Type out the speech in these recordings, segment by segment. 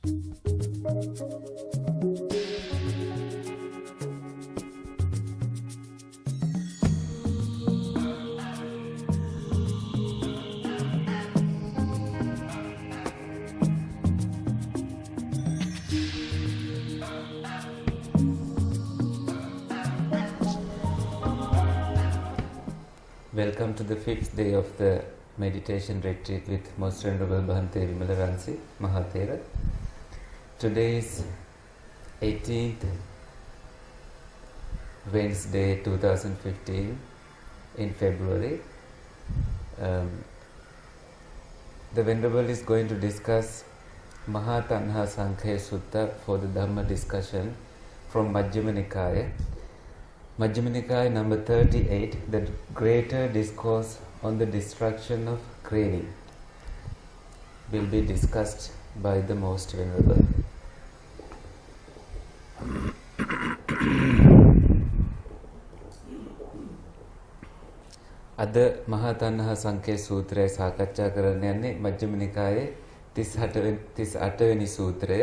Welcome to the 5th day of the meditation retreat with Most Venerable Bhante Vimalaramsi, Mahātaṇhāsaṅkhaya. Today is 18th Wednesday 2015 in February. The Venerable is going to discuss Mahātaṇhāsaṅkhaya Sutta for the Dhamma discussion from Majjhima Nikāya. Majjhima Nikāya number 38, the greater discourse on the destruction of craving, will be discussed by the Most Venerable. අද මහාතණ්හාසංඛේ සූත්‍රය සාකච්ඡා කරන්න යන්නේ මජ්ක්‍ධිම නිකායේ 38 වෙනි සූත්‍රය.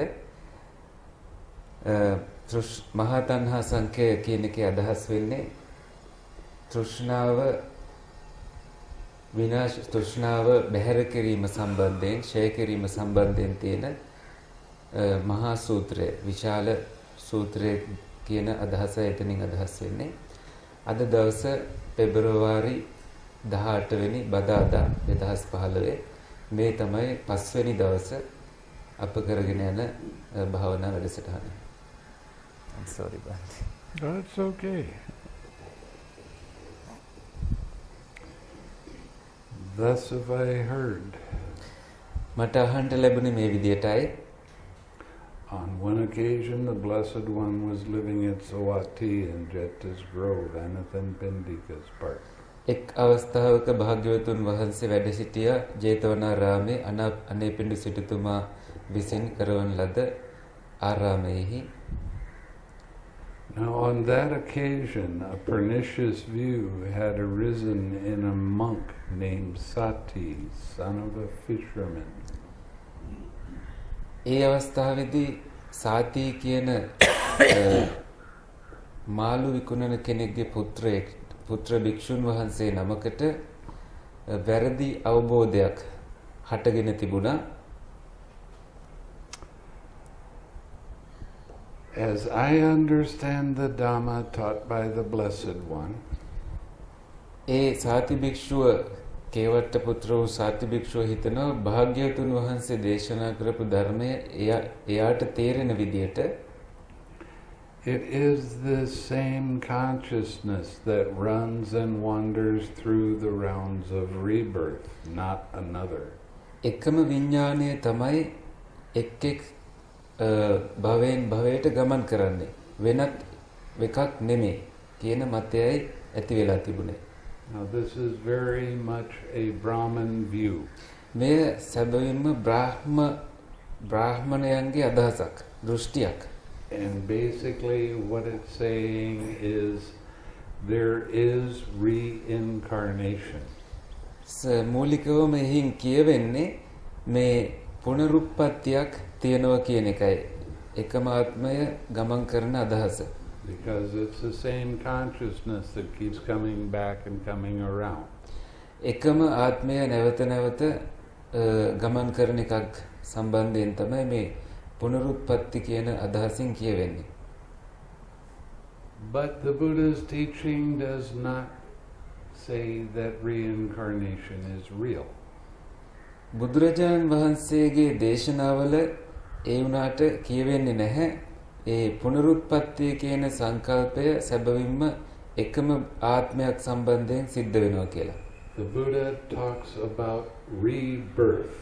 මහාතණ්හාසංඛේ කියන එකේ අදහස් වෙන්නේ තෘෂ්ණාව බැහැර කිරීම සම්බන්ධයෙන්, ඡය කිරීම සම්බන්ධයෙන් තියෙන මහා සූත්‍රය, විශාල සූත්‍රය කියන අදහස එතනින් අදහස් වෙන්නේ. අද දවස පෙබරවාරි 18 වෙනි බදාදා 2015 මේ තමයි 5 වෙනි දවස අප කරගෙන යන භාවනා වැඩසටහන. I'm sorry, Bhante. That's okay. Thus have I heard. මට අහන්න ලැබුණේ මේ විදියටයි. On one occasion, the Blessed One was living at Sawati in Jeta's Grove, Anathanpindika's park. එක් අවස්ථාවක භාග්‍යවතුන් වහන්සේ වැඩ සිටියා ජේතවනාරාමේ අනේපිඬු සිටුතුමා විසින් කරවන ලද ආරාමයේහි. Now on that occasion, a pernicious view had arisen in a monk named Sati, son of a fisherman. ඒ අවස්ථාවේදී සාති කියන මාළු විකුණන කෙනෙක්ගේ පුත්‍ර භික්ෂුන් වහන්සේ නමකට වැරදි අවබෝධයක් හටගෙන තිබුණා. As I understand the Dhamma taught by the Blessed One, ඒ සාති භික්ෂුව කේවට්ට පුත්‍ර වූ සාති භික්ෂුව හිතනවා භාග්‍යවතුන් වහන්සේ දේශනා කරපු ධර්මය එයාට තේරෙන විදියට it is the same consciousness that runs and wanders through the rounds of rebirth, not another. එකම විඥාණය තමයි එක් භවයෙන් භවයට ගමන් කරන්නේ. වෙනත් එකක් නෙමෙයි කියන මතයයි ඇති වෙලා තිබුණේ. Now this is very much a Brahman view. මේ සැබවින්ම බ්‍රාහ්මණයන්ගේ අදහසක්, දෘෂ්ටියක්. And basically what it's saying is there is reincarnation. මූලිකවම එහින් කියවෙන්නේ මේ පුනරුත්පත්තියක් තියෙනවා කියන එකයි. එකම ආත්මය ගමන් කරන අදහස. Because it's the same consciousness that keeps coming back and coming around. එකම ආත්මය නැවත නැවත ගමන් කරන එකක් සම්බන්ධයෙන් තමයි මේ පුනරුත්පත්ති කියන අදහසින් කියවෙන්නේ. But the Buddha's teaching does not say that reincarnation is real. බුදුරජාණන් වහන්සේගේ දේශනාවල ඒ වුණාට කියවෙන්නේ නැහැ ඒ පුනරුත්පත්තිය කියන සංකල්පය සැබවින්ම එකම ආත්මයක් සම්බන්ධයෙන් සිද්ධ වෙනවා කියලා. The Buddha talks about rebirth.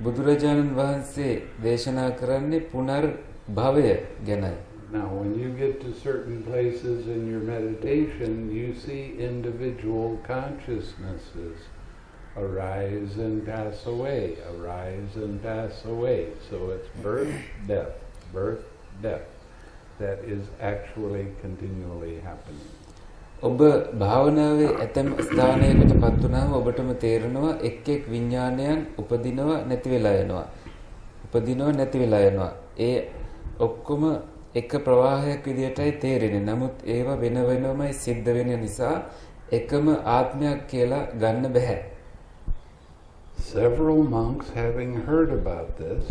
බුදුරජාණන් වහන්සේ දේශනා කරන්නේ පුනර්භවය ගැනයි. Now when you get to certain places in your meditation, you see individual consciousnesses arise and pass away, arise and pass away. So it's birth, death, birth, death. That is actually continually happening. ඔබ භාවනාවේ ඇතම් ස්ථානයකට පත් වුණාම ඔබටම තේරෙනවා එක් එක් විඥානයන් උපදිනවා නැති වෙලා යනවා. උපදිනව නැති වෙලා යනවා. ඒ ඔක්කොම එක ප්‍රවාහයක් විදියටයි තේරෙන්නේ. නමුත් ඒවා වෙන වෙනමයි සිද්ධ වෙන නිසා එකම ආත්මයක් කියලා ගන්න බෑ. Several monks, having heard about this,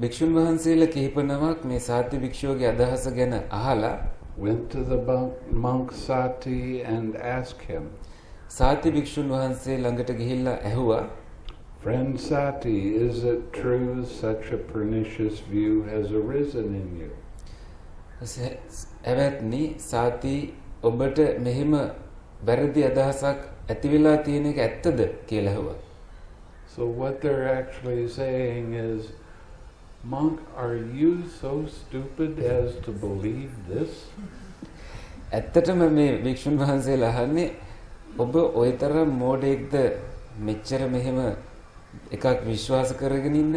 භික්ෂුන් වහන්සේලා කිහිප නමක් මේ සාති භික්ෂුවගේ අදහස ගැන අහලා went to the monk Sati and asked him, සාති භික්ෂුන් වහන්සේ ළඟට ගිහිල්ලා ඇහුවා, "Friend Sati, is it true such a pernicious view has arisen in you?" එවත්නි සාති ඔබට මෙහිම වැරදි අදහසක් ඇති වෙලා තියෙන එක ඇත්තද කියලා ඇහුවා. So what they're actually saying is, "Monk, are you so stupid as to believe this?" ඇත්තටම මේ භික්ෂුන් වහන්සේලා අහන්නේ ඔබ ওই තරම් මෝඩෙක්ද මෙච්චර මෙහෙම එකක් විශ්වාස කරගෙන ඉන්න?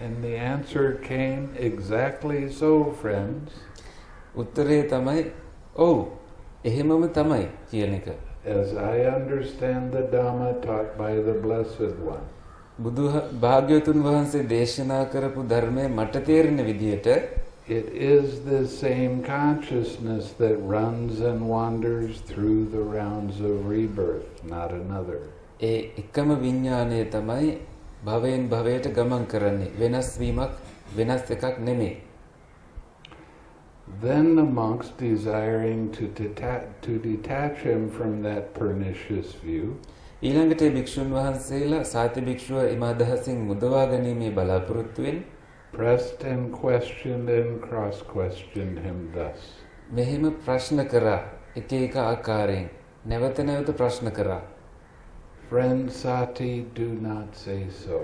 And the answer came, "Exactly so, friends." උත්තරේ තමයි ඔව් එහෙමම තමයි කියන එක. As I understand the Dhamma taught by the Blessed One, භාග්‍යවතුන් වහන්සේ දේශනා කරපු ධර්මයේ මට තේරෙන විදිහට it is the same consciousness that runs and wanders through the rounds of rebirth, not another. ඒ එකම විඥානය තමයි භවයෙන් භවයට ගමන් කරන්නේ. වෙනස් වීමක් වෙනස් එකක් නෙමෙයි. Then the monks, desiring to detach him from that pernicious view, ඊළඟට භික්ෂුන් වහන්සේලා සාති භික්ෂුව එම අදහසින් මුදවා ගැනීමේ බලාපොරොත්තුවෙන් pressed and questioned and cross-questioned him thus. මෙහෙම ප්‍රශ්න කරා. එක එක ආකාරයෙන් නැවත නැවත ප්‍රශ්න කරා. "Friend Sati, do not say so.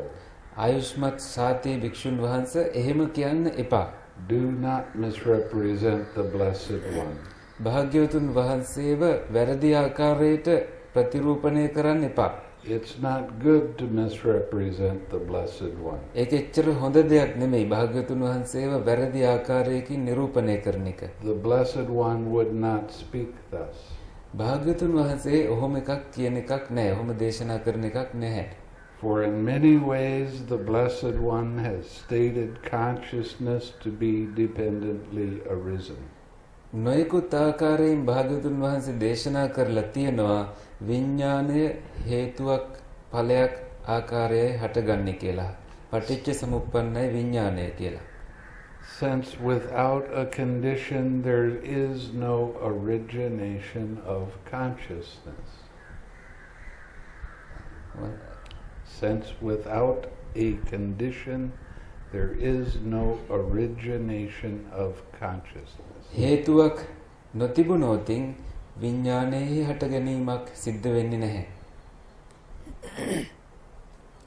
ආයුෂ්මත් සාති භික්ෂුන් වහන්සේ එහෙම කියන්න එපා. Do not misrepresent the Blessed One. භාග්‍යවතුන් වහන්සේව වැරදි ආකාරයට ප්‍රතිරූපණය කරන්න එපා. It's not good to misrepresent the Blessed One. ඒක එච්චර හොඳ දෙයක් නෙමෙයි භාග්‍යවතුන් වහන්සේව වැරදි ආකාරයකින් නිරූපණය කරන එක. The Blessed One would not speak thus. භාග්‍යවතුන් වහන්සේ ඔහොම එකක් කියන එකක් නෑ. ඔහොම දේශනා කරන එකක් නැහැ. For in many ways the Blessed One has stated consciousness to be dependently arisen. නොයෙකුත් ආකාරයෙන් භාග්‍යවතුන් වහන්සේ දේශනා කරලා තියෙනවා විඥානය හේතුවක් ඵලයක් ආකාරයේ හටගන්නේ කියලා. පටිච්ච සමුප්පන්නයි විඥානය කියලා. Since without a condition there is no origination of consciousness. Well, Since without a condition there is no origination of consciousness. හේතුවක් නොතිබුණොතින් විඥානයේ හට ගැනීමක් සිද්ධ වෙන්නේ නැහැ.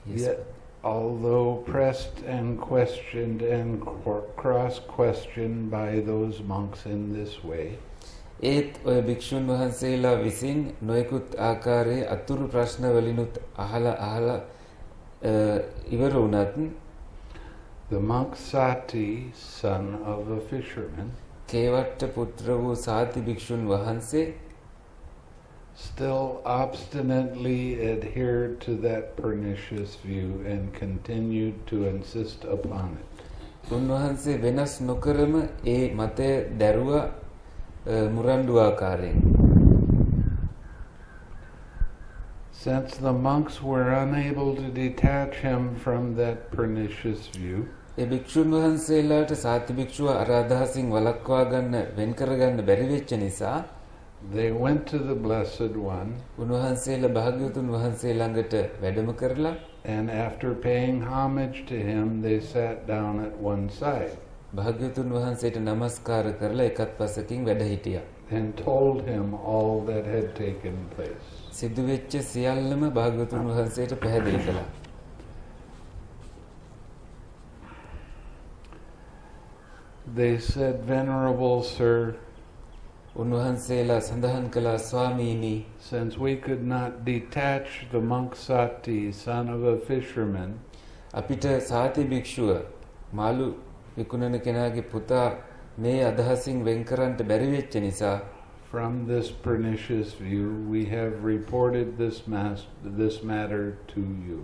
Yet, although pressed and questioned and cross-questioned by those monks in this way, ඒත් ඔය භික්ෂුන් වහන්සේලා විසින් නොයෙකුත් ආකාරයේ අතුරු ප්‍රශ්න වලිනුත් අහලා ඉවර වුණත් the monk Sati, son of a fisherman, කේවට්ට පුත්‍ර වූ සාති භික්ෂුන් වහන්සේ still obstinately adhered to that pernicious view and continued to insist upon it. උන්වහන්සේ වෙනස් නොකරම ඒ මතය දැරුවා මුරණ්ඩු ආකාරයෙන්. Since the monks were unable to detach him from that pernicious view, ඒ භික්ෂුන් වහන්සේලාට සාති භික්ෂුව අර අදහසින් වළක්වා ගන්න වෙන් කරගන්න බැරි වෙච්ච නිසා they went to the Blessed One, උන්වහන්සේලා භාග්‍යවතුන් වහන්සේ ළඟට වැඩම කරලා and after paying homage to him, they sat down at one side භාග්‍යවතුන් වහන්සේට නමස්කාර කරලා එකත් පසකින් වැඩ හිටියා. and told him all that had taken place. සිදු වෙච්ච සියල්ලම භාග්‍යවතුන් වහන්සේට පැහැදිලි කළා. They said, "Venerable Sir, උන්වහන්සේලා සඳහන් කළා ස්වාමීනි, since we could not detach the monk Sati, son of a fisherman, අපිට සාති භික්ෂුව මාළු විකුණන කෙනාගේ පුතා මේ අදහසින් වෙන් කරන්නට බැරි වෙච්ච නිසා from this pernicious view, we have reported this matter to you."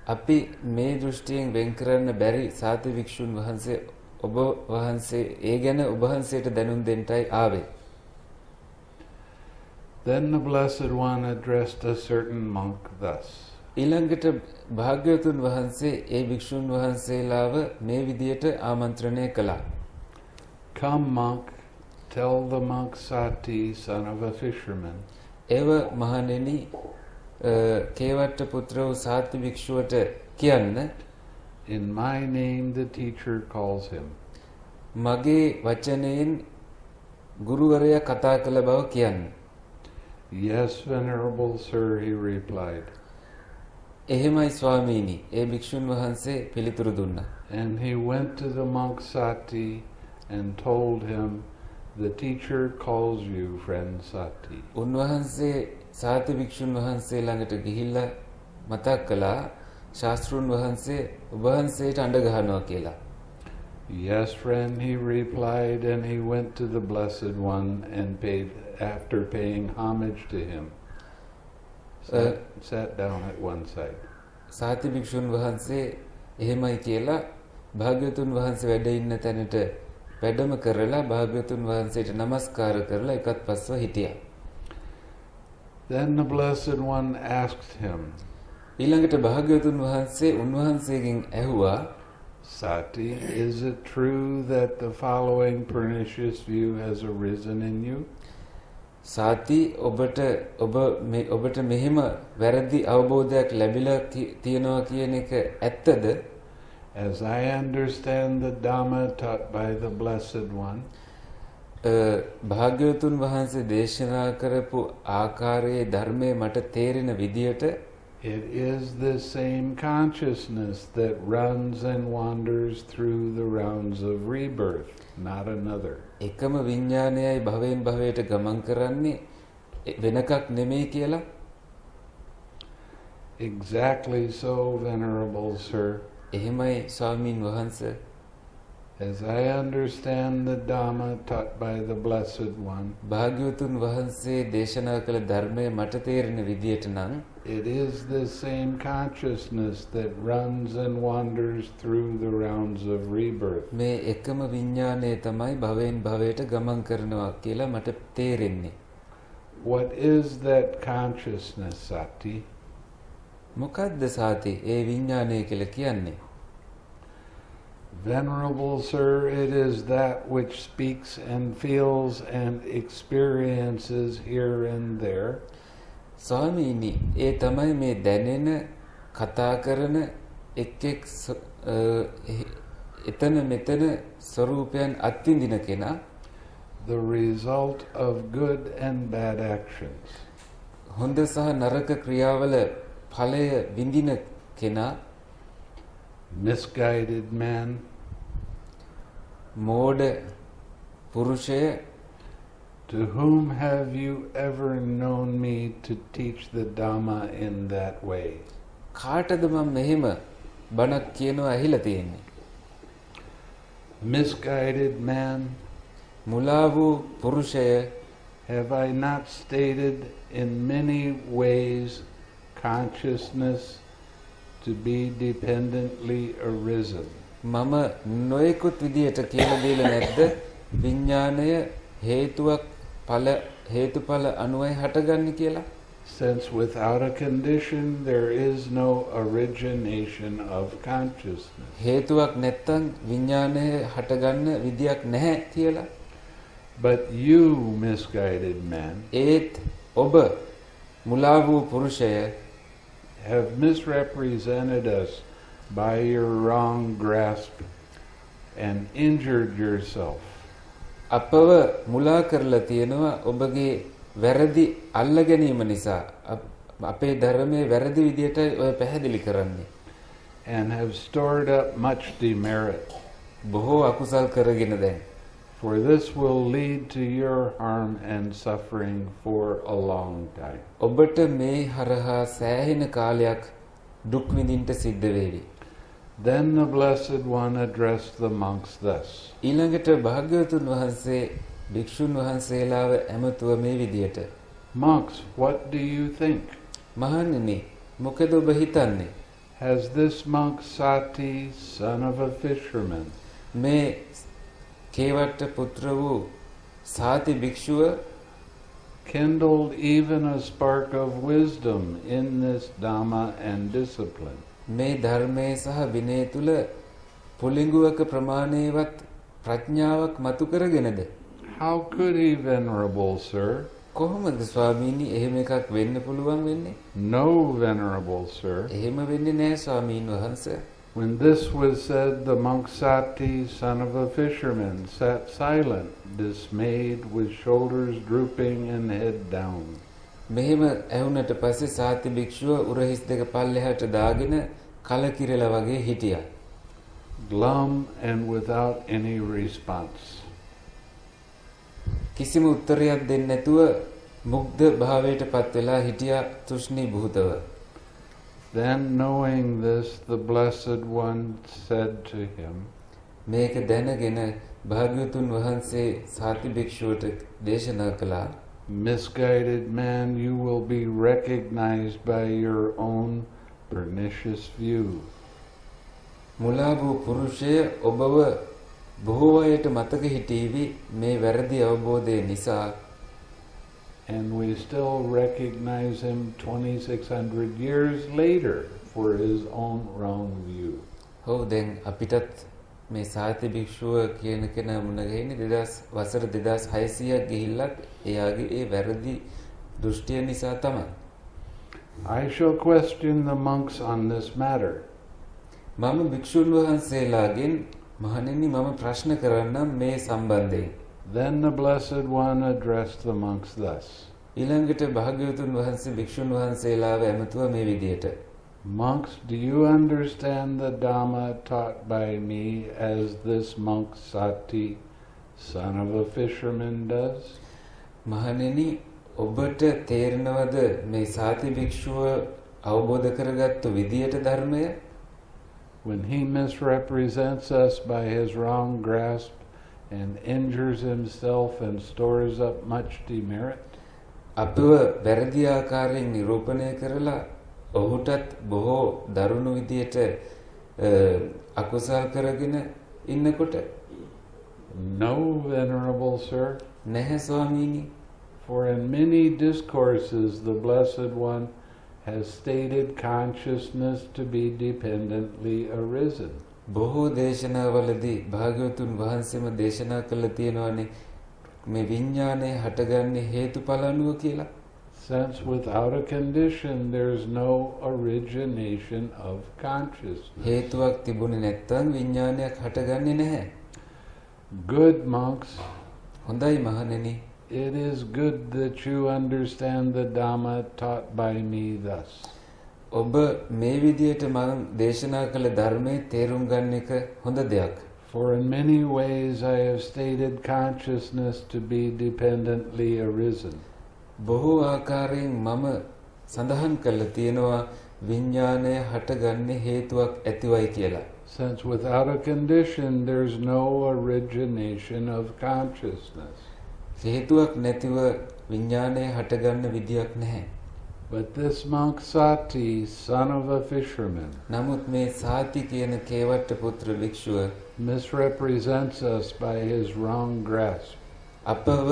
අපි මේ දෘෂ්ටියෙන් වෙන් කරන්න බැරි සාති වික්ෂුන් වහන්සේ ඔබ වහන්සේ ඒ ගැන ඔබ වහන්සේට දැනුම් දෙන්නයි ආවේ. Then the Blessed One addressed a certain monk thus. ඊළඟට භාග්‍යවතුන් වහන්සේ ඒ වික්ෂුන් වහන්සේලාව මේ විදියට ආමන්ත්‍රණය කළා. Come, monk, tell the monk Sati, son of a fisherman. ඒව මහණෙනි කේවට්ට පුත්‍ර වූ සාති වික්ෂුවට කියන්න. In my name the teacher calls him. මගේ වචනයෙන් ගුරුවරයා කතා කළ බව කියන්න. Yes, venerable sir, he replied. එහෙමයි ස්වාමීනි, ඒ භික්ෂුන් වහන්සේ පිළිතුරු දුන්නා. And he went to the monk Sati and told him, the teacher calls you, friend Sati. උන්වහන්සේ සාති භික්ෂුන් වහන්සේ ළඟට ගිහිල්ලා මතක් කළා ශාස්ත්‍රුන් වහන්සේ ඔබ වහන්සේට අඬ ගහනවා කියලා. Yes, friend, he replied, and he went to the Blessed One and after paying homage to him, sat down at one side. සාති භික්ෂුන් වහන්සේ එහෙමයි කියලා භාග්‍යවතුන් වහන්සේ වැඩ ඉන්න තැනට වැඩම කරලා භාග්‍යවතුන් වහන්සේට නමස්කාර කරලා එකත් පස්ව හිටියා. Then the Blessed One asked him, ඊළඟට භාග්‍යවතුන් වහන්සේ උන්වහන්සේගෙන් ඇහුවා, Sati, is it true that the following pernicious view has arisen in you? සාති ඔබට මෙහෙම වැරදි අවබෝධයක් ලැබිලා තියෙනවා කියන එක ඇත්තද? As I understand the Dhamma taught by the Blessed One, භාග්‍යවතුන් වහන්සේ දේශනා කරපු ආකාරයේ ධර්මයේ මට තේරෙන විදියට it is the same consciousness that runs and wanders through the rounds of rebirth, not another. එකම විඥානයයි භවයෙන් භවයට ගමන් කරන්නේ වෙනකක් නෙමෙයි කියලා. Exactly so, venerable sir. එහෙමයි ස්වාමීන් වහන්සේ. As I understand the Dhamma taught by the Blessed One, භාග්‍යවතුන් වහන්සේ දේශනා කළ ධර්මයේ මට තේරෙන විදියට නම් it is the same consciousness that runs and wanders through the rounds of rebirth. මේ එකම විඥානය තමයි භවයෙන් භවයට ගමන් කරනවා කියලා මට තේරෙන්නේ. What is that consciousness, Sati? මොකද්ද සාති ඒ විඥානය කියලා කියන්නේ? Venerable sir, it is that which speaks and feels and experiences here and there. ස්වාමීනි, ඒ තමයි මේ දැනෙන, කතා කරන එක් එතන මෙතන ස්වરૂපයන් අත්විඳින කෙනා. The result of good and bad actions. හොඳ සහ නරක ක්‍රියාවල ඵලය විඳින කෙනා. Misguided man. මෝඩ පුරුෂය. To whom have you ever known me to teach the Dhamma in that way? කාටද මම මෙහෙම බණක් කියනවා ඇහිලා තියෙන්නේ? Misguided man. මුලා වූ පුරුෂය. Have I not stated in many ways consciousness to be dependently arisen? මම නොයෙකුත් විදියට කියලා දීලා නැද්ද? විඥාණය හේතුඵල අනුවයි හටගන්නේ කියලා? Since without a condition there is no origination of consciousness. හේතුවක් නැත්තම් විඥාණය හටගන්න විදියක් නැහැ කියලා. But you, misguided man, ඒත් ඔබ මුලා වූ පුරුෂය have misrepresented us by your wrong grasp and injured yourself. අපව මුලා කරලා තියෙනවා ඔබගේ වැරදි අල්ල ගැනීම නිසා. අපේ ධර්මයේ වැරදි විදියට ඔය පැහැදිලි කරන්නේ. And have stored up much demerit. බොහෝ අකුසල් කරගෙන දැන්. For this will lead to your harm and suffering for a long time. ඔබට මේ හරහා සෑහෙන කාලයක් දුක් විඳින්න සිද්ධ වේවි. Then the Blessed One addressed the monks thus. ඊළඟට භාග්‍යවතුන් වහන්සේ භික්ෂුන් වහන්සේලාව ඇමතුව මේ විදියට. Monks, what do you think? මහණෙනි, මොකද ඔබ හිතන්නේ? has this monk Sati, son of a fisherman, මේ කේවට්ට පුත්‍ර වූ සාති භික්ෂුව kindled even a spark of wisdom in this Dhamma and discipline? මේ ධර්මයේ සහ විනය තුල පුලිඟුවක ප්‍රමාණයවත් ප්‍රඥාවක් මතු කරගෙනද? How could he, Venerable Sir? කොහොමද ස්වාමීනි එහෙම එකක් වෙන්න පුළුවන් වෙන්නේ? No, Venerable Sir. එහෙම වෙන්නේ නැහැ ස්වාමීන් වහන්සේ. When this was said, the monk Sati, son of a fisherman, sat silent, dismayed, with shoulders drooping and head down. මෙහෙම ඇහුනට පස්සේ සාති භික්ෂුව උරහිස් දෙක පල්ලෙහාට දාගෙන කලකිරලා වගේ හිටියා. Glum and without any response. කිසිම උත්තරයක් දෙන්නේ නැතුව මුග්ධ භාවයට පත් වෙලා හිටියා තුෂ්ණී භූතව. Then, knowing this, the Blessed One said to him, මේක දැනගෙන භාග්‍යවතුන් වහන්සේ සාති භික්ෂුවට දේශනා කළා. Misguided man, you will be recognized by your own pernicious view. මුලා වූ පුරුෂය ඔබව බොහෝ අයට මතක හිටීවි මේ වැරදි අවබෝධය නිසා. And we still recognize him 2600 years later for his own wrong view. ඔව් දැන් අපිටත් මේ සාති භික්ෂුව කියන කෙනා මුණ ගැහින්නේ 2000 වසර 2600ක් ගිහිල්ලත් එයාගේ ඒ වැරදි දෘෂ්ටිය නිසා තමයි. I shall question the monks on this matter. මම භික්ෂුන් වහන්සේලාගෙන් මහණෙනි මම ප්‍රශ්න කරන්නම් මේ සම්බන්ධයෙන්. Then the Blessed One addressed the monks thus. ඊළඟට භාග්‍යවතුන් වහන්සේ භික්ෂුන් වහන්සේලාව ඇමතුවා මේ විදියට. Monks, do you understand the Dhamma taught by me as this monk Sati, son of a fisherman, does? මහණෙනි ඔබට තේරෙනවද මේ සාති භික්ෂුව අවබෝධ කරගත්තු විදියට ධර්මය? When he misrepresents us by his wrong grasp and injures himself and stores up much demerit? අපව වැරදි ආකාරයෙන් නිරූපණය කරලා ඔහුටත් බොහෝ දරුණු විදියට අකුසල් කරගෙන ඉන්නකොට No, Venerable Sir. නැහැ ස්වාමීනි. For in many discourses the Blessed One has stated consciousness to be dependently arisen. බොහෝ දේශනාවලදී භාග්‍යවතුන් වහන්සේම දේශනා කළා තියෙනවානේ මේ විඥානය හටගන්නේ හේතුඵල අනුව කියලා. Since without a condition there is no origination of consciousness. හේතුවක් තිබුණේ නැත්නම් විඥානයක් හටගන්නේ නැහැ. Good monks, හොඳයි මහණෙනි. it is good that you understand the Dhamma taught by me thus. ඔබ මේ විදියට මම දේශනා කළ ධර්මයේ තේරුම් ගන්න එක හොඳ දෙයක්. For in many ways I have stated consciousness to be dependently arisen. බොහෝ ආකාරයෙන් මම සඳහන් කළා තියෙනවා විඥානය හටගන්නේ හේතුවක් ඇතිවයි කියලා. Since without a condition there is no origination of consciousness. හේතුවක් නැතිව විඥානය හටගන්න විදියක් නැහැ. But this monk Sati, son of a fisherman, නමුත් මේ සාති කියන කේවට්ට පුත්‍ර භික්ෂුව misrepresents us by his wrong grasp. අපව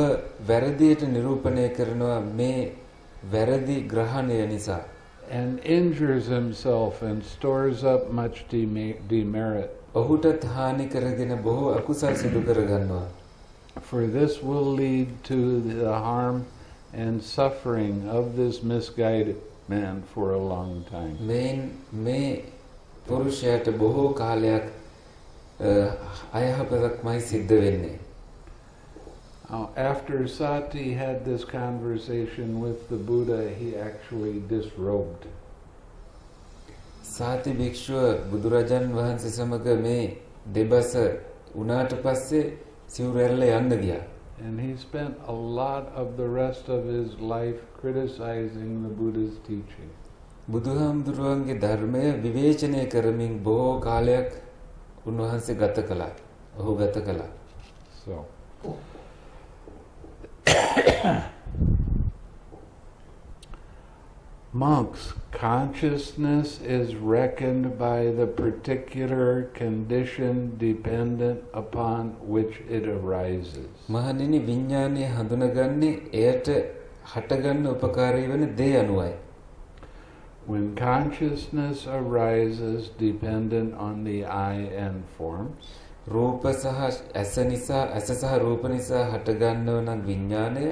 වැරදියට නිරූපණය කරනවා මේ වැරදි ග්‍රහණය නිසා. And injures himself and stores up much demerit. ඔහුටත් හානි කරගෙන බොහෝ අකුසල් සිදු කරගන්නවා. For this will lead to the harm and suffering of this misguided man for a long time. මේ පුරුෂයාට බොහෝ කාලයක් අයහපතක්මයි සිද්ධ වෙන්නේ. Now, after Sati had this conversation with the Buddha, he actually disrobed. සාති භික්ෂුව බුදුරජාන් වහන්සේ සමග මේ දෙබස උනාට පස්සේ සිවුරැල්ල යන්න ගියා. And he spent a lot of the rest of his life criticizing the Buddha's teaching. බුදුහාමුදුරුවන්ගේ ධර්මය විවේචනය කරමින් බොහෝ කාලයක් උන්වහන්සේ ගත කළා. ඔහු ගත කළා. So Monks, consciousness is reckoned by the particular condition dependent upon which it arises. මහණෙනි විඥානය හඳුනගන්නේ එයට හටගන්න උපකාරී වෙන දේ අනුවයි. When consciousness arises dependent on the eye and forms, රූප සහ ඇස නිසා ඇස සහ රූප නිසා හටගන්නව නම් විඥානය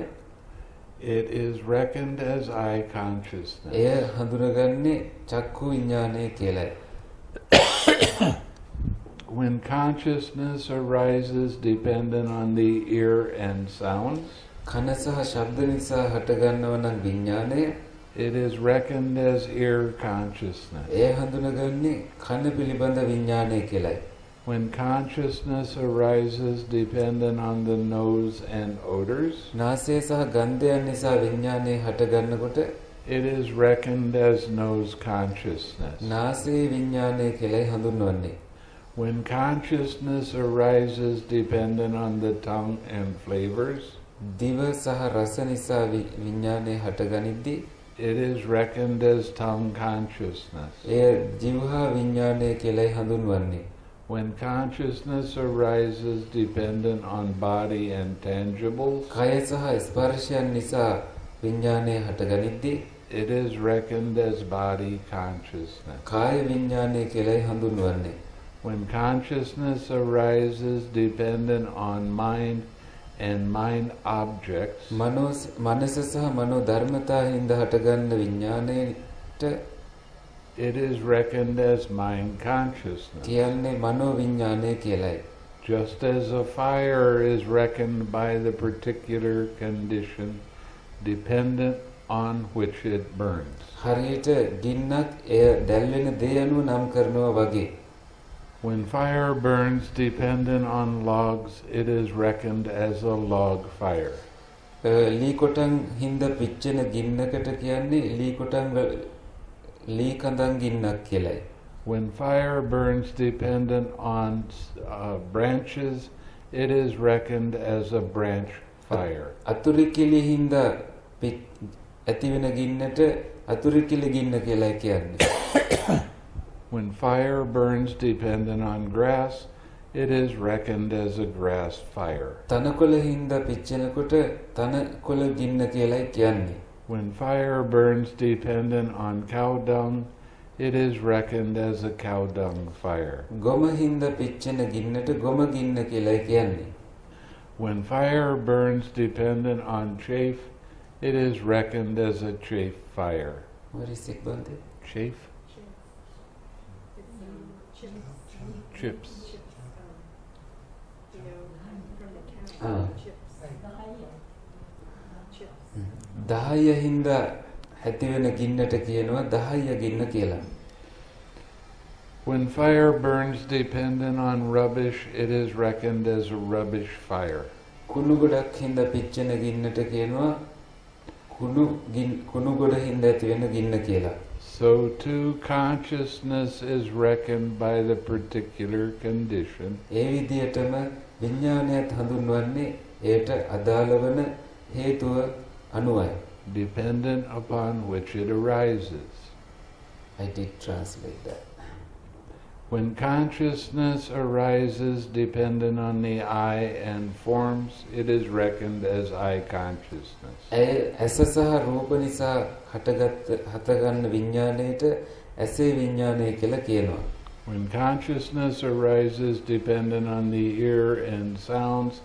it is reckoned as eye consciousness. එය හඳුනගන්නේ චක්කු විඥානය කියලායි. When consciousness arises dependent on the ear and sounds, කන සහ ශබ්ද නිසා හටගන්නව නම් විඥානය it is reckoned as ear consciousness. එය හඳුනගන්නේ කන පිළිබඳ විඥානය කියලායි. When consciousness arises dependent on the nose and odors, නාසය සහ ගන්ධයන් නිසා විඥානය හටගන්නකොට it is reckoned as nose consciousness. නාසයේ විඥානය කියලායි හඳුන්වන්නේ. When consciousness arises dependent on the tongue and flavors, දිව සහ රස නිසා විඥානය හටගනිද්දී it is reckoned as tongue consciousness. එය ජීවහා විඥානය කියලායි හඳුන්වන්නේ. When consciousness arises dependent on body and tangibles, කය සහ ස්පර්ශයන් නිසා විඥානය හටගනිද්දී it is reckoned as body consciousness. කාය විඥානය කියලායි හඳුන්වන්නේ. When consciousness arises dependent on mind and mind objects, මනස සහ මනෝ ධර්මතා හින්දා හටගන්න විඥානයට it is reckoned as mind consciousness. කියන්නේ මනෝ විඥානය කියලායි. Just as a fire is reckoned by the particular condition dependent on which it burns. හරියට ගින්නක් එය දැල්වෙන දේ අනුව නම් කරනවා වගේ. When fire burns dependent on logs, it is reckoned as a log fire. ලී කොටන් හින්දා පිච්චෙන ගින්නකට කියන්නේ ලී කඳන් ගින්නක් කියලායි. When fire burns dependent on branches, it is reckoned as a branch fire. අතුරුකිලි හින්දා ඇතිවෙන ගින්නට අතුරුකිලි ගින්න කියලායි කියන්නේ. When fire burns dependent on grass, it is reckoned as a grass fire. තනකොළ හින්දා පිච්චෙනකොට තනකොළ ගින්න කියලායි කියන්නේ. When fire burns dependent on cow dung, it is reckoned as a cow dung fire. ගොම හින්දා පිච්චෙන ගින්නට ගොම ගින්න කියලායි කියන්නේ. When fire burns dependent on chaff, it is reckoned as a chaff fire. What is it, Bhante? Chaff? Chips. දහය හින්දා ඇතිවෙන ගින්නට කියනවා දහය ගින්න කියලා. When fire burns dependent on rubbish, it is reckoned as a rubbish fire. කුණු ගොඩක් හින්දා පිච්චෙන ගින්නට කියනවා කුණු ගොඩ හින්දා ඇතිවෙන ගින්න කියලා. So too consciousness is reckoned by the particular condition. ඒ විදිහටම විඥානයත් හඳුන්වන්නේ ඒට අදාළ වන හේතුව අනුවයි. Dependent upon which it arises. I did translate that. When consciousness arises dependent on the eye and forms, it is reckoned as eye consciousness. ඇස සහ රූප නිසා හටගන්න විඥාණයට ඇසේ විඥානය කියලා කියනවා. When consciousness arises dependent on the ear and sounds,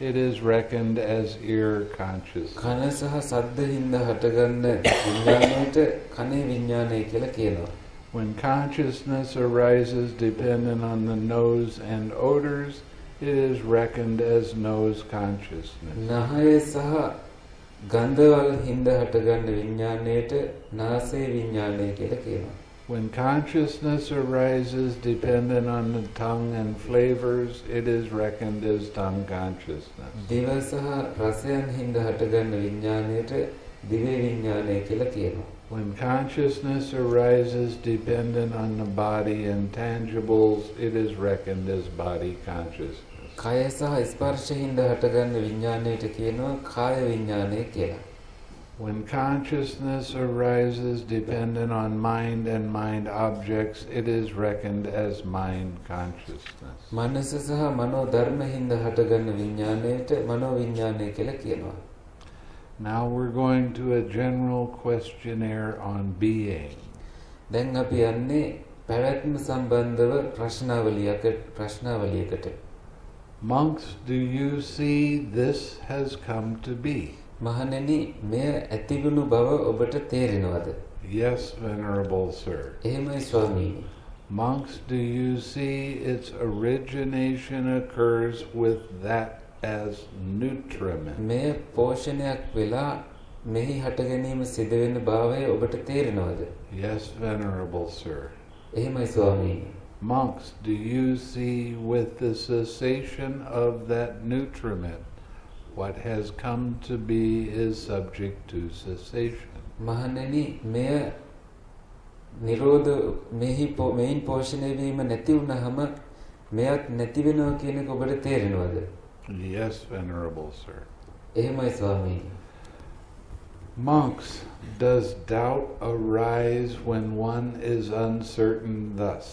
it is reckoned as ear consciousness. කන සහ ශබ්ද හින්දා හටගන්න විඥාණයට කනේ විඥානය කියලා කියනවා. When consciousness arises dependent on the nose and odors, it is reckoned as nose consciousness. නහය සහ ගන්ධවල හින්දා හටගන්න විඥාණයට නාසයේ විඥානය කියලා කියනවා. When consciousness arises dependent on the tongue and flavors, it is reckoned as tongue consciousness. දිව සහ රසයන් හින්දා හටගන්න විඥාණයට දිවේ විඥානය කියලා කියනවා. When consciousness arises dependent on the body and tangibles, it is reckoned as body consciousness. කය සහ ස්පර්ශ හින්දා හටගන්න විඥාණයට කියනවා කාය විඥානය කියලා. When consciousness arises dependent on mind and mind objects, it is reckoned as mind consciousness. මනස සහ මනෝ ධර්ම හින්දා හටගන්න විඥාණයට මනෝ විඥාණය කියලා කියනවා. Now we're going to a general questionnaire on being. දැන් අපි යන්නේ පැවැත්ම සම්බන්ධව ප්‍රශ්නාවලියකට. Monks, do you see this has come to be? මහණෙනි, මෙය ඇතිවුණු බව ඔබට තේරෙනවද? Yes, Venerable Sir. එහෙමයි ස්වාමීනි. Monks, do you see its origination occurs with that as nutriment? මෙය පෝෂණයක් වෙලා මෙහි හට ගැනීම සිදු වෙන භාවය ඔබට තේරෙනවද? Yes, Venerable Sir. එහෙමයි ස්වාමීනි. Monks, do you see with the cessation of that nutriment what has come to be is subject to cessation? මහණෙනි, මෙය නිරෝධ මෙයින් පෝෂණය වීම නැති වුණාම මෙයත් නැති වෙනවා කියන එක ඔබට තේරෙනවද? Yes, Venerable Sir. එහෙමයි ස්වාමීනි. Monks, does doubt arise when one is uncertain thus?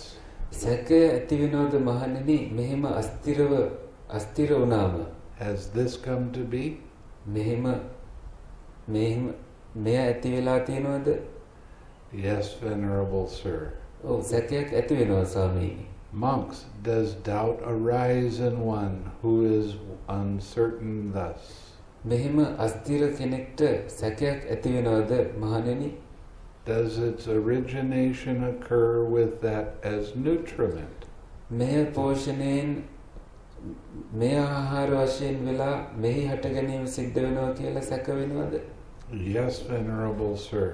සැකය ඇති වෙනවද මහණෙනි, මෙහෙම අස්තිර වුණාම? Has this come to be? මෙහෙම මෙය ඇති වෙලා තියෙනවද? Yes, Venerable Sir. ඔව්, සැකයක් ඇති වෙනවා ස්වාමීනි. Monks, does doubt arise in one who is uncertain thus? මෙහෙම අස්තිර කෙනෙක්ට සැකයක් ඇති වෙනවද මහණෙනි? Does its origination occur with that as nutriment? මෙය පෝෂණයෙන් මෙය ආහාර වශයෙන් වෙලා මෙහි හට ගැනීම සිද්ධ වෙනවා කියලා සැක වෙනවද? Yes, Venerable Sir.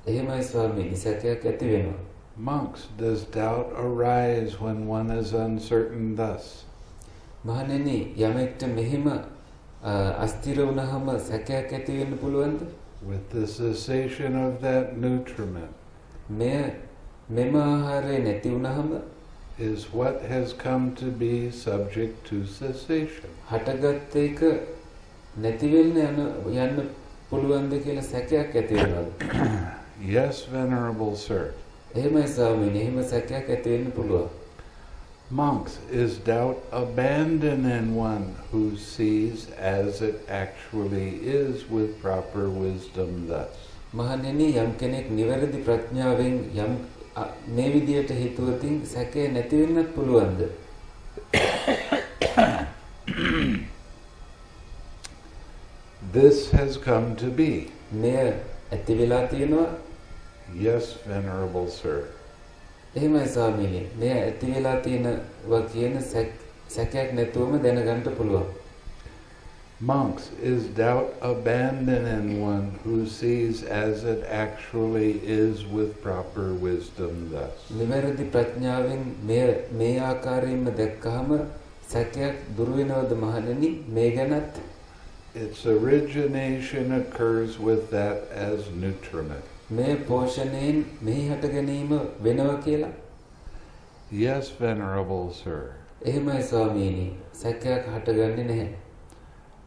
එහෙමයි ස්වාමීනි, සැකයක් ඇති වෙනවා. Monks, does doubt arise when one is uncertain thus? මහණෙනි, යමෙක්ට මෙහෙම අස්තිර වුණාම සැකයක් ඇති වෙන්න පුළුවන්ද? With the cessation of that nutriment මෙම ආහාරය නැති වුණාම is what has come to be subject to cessation. හටගත් එක නැති වෙන්න යන්න පුළුවන්ද කියලා සැකයක් ඇති වෙනවද? Yes, Venerable Sir. එහෙමයි ස්වාමීනි, එහෙම සැකයක් ඇති වෙන්න පුළුවන්. Monks, is doubt abandoned in one who sees as it actually is with proper wisdom thus? මහණෙනි, යම් කෙනෙක් නිවැරදි ප්‍රඥාවෙන් යම් මේ විදියට හිතුවතින් සැකේ නැති වෙන්නත් පුළුවන්ද? This has come to be. මෙය ඇති වෙලා තියෙනවා? Yes, Venerable Sir. එහෙමයි ස්වාමීනි, මෙය ඇති වෙලා තියෙනවා කියන සැකයක් නැතුවම දැනගන්න පුළුවන්. Monks, is doubt abandoned in one who sees as it actually is with proper wisdom thus? නිවැරදි ප්‍රඥාවෙන් මේ ආකාරයෙන්ම දැක්කහම සැකයක් දුරු වෙනවද මහණෙනි? මේ ගැනත් Its origination occurs with that as nutriment. මේ පෝෂණයෙන් මෙහි හට ගැනීම වෙනවා කියලා? Yes, Venerable Sir. එහෙමයි ස්වාමීනි, සැකයක් හටගන්නේ නැහැ.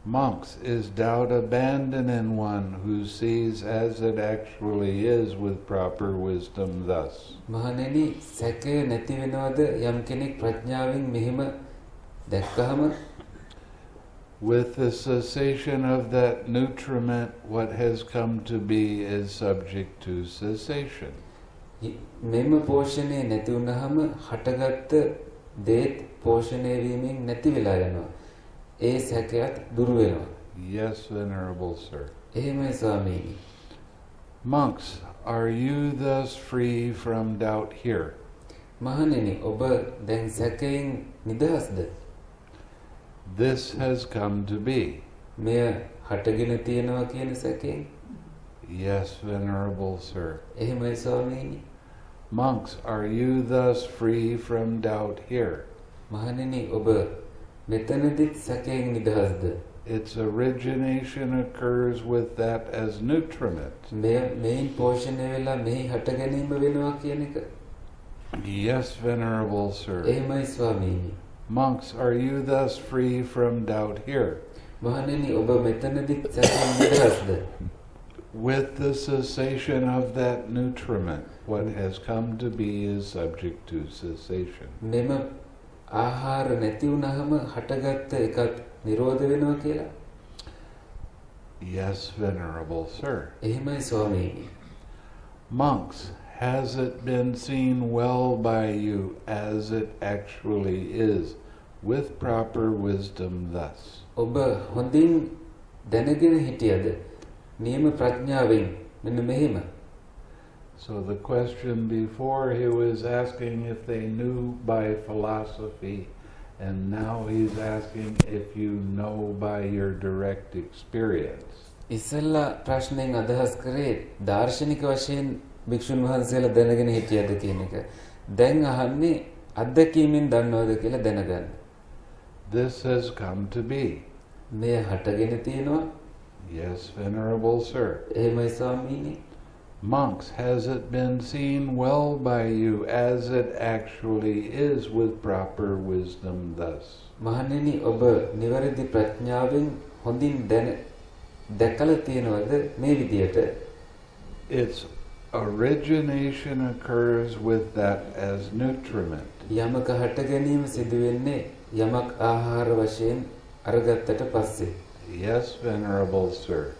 Monks, is doubt abandoned in one who sees as it actually is with proper wisdom thus? මහණෙනි, සැකය නැති වෙනවද යම් කෙනෙක් ප්‍රඥාවෙන් මෙහෙම දැක්කහම? With the cessation of that nutriment, what has come to be is subject to cessation. මෙම පෝෂණය නැති වුණාම හටගත්ත දේත් පෝෂණය වීමෙන් නැති වෙලා යනවා. ඒ සැකයත් දුරු වෙනවා. Yes, Venerable Sir. එහෙමයි ස්වාමීනි. Monks, are you thus free from doubt here? මහණෙනි, ඔබ දැන් සැකයෙන් නිදහස්ද? This has come to be. මෙය හටගෙන තියෙනවා කියන සැකයෙන්? Yes, Venerable Sir. එහෙමයි ස්වාමීනි. Monks, are you thus free from doubt here? මහණෙනි, ඔබ මෙතනදිත් සැකයෙන් නිදහස්ද? Its origination occurs with that as nutriment. මෙයින් පෝෂණය වෙලා මෙහි හට ගැනීම වෙනවා කියන එක? Yes, Venerable Sir. එහෙමයි ස්වාමීනි. Monks, are you thus free from doubt here? මහණෙනි, ඔබ මෙතනදිත් සැකයෙන් නිදහස්ද? With the cessation of that nutriment, what has come to be is subject to cessation. මෙම ආහාර නැති වුණාම හටගත්ත එකත් නිරෝධ වෙනවා කියලා. Yes, Venerable Sir. එහෙමයි ස්වාමීනි. Monks, has it been seen well by you as it actually is, with proper wisdom thus? ඔබ හොඳින් දැනගෙන හිටියද නියම ප්‍රඥාවෙන් මෙන්න මෙහෙම. So the question before, he was asking if they knew by philosophy, and now he's asking if you know by your direct experience. ඉස්සෙල්ලා ප්‍රශ්නෙන් අදහස් කරේ දාර්ශනික වශයෙන් භික්ෂුන් වහන්සේලා දැනගෙන හිටියද කියන එක. දැන් අහන්නේ අත්දැකීමෙන් දන්නවද කියලා දැනගන්න. This has come to be. මෙය හටගෙන තියෙනවා. Yes, Venerable Sir. එහෙමයි ස්වාමීනි. Monks, has it been seen well by you as it actually is with proper wisdom thus? මහණෙනි ඔබ නිවැරදි ප්‍රඥාවෙන් හොඳින් දැකලා තියෙනවද මේ විදියට? Its origination occurs with that as nutriment. යමක හට ගැනීම සිදු වෙන්නේ යමක් ආහාර වශයෙන් අරගත්තට පස්සේ. Yes, Venerable Sir.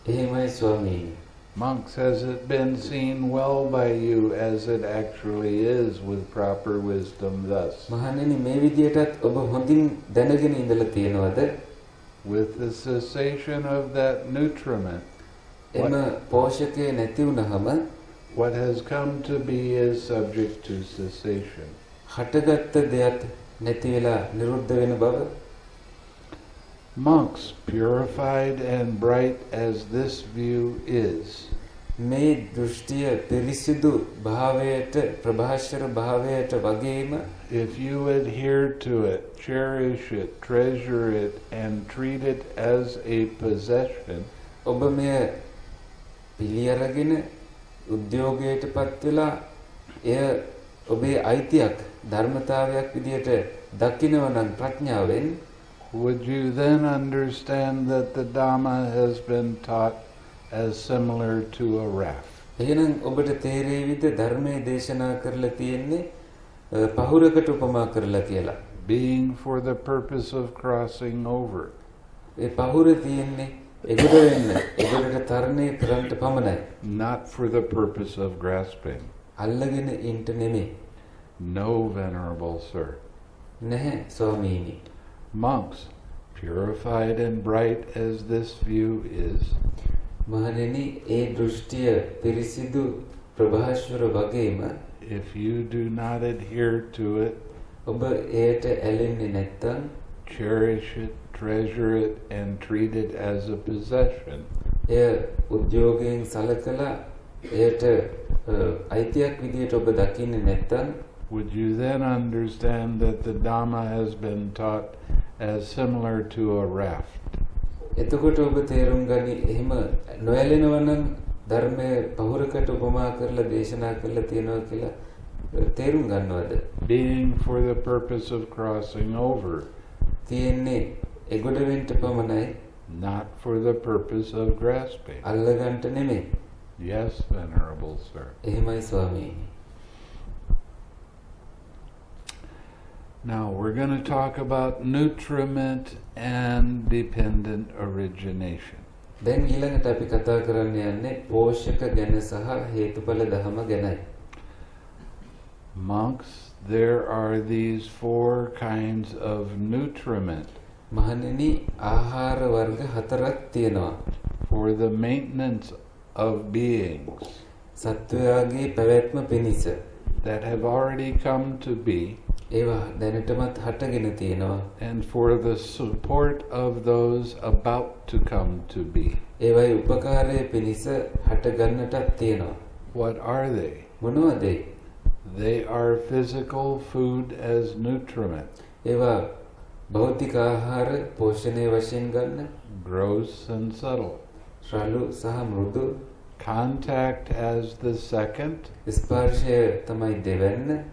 එහෙමයි ස්වාමීනි. Monks, has it been seen well by you as it actually is with proper wisdom thus? මහණෙනි මේ විදියටත් ඔබ හොඳින් දැනගෙන ඉඳලා තියෙනවද? With the cessation of that nutriment, එම පෝෂකය නැති වුණාම what has come to be is subject to cessation. හටගත්ත දෙයක් නැති වෙලා නිරුද්ධ වෙන බව. Monks, purified and bright as this view is, මේ දෘෂ්ටිය පිරිසිදු භාවයට ප්‍රභාෂර භාවයට වගේම if you adhere to it, cherish it, treasure it, and treat it as a possession, ඔබ මෙය පිළිඅරගෙන උද්‍යෝගයට පත් වෙලා එය ඔබේ අයිතියක් ධර්මතාවයක් විදියට දකිනවා නම් ප්‍රඥාවෙන්, would you then understand that the Dhamma has been taught as similar to a raft? එහෙනම් ඔබට තේරෙවිද ධර්මයේ දේශනා කරලා තියෙන්නේ පහුරකට උපමා කරලා කියලා. Being for the purpose of crossing over. ඒ පහුර තියෙන්නේ එගොඩ වෙන්න, එගොඩට තරණය කරන්නට පමණයි. Not for the purpose of grasping. අල්ලගෙන ඉන්න නෙමෙයි. No, Venerable Sir. නැහැ ස්වාමීනි. Monks, purified and bright as this view is, මහණෙනි ඒ දෘෂ්ටිය පිරිසිදු ප්‍රභාෂ්වර වගේම if you do not adhere to it, ඔබ එයට ඇලෙන්නේ නැත්නම්, cherish it, treasure it, and treat it as a possession, එය උද්‍යෝගයෙන් සලකලා එයට අයිතියක් විදියට ඔබ දකින්නේ නැත්නම්, would you then understand that the Dhamma has been taught as similar to a raft? එතකොට ඔබ තේරුම් ගනි එහෙම නොඇලෙනවා නම් ධර්මයේ පහුරකට උපමා කරලා දේශනා කරලා තියෙනවා කියලා තේරුම් ගන්නවද? Being for the purpose of crossing over, තියෙන්නේ එගොඩ වෙන්න පමණයි, not for the purpose of grasping. අල්ලගන්න නෙමෙයි. Yes, Venerable Sir. එහෙමයි ස්වාමීනි. Now we're going to talk about nutriment and dependent origination. දැන් ඊළඟට අපි කතා කරන්න යන්නේ පෝෂක ගැන සහ හේතුඵල ධම ගැනයි. Monks, there are these 4 kinds of nutriment මහණෙනි ආහාර වර්ග 4ක් තියෙනවා. for the maintenance of beings සත්වයාගේ පැවැත්ම පිණිස. that have already come to be, ඒවා දැනටමත් හටගෙන තියෙනවා. and for the support of those about to come to be. ඒවයි උපකාරයේ පිණිස හටගන්නටත් තියෙනවා. What are they? මොනවද? They are physical food as nutriment, ඒවා භෞතික ආහාර පෝෂණය වශයෙන් ගන්න, gross and subtle. රළු සහ මෘදු. Contact as the second, ස්පර්ශය තමයි දෙවැන්න,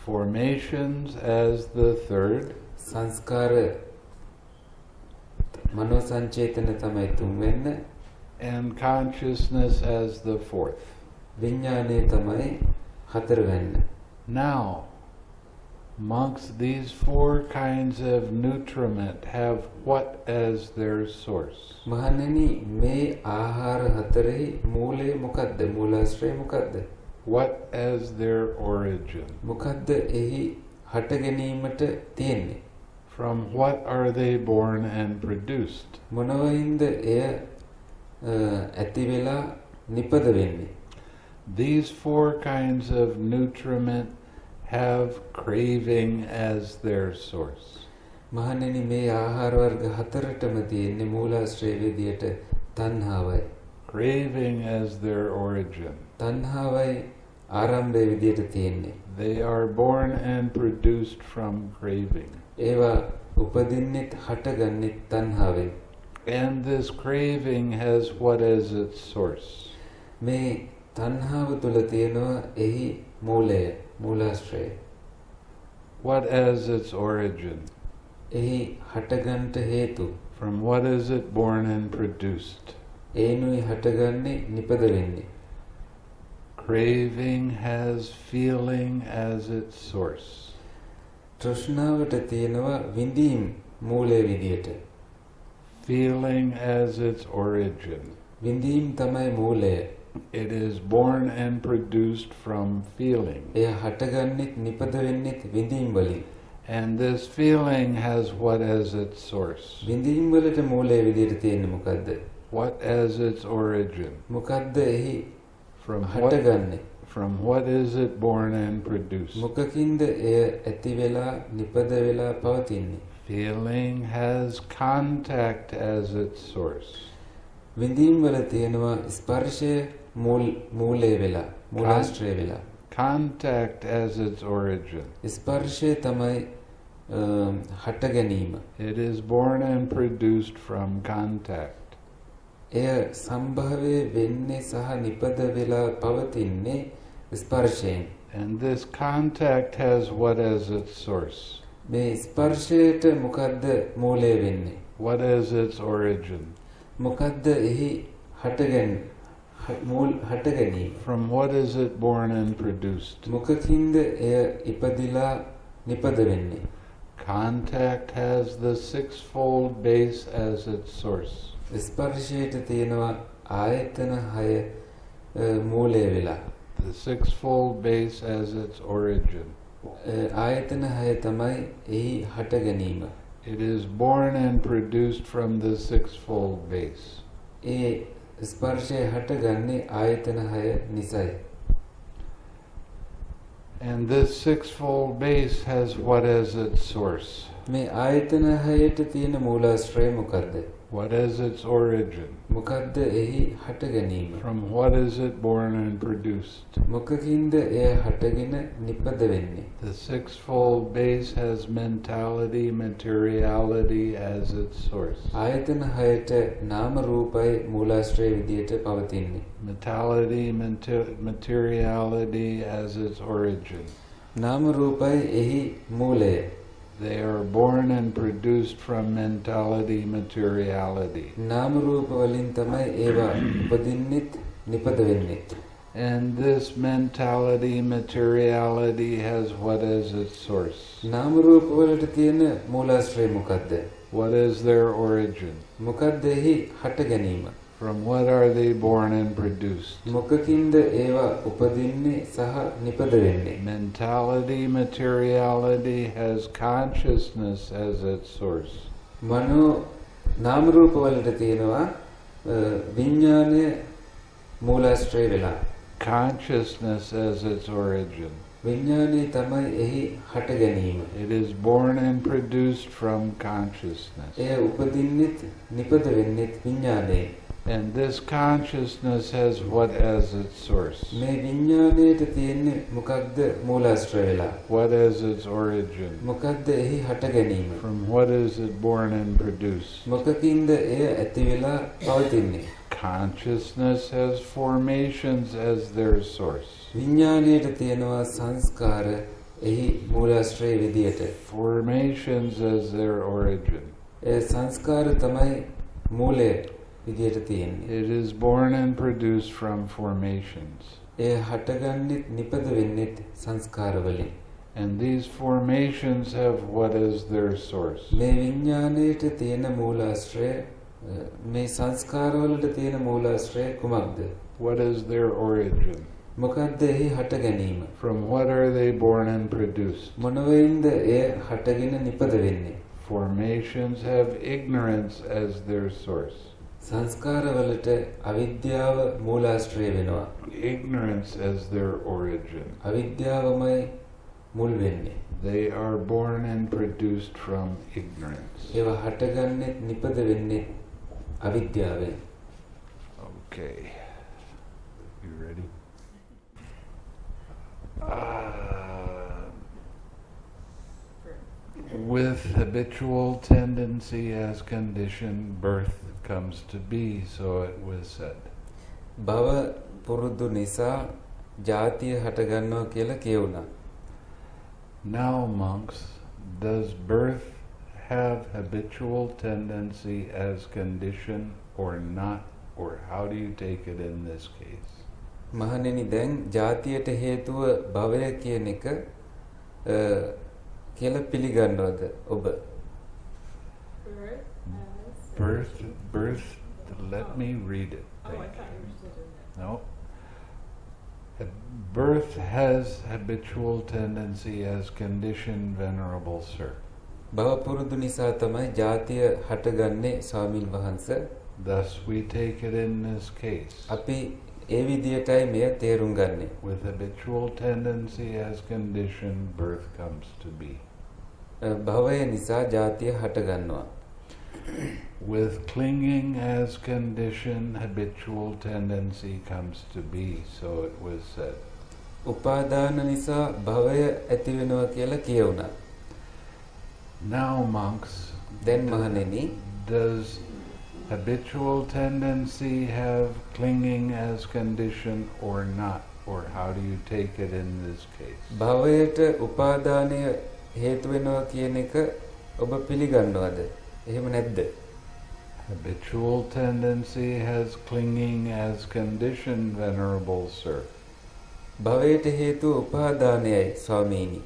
formations as the third, සංස්කාර මනෝ සංචේතන තමයි තුන්වෙන්න, and consciousness as the fourth. විඥානය තමයි හතරවැන්න. Now, amongst these four kinds of nutriment have what as their source? මහණෙනි මේ ආහාර හතරෙහි මූලය මොකද්ද? මූලාශ්‍රය මොකද්ද? What as their origin? මොකද්ද එහි හට ගැනීමට තියෙන්නේ? From what are they born and produced? මොනවින්ද එය ඇති වෙලා නිපද වෙන්නේ? These four kinds of nutriment have craving as their source. මහණෙනි මේ ආහාර වර්ග හතරටම තියෙන්නේ මූලාශ්‍රය විදියට තණ්හාවයි. Craving as their origin. තණ්හාවයි ආරම්භය විදියට තියෙන්නේ. They are born and produced from craving. ඒවා උපදින්නෙත් හටගන්නෙත් තණ්හාවෙන්. And this craving has what as its source? මේ තණ්හාව තුල තියෙනවා එහි මූලය, මූලාශ්‍රය. What as its origin? එහි හටගන්ට හේතු. From what is it born and produced? ඒනුයි හටගන්නේ නිපද වෙන්නේ. Craving has feeling as its source. තෘෂ්ණාවට තියෙනවා විඳීම් මූලය විදියට. Feeling as its origin. විඳීම් තමයි මූලය. It is born and produced from feeling. එය හටගන්නෙත් නිපද වෙන්නෙත් විඳීම් වලින්. And this feeling has what as its source? විඳීම් වලට මූලය විදියට තියෙන්නේ මොකද්ද? What as its origin? මොකද්ද එහි From හටගන්නේ? From what is it born and produced? මොකකින්ද එය ඇති වෙලා නිපද වෙලා පවතින්නේ? Feeling has contact as its source. විඳීම් වල තියෙනවා ස්පර්ශය මූලය වෙලා, මූලාශ්‍රය වෙලා. Contact as its origin. ස්පර්ශය තමයි හට ගැනීම. It is born and produced from contact. එය සම්භවය වෙන්නේ සහ නිපද වෙලා පවතින්නේ ස්පර්ශයෙන්. And this contact has what as its source? මේ ස්පර්ශයට මොකද්ද මූලය වෙන්නේ? What is its origin? මොකද්ද එහි හට ගැනීම? From what is it born and produced? මොකකින්ද එය ඉපදිලා නිපද වෙන්නේ? Contact has the sixfold base as its source. ස්පර්ශයට තියෙනවා ආයතන 6 මූලය වෙලා. The sixfold base as its origin. ආයතන 6 තමයි එහි හට ගැනීම. It is born and produced from the sixfold base. ඒ ස්පර්ශය හටගන්නේ ආයතන 6 නිසායි. And this sixfold base has what as its source? මේ ආයතන 6ට තියෙන මූලාශ්‍රය මොකද්ද? What is its origin? මොකද්ද එහි හට ගැනීම? From what is it born and produced? මොකකින්ද එය හටගෙන නිපද වෙන්නේ? The sixfold base has mentality, materiality as its source. ආයතන 6ට නාම රූපයි මූලාශ්‍රය විදියට පවතින්නේ. Mentality, materiality as its origin. නාම රූපයි එහි මූලය. They are born and produced from mentality, materiality. නාම රූප වලින් තමයි ඒවා උපදින්නෙත් නිපද වෙන්නෙත්. And this mentality, materiality has what is its source? නාම රූප වලට තියෙන මූලාශ්‍රය මොකද්ද? What is their origin? මොකද්ද එහි හට ගැනීම? From what are they born and produced? මොකකින්ද ඒවා උපදින්නේ සහ නිපද වෙන්නේ? Mentality, materiality has consciousness as its source. මනෝ නාම රූප වලට තියෙනවා විඥානය මූලාශ්‍රය වෙලා. Consciousness as its origin. විඥානය තමයි එහි හට ගැනීම. It is born and produced from consciousness. එය උපදින්නෙත් නිපද වෙන්නෙත් විඥානයේ. And this consciousness has what as its source? මේ විඥානයට තියෙන්නේ මොකක්ද මූලාශ්‍රය වෙලා? What is its origin? මොකක්ද එහි හට ගැනීම? From what is it born and produced? මොකකින්ද එය ඇති වෙලා පවතින්නේ? Consciousness has formations as their source. විඥානයට තියෙනවා සංස්කාර එහි මූලාශ්‍රය විදියට. Formations as their origin. ඒ සංස්කාර තමයි මූලය. විදියට තියෙන්නේ. It is born and produced from formations. ඒ හටගන්නේ නිපද වෙන්නේ සංස්කාර වලින්. And these formations have what is their source? මේ විඥාණයට තියෙන මූලාශ්‍රය මේ සංස්කාර වලට තියෙන මූලාශ්‍රය කුමක්ද? What is their origin? මොකක්ද එහි හට ගැනීම? From what are they born and produced? මොනවෙන්ද එය හටගෙන නිපද වෙන්නේ? Formations have ignorance as their source. සංස්කාර වලට අවිද්‍යාව මූලාශ්‍රය වෙනවා. Ignorance as their origin. අවිද්‍යාවමයි මුල් වෙන්නේ. They are born and produced from ignorance. ඒවා හටගන්නේ නිපද වෙන්නේ අවිද්‍යාවෙන්. Okay. You ready? With habitual tendency as condition, birth comes to be, so it was said. භව පුරුදු නිසා ජාතිය හටගන්නවා කියලා කියුණා. Now, monks, does birth have habitual tendency as condition or not, or how do you take it in this case? මහණෙනි දැන් ජාතියට හේතුව භවය කියන එක කියලා පිළිගන්නවද ඔබ? Birth, let me read it. Oh, I thought you were still doing that. No. Birth has habitual tendency as condition, Venerable Sir. භව පුරුදු නිසා තමයි ජාතිය හටගන්නේ ස්වාමීන් වහන්සේ. Thus we take it in this case. අපි ඒ විදියටයි මෙය තේරුම් ගන්නේ. With habitual tendency as condition, birth comes to be. භවය නිසා ජාතිය හටගන්නවා. With clinging as condition, habitual tendency comes to be, so it was said. උපාදාන නිසා භවය ඇති වෙනවා කියලා කියුණා. Now, monks, දැන් මහණෙනි does habitual tendency have clinging as condition or not? Or how do you take it in this case? භවයට උපාදානය හේතු වෙනවා කියන එක ඔබ පිළිගන්නවද? එහෙම නැද්ද? Habitual tendency has clinging as condition, Venerable Sir. භවයට හේතු උපාදානයයි ස්වාමීනි.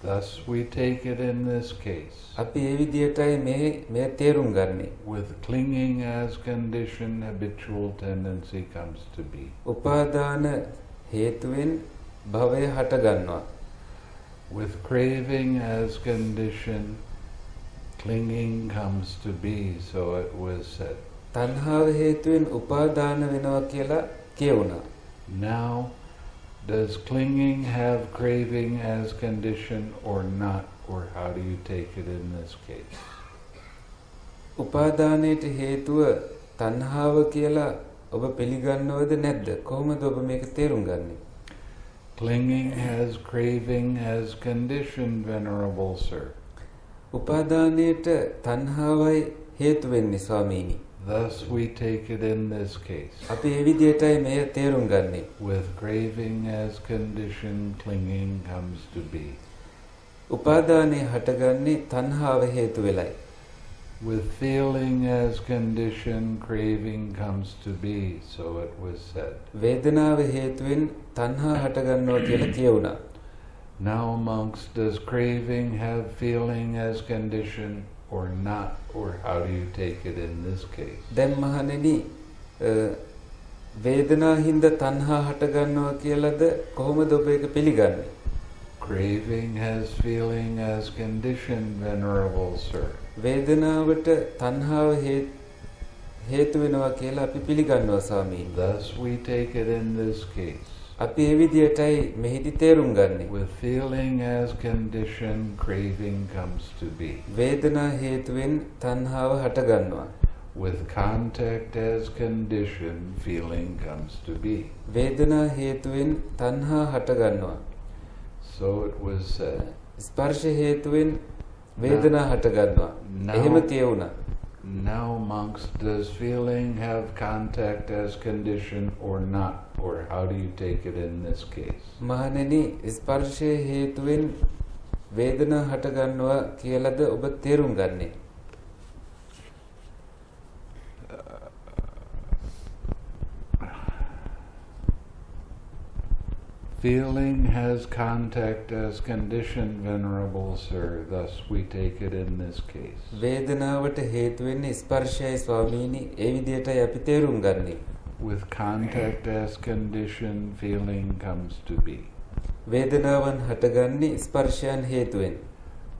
Thus we take it in this case. අපි ඒ විදියටයි මේ තේරුම් ගන්නේ. With clinging as condition, habitual tendency comes to be. උපාදාන හේතුවෙන් භවය හට ගන්නවා. With craving as condition, clinging comes to be, so it was said. තණ්හාව හේතුවෙන් උපාදාන වෙනවා කියලා කියුණා. Now, does clinging have craving as condition or not, or how do you take it in this case? උපාදානයට හේතුව තණ්හාව කියලා ඔබ පිළිගන්නවද නැද්ද? කොහොමද ඔබ මේක තේරුම් ගන්නේ? Clinging has craving as condition, Venerable Sir. උපාදානයට තණ්හාවයි හේතු වෙන්නේ ස්වාමීනි. Thus we take it in this case. අපි ඒ විදියටයි මෙය තේරුම් ගන්නේ. With craving as condition, clinging comes to be. උපාදානය හටගන්නේ තණ්හාව හේතු වෙලයි. With feeling as condition, craving comes to be, so it was said. වේදනාව හේතුවෙන් තණ්හා හටගන්නවා කියලා කියුණා. Now, monks, does craving have feeling as condition or not, or how do you take it in this case? දැන් මහණෙනි වේදනා හින්දා තණ්හා හටගන්නවා කියලාද කොහොමද ඔබ ඒක පිළිගන්නේ? Craving has feeling as condition, Venerable Sir. වේදනාවට තණ්හාව හේතු වෙනවා කියලා අපි පිළිගන්නවා ස්වාමීනි. Thus we take it in this case. අපි ඒ විදියටයි මෙහිදී තේරුම් ගන්නේ. With feeling as condition, craving comes to be. වේදනා හේතුවෙන් තණ්හාව හටගන්නවා. With contact as condition, feeling comes to be. වේදනා හේතුවෙන් තණ්හා හටගන්නවා. So it was said. ස්පර්ශ හේතුවෙන් වේදනා හටගන්නවා. එහෙම කියුණා. Now, monks, does feeling have contact as condition or not? Or how do you take it in this case? මහණෙනි ස්පර්ශයේ හේතුවෙන් වේදනා හටගන්නවා කියලාද ඔබ තේරුම් ගන්නේ? Feeling has contact as condition, Venerable Sir. Thus we take it in this case. වේදනාවට හේතු වෙන්නේ ස්පර්ශයයි ස්වාමීනි. ඒ විදිහටයි අපි තේරුම් ගන්නේ. With contact as condition, feeling comes to be. වේදනාවන් හටගන්නේ ස්පර්ශයන් හේතුවෙන්.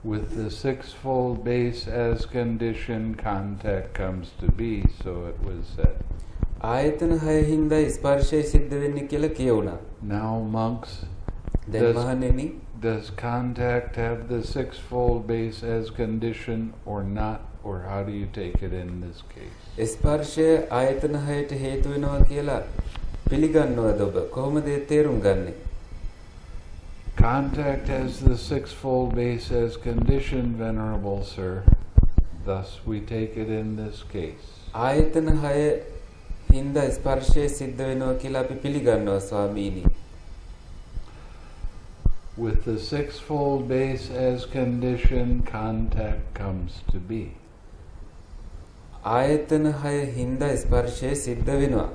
With the sixfold base as condition, contact comes to be, so it was said. ආයතන 6 හින්දා ස්පර්ශය සිද්ධ වෙන්නේ කියලා කියුණා. Now, monks, දැන් මහණෙනි, does contact have the sixfold base as condition or not? Or how do you take it in this case? ස්පර්ශය ආයතන 6ට හේතු වෙනවා කියලා පිළිගන්නවද ඔබ? කොහොමද ඒ තේරුම් ගන්නේ? Contact has the sixfold base as condition, Venerable Sir. Thus we take it in this case. ආයතන 6 හින්දා ස්පර්ශය සිද්ධ වෙනවා කියලා අපි පිළිගන්නවා ස්වාමීනි. With the sixfold base as condition, contact comes to be. ආයතන 6 හින්දා ස්පර්ශය සිද්ධ වෙනවා.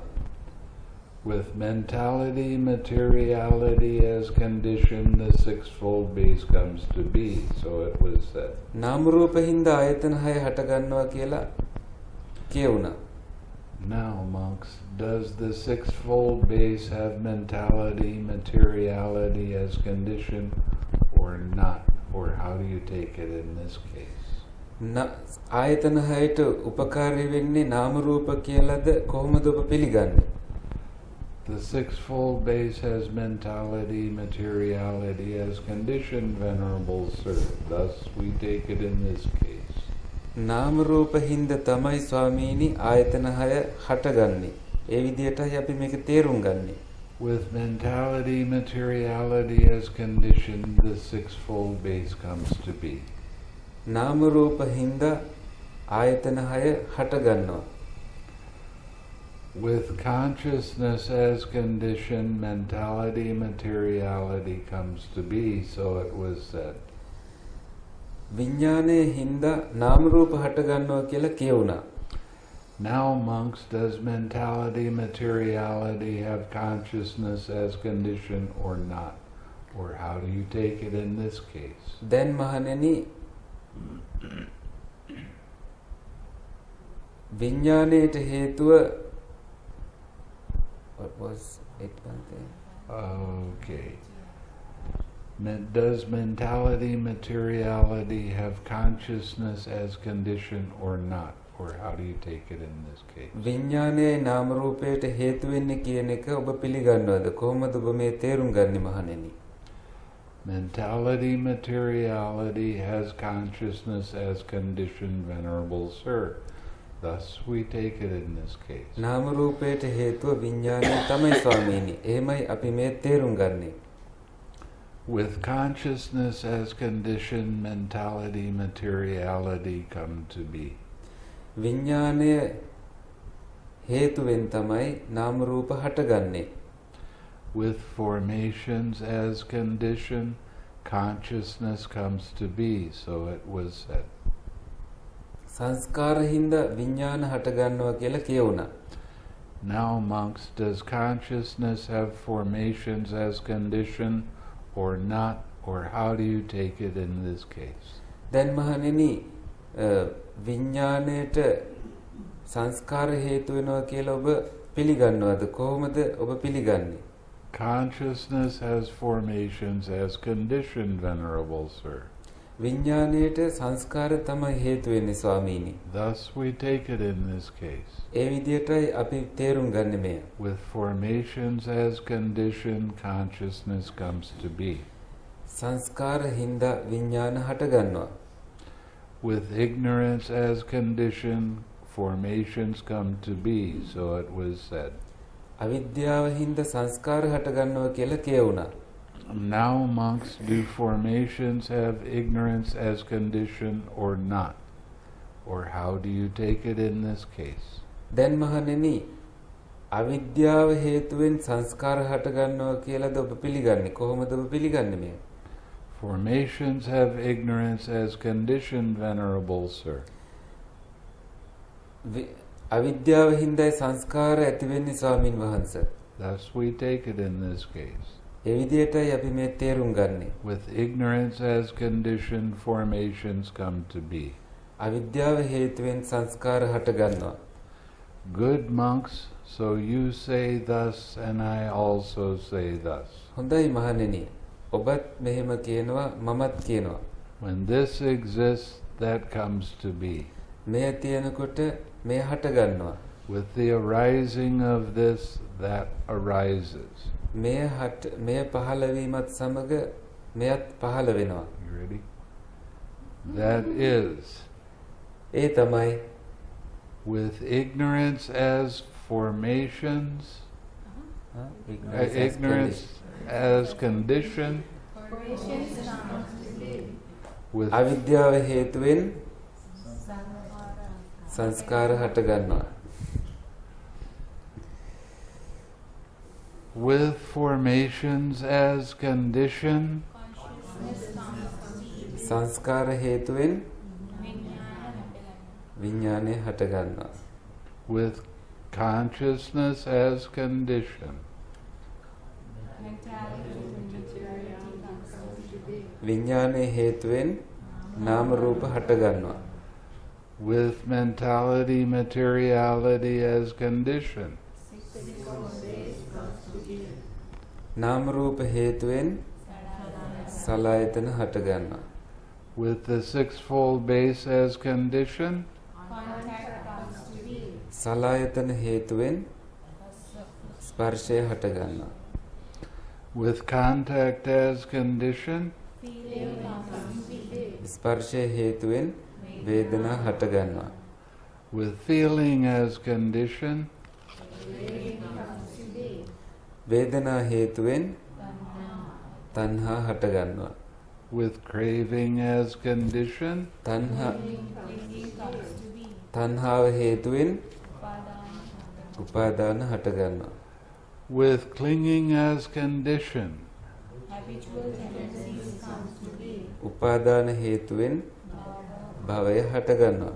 With mentality, materiality as condition, the sixfold base comes to be, so it was said. නාම රූප හින්දා ආයතන 6 හට ගන්නවා කියලා කියුණා. Now, monks, does the sixfold base have mentality, materiality as condition or not? Or how do you take it in this case? ආයතන 6ට උපකාරී වෙන්නේ නාම රූප කියලාද කොහොමද ඔබ පිළිගන්නේ? The sixfold base has mentality, materiality as condition, Venerable Sir. Thus we take it in this case. නාම රූප හින්දා තමයි ස්වාමීනි ආයතන 6 හටගන්නේ. ඒ විදිහටයි අපි මේක තේරුම් ගන්නේ. With mentality, materiality as condition, the sixfold base comes to be. නාම රූප හින්දා ආයතන 6 හටගන්නවා. With consciousness as condition, mentality, materiality comes to be, so it was said. විඥානයේ හින්දා නාම රූප හටගන්නවා කියලා කියුණා. Now, monks, does mentality, materiality have consciousness as condition or not? Or how do you take it in this case? දැන් මහණෙනි විඥානයට හේතුව what was it Bhante? Okay. Does mentality, materiality have consciousness as condition or not? Or how do you take it in this case? විඥානයේ නාම රූපයට හේතු වෙන්නේ කියන එක ඔබ පිළිගන්නවද? කොහොමද ඔබ මේ තේරුම් ගන්නේ මහණෙනි? Mentality, materiality has consciousness as condition, Venerable Sir. Thus we take it in this case. නාම රූපයට හේතුව විඥානය තමයි ස්වාමීනි. එහෙමයි අපි මේ තේරුම් ගන්නේ. With consciousness as condition, mentality, materiality come to be. විඥානය හේතුවෙන් තමයි නාම රූප හටගන්නේ. With formations as condition, consciousness comes to be, so it was said. සංස්කාර හින්දා විඥාන හටගන්නවා කියලා කියුණා. Now, monks, does consciousness have formations as condition or not? Or how do you take it in this case? දැන් මහණෙනි විඥාණයට සංස්කාර හේතු වෙනවා කියලා ඔබ පිළිගන්නවද? කොහොමද ඔබ පිළිගන්නේ? Consciousness has formations as condition, Venerable Sir. විඥාණයට සංස්කාර තමයි හේතු වෙන්නේ ස්වාමීනි. Thus we take it in this case. ඒ විදිහටයි අපි තේරුම් ගන්න මෙය. With formations as condition, consciousness comes to be. සංස්කාර හින්දා විඥාන හටගන්නවා. With ignorance as condition, formations come to be, so it was said. අවිද්‍යාව හින්දා සංස්කාර හටගන්නවා කියලා කියුණා. Now, monks, do formations have ignorance as condition or not? Or how do you take it in this case? දැන් මහණෙනි අවිද්‍යාව හේතුවෙන් සංස්කාර හටගන්නවා කියලාද ඔබ පිළිගන්නේ? කොහොමද ඔබ පිළිගන්නේ මෙය? Formations have ignorance as condition, Venerable Sir. අවිද්‍යාව හින්දායි සංස්කාර ඇති වෙන්නේ ස්වාමින් වහන්සේ. Thus we take it in this case. ඒ විදිහටයි අපි මේ තේරුම් ගන්නෙ. With ignorance as condition, formations come to be. අවිද්‍යාව හේතුවෙන් සංස්කාර හට ගන්නවා. Good monks, so you say thus and I also say thus. හොඳයි මහණෙනි. ඔබත් මෙහෙම කියනවා මමත් කියනවා. When this exists, that comes to be. මෙය තියෙනකොට මෙය හට ගන්නවා. With the arising of this, that arises. මෙය පහළ වීමත් සමග මෙයත් පහළ වෙනවා. You ready? That is. ඒ තමයි. With ignorance as formations, ignorance as condition, with අවිද්‍යාව හේතුවෙන් සංස්කාර හට ගන්නවා. With formations as condition, සංස්කාර හේතුවෙන් විඥානය හට ගන්නවා. with consciousness as condition, විඥානයේ හේතුවෙන් නාම රූප හට ගන්නවා. with mentality, materiality as condition, නාම රූප හේතුවෙන් සලආයතන හට ගන්නවා. with the sixfold base as condition, සලආයතන හේතුවෙන් ස්පර්ශය හට ගන්නවා. with contact as condition, ස්පර්ශය හේතුවෙන් වේදනා හට ගන්නවා. with feeling as condition, වේදනා හේතුවෙන් තණ්හා හට ගන්නවා. with craving as condition, තණ්හාව හේතුවෙන් උපාදාන හට ගන්නවා. with clinging as condition, උපාදාන හේතුවෙන් භවය හට ගන්නවා.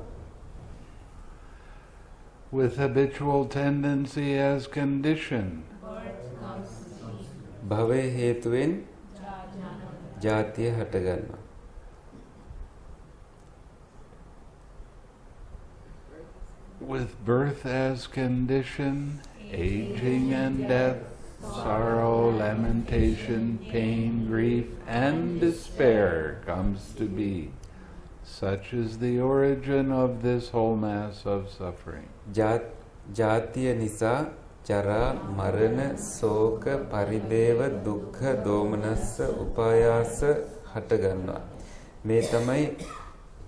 with habitual tendency as condition, භවය හේතුවෙන් ජාතිය හට ගන්නවා. with birth as condition, aging and death, sorrow, lamentation, pain, grief, and despair comes to be. Such is the origin of this whole mass of suffering. ජාතිය නිසා ජරා මරණ ශෝක පරිදේව දුක්ඛ දෝමනස්ස උපායාස හට ගන්නවා. මේ තමයි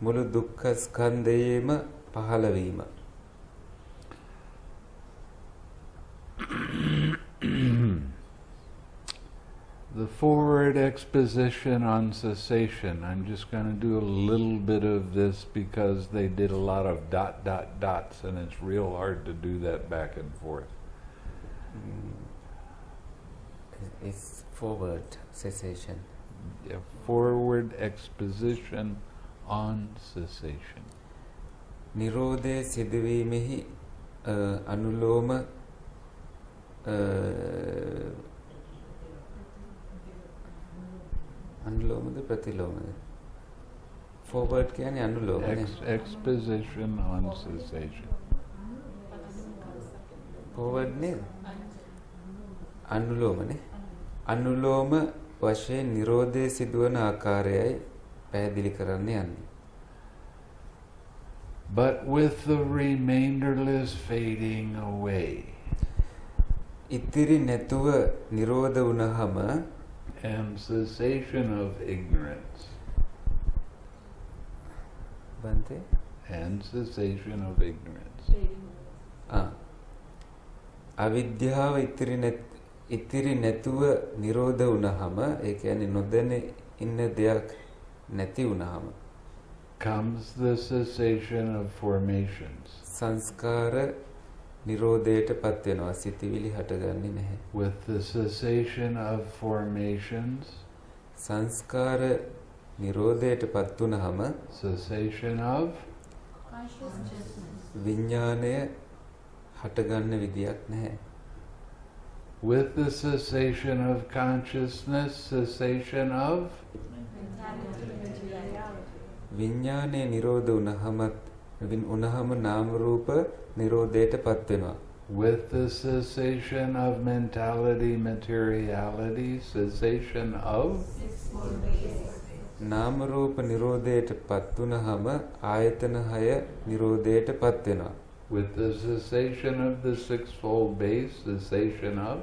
මුළු දුක්ඛ ස්කන්ධයේම පහළවීම. The forward exposition on cessation. I'm just going to do a little bit of this because they did a lot of dots and it's real hard to do that back and forth. It's forward cessation. Yeah, forward exposition on cessation. නිරෝධය සිදුවීමෙහි අනුලෝම අනුලෝමද ප්‍රතිලෝමද? forward කියන්නේ අනුලෝමනේ. Exposition on cessation. forward නේද? අනුලෝමනේ. අනුලෝම වශයෙන් නිරෝධය සිදුවන ආකාරයයි පැහැදිලි කරන්න යන්නේ. But with the remainderless fading away. ඉතිරි නැතුව නිරෝධ වුණාම and cessation of ignorance. Bhante? And cessation of ignorance. අවිද්‍යාව ඉතිරි නැතුව නිරෝධ වුණාම ඒ කියන්නේ නොදැන ඉන්න දෙයක් නැති වුණාම comes the cessation of formations. සංස්කාර නිරෝධයට පත් වෙනවා. සිතවිලි හටගන්නේ නැහැ. With the cessation of formations, සංස්කාර නිරෝධයට පත් වුණාම cessation of විඥාණය හටගන්න විදියක් නැහැ. With the cessation of consciousness, cessation of විඥානයේ නිරෝධ උනහම නාම රූප නිරෝධයටපත් වෙනවා. with the cessation of mentality, materiality, cessation of නාම රූප නිරෝධයටපත් වුනහම ආයතන 6 නිරෝධයටපත් වෙනවා. with the cessation of the sixfold base, cessation of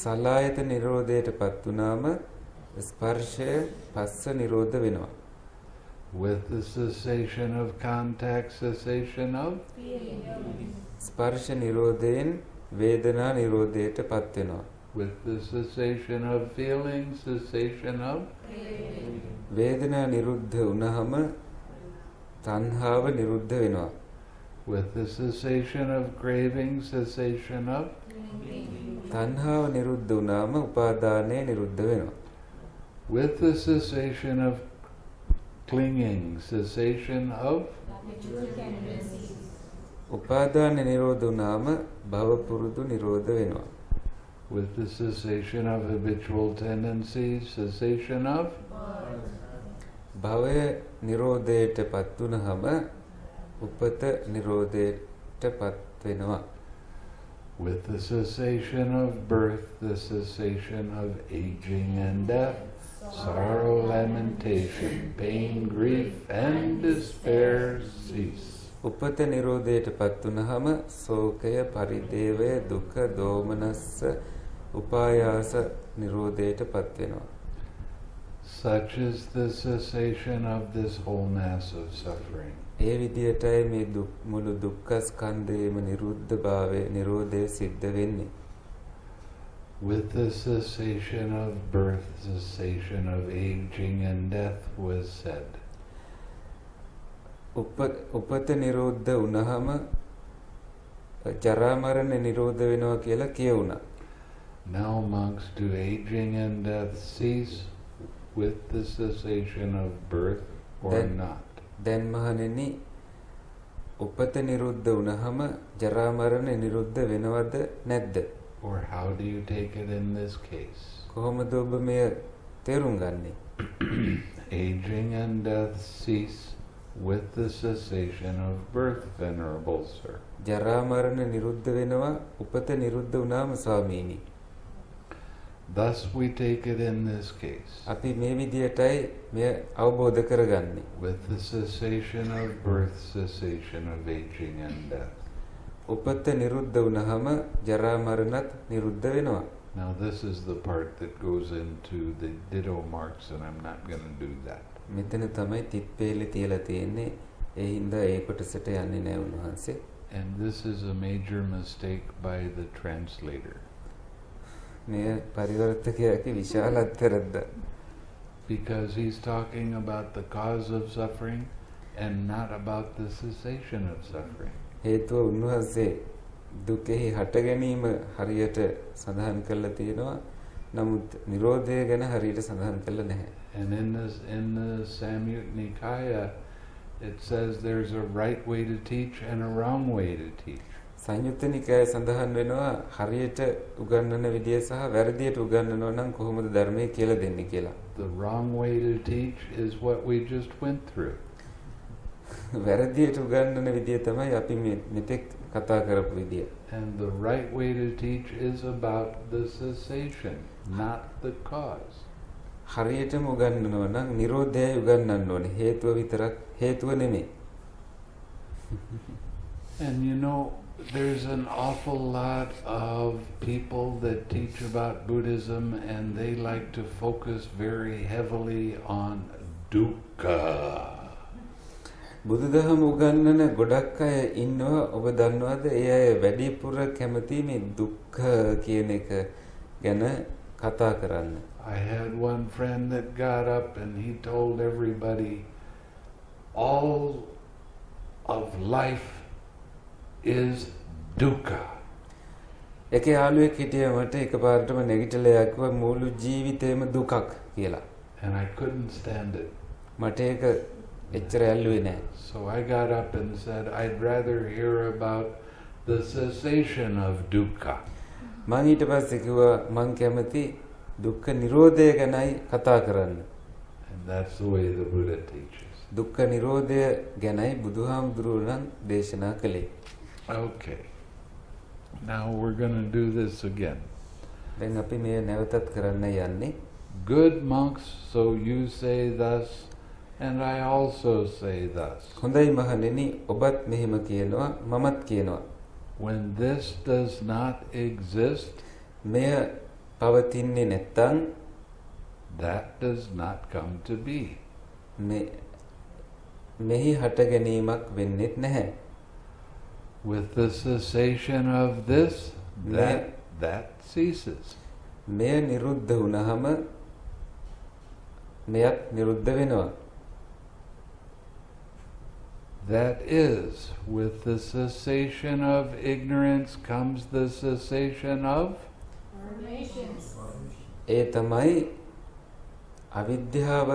සලායත නිරෝධයටපත් වුනාම ස්පර්ශය පස්ස නිරෝධ වෙනවා. with the cessation of contact, cessation of ස්පර්ශ නිරෝධයෙන් වේදනා නිරෝධයටපත් වෙනවා. with the cessation of feeling, cessation of වේදනා නිරුද්ධ වුනහම තණ්හාව නිරුද්ධ වෙනවා. with the cessation of craving, cessation of තණ්හාව නිරුද්ධ වුනාම උපාදානය නිරුද්ධ වෙනවා. with the cessation of clinging, cessation of උපාදාන නිරෝධ වුනාම භව පුරුදු නිරෝධ වෙනවා. with the cessation of habitual tendencies, cessation of භවය නිරෝධයටපත් වුනහම උපත නිරෝධයටපත් වෙනවා. with the cessation of birth, the cessation of aging and death, sorrow, lamentation, pain, grief, and despair cease. උපත නිරෝධයටපත් වුනහම ශෝකය, පරිදේවය, දුක, දෝමනස්ස, උපායාස නිරෝධයටපත් වෙනවා. Such is the cessation of this whole mass of suffering. ඒ විදියටයි මේ මුළු දුක්ඛ ස්කන්ධයේම නිරුද්ධභාවය නිරෝධය සිද්ධ වෙන්නේ. With the cessation of birth, cessation of aging and death was said. උපත නිරෝධ වුනහම ජරා මරණ නිරෝධ වෙනවා කියලා කියුණා. Now monks, do aging and death cease with the cessation of birth or not? දැන් මහණෙනි උපත නිරුද්ධ වුනහම ජරා මරණ නිරුද්ධ වෙනවද නැද්ද? Or how do you take it in this case? කොහොමද ඔබ මෙය තේරුම් ගන්නේ? Aging and death cease with the cessation of birth, Venerable Sir. ජරා මරණ නිරුද්ධ වෙනවා උපත නිරුද්ධ වුනාම ස්වාමීනි. Thus we take it in this case. අපි මේ විදියටයි මෙය අවබෝධ කරගන්නේ. With the cessation of birth, cessation of aging and death. උපත නිරුද්ධ වුනහම ජරා මරණත් නිරුද්ධ වෙනවා. Now this is the part that goes into the ditto marks, and I'm not going to do that. මෙතන තමයි තිත්පේලි තියලා තියෙන්නේ. ඒ හින්දා ඒ කොටසට යන්නේ නැහැ උන්වහන්සේ. And this is a major mistake by the translator. මෙය පරිවර්තකයාගේ විශාල අත්තරද්ද. Because he's talking about the cause of suffering and not about the cessation of suffering. හේතුව උන්වහන්සේ දුකෙහි හට ගැනීම හරියට සඳහන් කරලා තියෙනවා. නමුත් නිරෝධය ගැන හරියට සඳහන් කරලා නැහැ. And in the Samyutta Nikaya, it says there's a right way to teach and a wrong way to teach. සංයුත්ත නිකායේ සඳහන් වෙනවා හරියට උගන්වන විදිය සහ වැරදියට උගන්වනවා නම් කොහොමද ධර්මයේ කියලා දෙන්නේ කියලා. The wrong way to teach is what we just went through. වැරදියට උගන්වන විදිය තමයි අපි මෙතෙක් කතා කරපු විදිය. And the right way to teach is about the cessation, not the cause. හරියටම උගන්වනවා නම් නිරෝධයයි උගන්වන්න ඕනේ. හේතුව විතරක් හේතුව නෙමෙයි. And you know, there's an awful lot of people that teach about Buddhism and they like to focus very heavily on dukkha. බුදුදහම උගන්වන ගොඩක් අය ඉන්නවා. ඔබ දන්නවද? ඒ අය වැඩිපුර කැමති මේ දුක්ඛ කියන එක ගැන කතා කරන්න. I had one friend that got up and he told everybody all of life is dukkha. එකේ යාළුවෙක් හිටියා මට එකපාරටම නැගිටලා යක්වා මුළු ජීවිතේම දුකක් කියලා. And I couldn't stand it. මට ඒක එච්චර ඇල්ලුවේ නැහැ. So I got up and said I'd rather hear about the cessation of dukkha. මං ඊට පස්සේ කිව්වා මං කැමති දුක්ඛ නිරෝධය ගැනයි කතා කරන්න. And that's the way the Buddha teaches. දුක්ඛ නිරෝධය ගැනයි බුදුහාමුදුරුවෝ දේශනා කළේ. Okay. Now we're going to do this again. දැන් අපි මේ නැවතත් කරන්න යන්නේ. Good monks, so you say thus, and I also say thus. හොඳයි මහණෙනි, ඔබත් මෙහෙම කියනවා, මමත් කියනවා. When this does not exist, මෙය පවතින්නේ නැත්නම් that does not come to be. මෙහි හට ගැනීමක් වෙන්නේත් නැහැ. With the cessation of this, that ceases. මෙය නිරුද්ධ වුණාම මෙයත් නිරුද්ධ වෙනවා. That is, with the cessation of ignorance comes the cessation of ඒ තමයි අවිද්‍යාව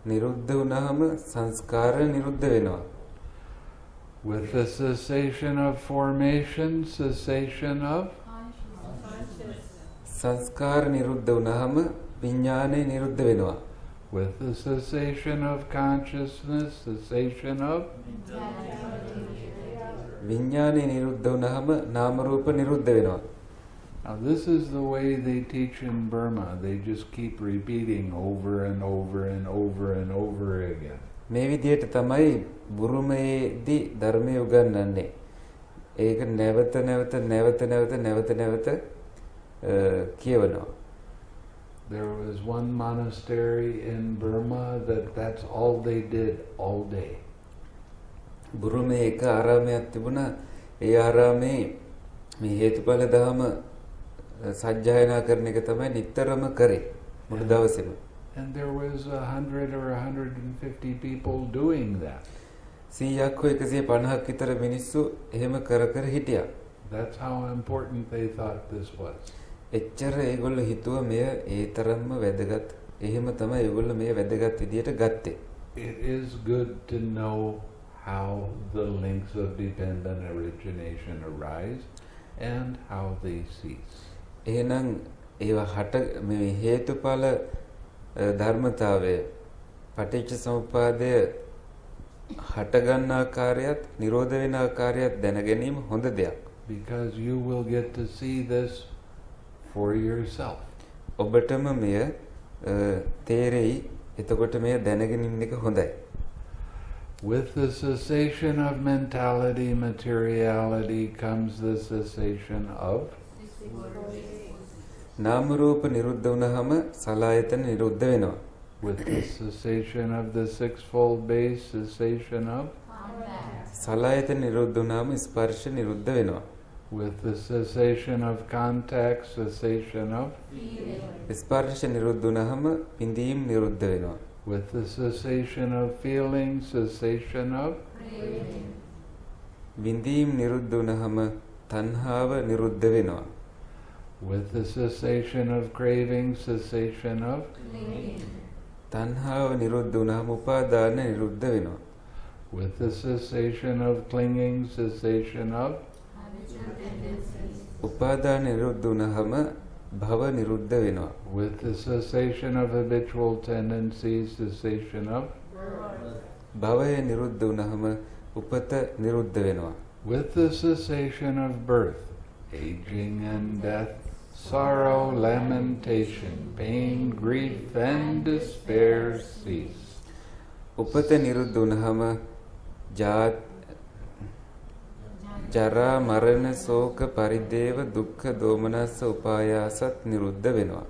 නිරුද්ධ වුණාම සංස්කාර නිරුද්ධ වෙනවා. With the cessation of formation, cessation of සංස්කාර නිරුද්ධ වුණාම විඥානය නිරුද්ධ වෙනවා. With the cessation of consciousness, cessation of විඥානය නිරුද්ධ වුණාම නාම රූප නිරුද්ධ වෙනවා. Now this is the way they teach in Burma. They just keep repeating over and over and over and over again. මේ විදිහට තමයි බුරුමයේදී ධර්මය උගන්වන්නේ. ඒක නැවත කියවනවා. There was one monastery in Burma that's all they did all day. බුරුමේ එක ආරාමයක් තිබුණා. ඒ ආරාමේ මේ හේතුඵල ධම සජ්ජායනා කරන එක තමයි නිතරම කරේ මුළු දවසේම. And there was 100 or 150 people doing that. 100ක් හෝ 150ක් විතර මිනිස්සු එහෙම කර හිටියා. That's how important they thought this was. එච්චර ඒගොල්ලෝ හිතුවා මෙය ඒ තරම්ම වැදගත්. එහෙම තමයි ඒගොල්ලෝ මේ වැදගත් විදියට ගත්තේ. It is good to know how the links of dependent origination arise and how they cease. එහෙනම් ඒවා හට මේ හේතුඵල ධර්මතාවය පටිච්ච සමුප්පාදය හට ගන්න ආකාරයත් නිරෝධ වෙන ආකාරයත් දැන ගැනීම හොඳ දෙයක්. Because you will get to see this for yourself. ඔබටම මෙය තේරෙයි. එතකොට මෙය දැනගෙන ඉන්න එක හොඳයි. With the cessation of mentality, materiality comes the cessation of නාම රූප නිරුද්ධ වුණාම සලආයතන නිරුද්ධ වෙනවා. With the cessation of the sixfold base, cessation of සලආයතන නිරුද්ධ වුණාම ස්පර්ශ නිරුද්ධ වෙනවා. With the cessation of contact, cessation of ස්පර්ශ නිරුද්ධ වුණාම පින්දීම් නිරුද්ධ වෙනවා. With the cessation of feeling, cessation of විඳීම් නිරුද්ධ වුණාම තණ්හාව නිරුද්ධ වෙනවා. With the cessation of craving, cessation of තණ්හාව නිරුද්ධ වුණාම උපාදාන නිරුද්ධ වෙනවා. With the cessation of clinging, cessation of උපාදාන නිරුද්ධ වුණාම භව නිරුද්ධ වෙනවා. With the cessation of habitual tendencies, cessation of භවය නිරුද්ධ වුණාම උපත නිරුද්ධ වෙනවා. With the cessation of birth, aging and death, sorrow, lamentation, pain, grief and despair cease. උපත නිරුද්ධ වුණාම ජරා මරණ ශෝක පරිදේව දුක්ඛ දෝමනස්ස උපායාසත් නිරුද්ධ වෙනවා.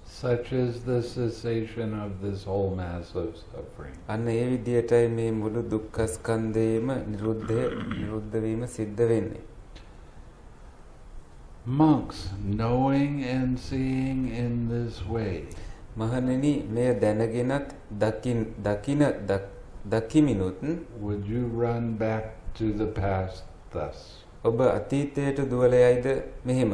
Such is the cessation of this whole mass of suffering. අන්න ඒ විදියටයි මේ මුළු දුක්ඛ ස්කන්ධේම නිරුද්ධ වීම සිද්ධ වෙන්නේ. Monks, knowing and seeing in this way, මහණෙනි මෙය දැනගෙනත් දකිමිනුත් would you run back to the past thus? ඔබ අතීතයට දුවලයිද මෙහෙම?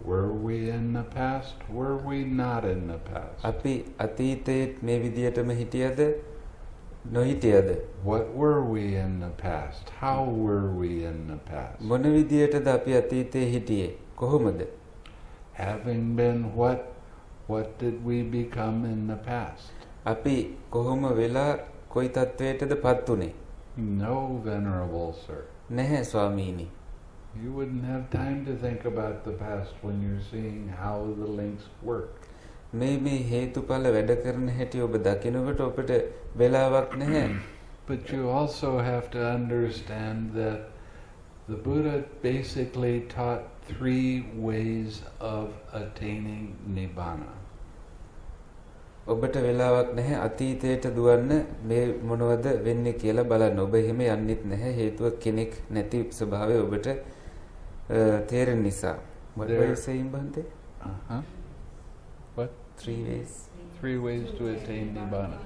Were we in the past? Were we not in the past? අපි අතීතයේත් මේ විදියටම හිටියද නොහිටියද? What were we in the past? How were we in the past? මොන විදියටද අපි අතීතයේ හිටියේ? කොහොමද? Having been what did we become in the past? අපි කොහොම වෙලා කොයි තත්වයටද පත් උනේ? No, Venerable Sir. නැහැ ස්වාමීනි. You wouldn't have time to think about the past when you're seeing how the links work. මේ හේතුඵල වැඩ කරන හැටි ඔබ දකිනකොට ඔබට වෙලාවක් නැහැ. But you also have to understand that the Buddha basically taught 3 ways of attaining Nibbana. ඔබට වෙලාවක් නැහැ අතීතයට දුවන්න මේ මොනවද වෙන්නේ කියලා බලන්න. ඔබ එහෙම යන්නෙත් නැහැ හේතුව කෙනෙක් නැති ස්වභාවය ඔබට තේරෙන නිසා. What were you saying, Bhante? What? 3 ways. 3 ways to attain Nibbana.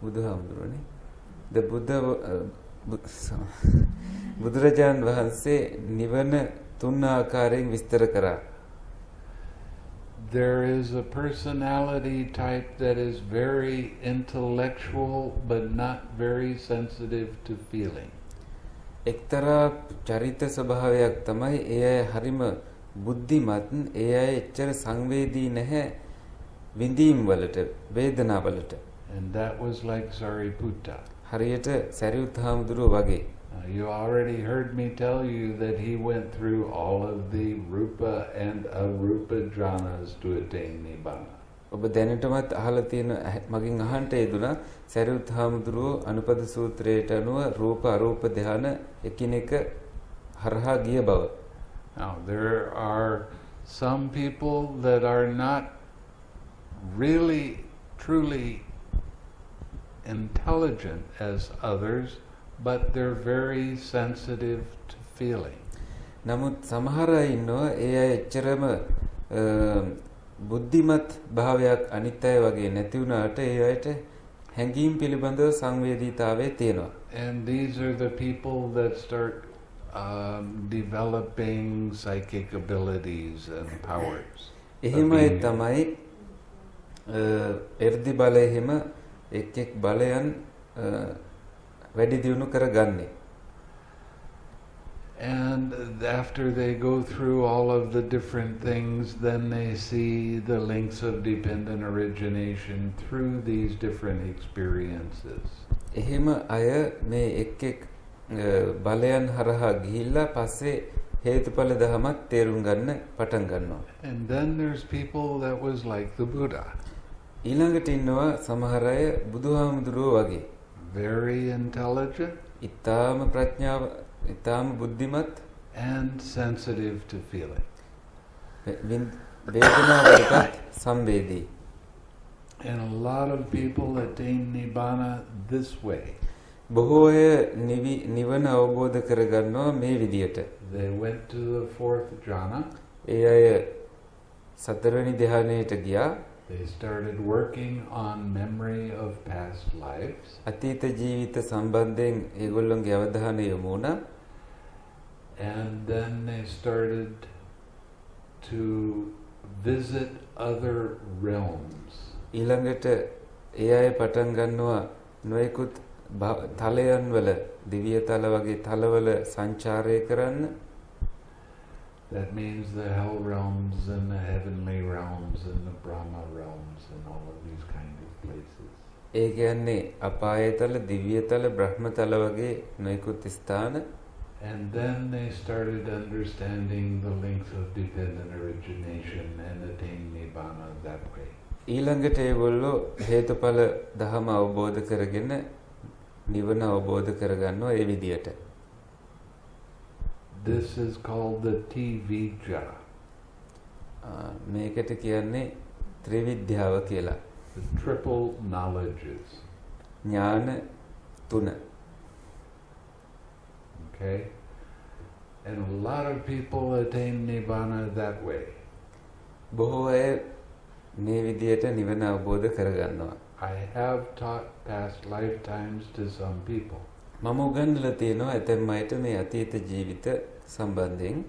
බුදුහාමුදුරනේ. The Buddha බුදුරජාණන් වහන්සේ නිවන 3 ආකාරයෙන් විස්තර කරා. There is a personality type that is very intellectual but not very sensitive to feeling. එක්තරා චරිත ස්වභාවයක් තමයි ඒ අය හරිම බුද්ධිමත්, ඒ අය එච්චර සංවේදී නැහැ විඳීම් වලට, වේදනා වලට. And that was like Sariputta. හරියට සරියුත් හාමුදුරුවෝ වගේ. You already heard me tell you that he went through all of the rupa and arupa jhanas to attain nibbana. ඔබ දැනටමත් අහලා තියෙන මගෙන් අහන්න යෙදුනා සරියුත් හාමුදුරුවෝ අනුපද සූත්‍රයට අනුව රූප අරූප ධ්‍යාන එකිනෙක හරහා ගිය බව. Now there are some people that are not really truly intelligent as others, but they're very sensitive to feeling. නමුත් සමහර අය ඉන්නවා ඒ අය එච්චරම බුද්ධිමත් භාවයක් අනිත් අය වගේ නැති වුණාට ඒ අයට හැඟීම් පිළිබඳව සංවේදීතාවය තියෙනවා. And these are the people that start developing psychic abilities and powers. එහෙම අය තමයි එර්ධි බලය එහෙම එක් බලයන් වැඩි දියුණු කරගන්නේ. And after they go through all of the different things, then they see the links of dependent origination through these different experiences. එහෙම අය මේ එක් බලයන් හරහා ගිහිල්ලා පස්සේ හේතුඵල ධමයක් තේරුම් ගන්න පටන් ගන්නවා. And then there's people that was like the Buddha. ඊළඟට ඉන්නවා සමහර අය බුදුහාමුදුරුවෝ වගේ. Very intelligent. ඊටාම ප්‍රඥාව ඊටාම බුද්ධිමත් and sensitive to feeling. වේදනාවලට සංවේදී. And a lot of people attain nibbana this way. බොහෝ අය නිවන අවබෝධ කරගන්නවා මේ විදියට. They went to the 4th jhana. ඒ අය 4 වෙනි ධ්‍යානයට ගියා. They started working on memory of past lives. අතීත ජීවිත සම්බන්ධයෙන් ඒගොල්ලන්ගේ අවධානය යොමු වුණා. And then they started to visit other realms. ඊළඟට ඒ අය පටන් ගන්නවා නොයෙකුත් තලයන් වල දිව්‍ය තල වගේ තලවල සංචාරය කරන්න. That means the hell realms and the heavenly realms and the Brahma realms and all of these kind of places. ඒ කියන්නේ අපාය තල, දිව්‍ය තල, බ්‍රහ්ම තල වගේ නොයෙකුත් ස්ථාන. And then they started understanding the links of dependent origination and attain nibbana that way. ඊළඟට ඒගොල්ලෝ හේතුඵල ධම අවබෝධ කරගෙන නිවන අවබෝධ කරගන්නවා ඒ විදියට. This is called the Tivijja. මේකට කියන්නේ ත්‍රිවිද්‍යාව කියලා. The triple knowledges. ඥාන 3. Okay? And a lot of people attain nibbana that way. බොහෝ අය මේ විදියට නිවන අවබෝධ කරගන්නවා. I have taught past lifetimes to some people. මම උගන්වලා තියෙනවා ඇතැම් අයට මේ අතීත ජීවිත සම්බන්ධයෙන්.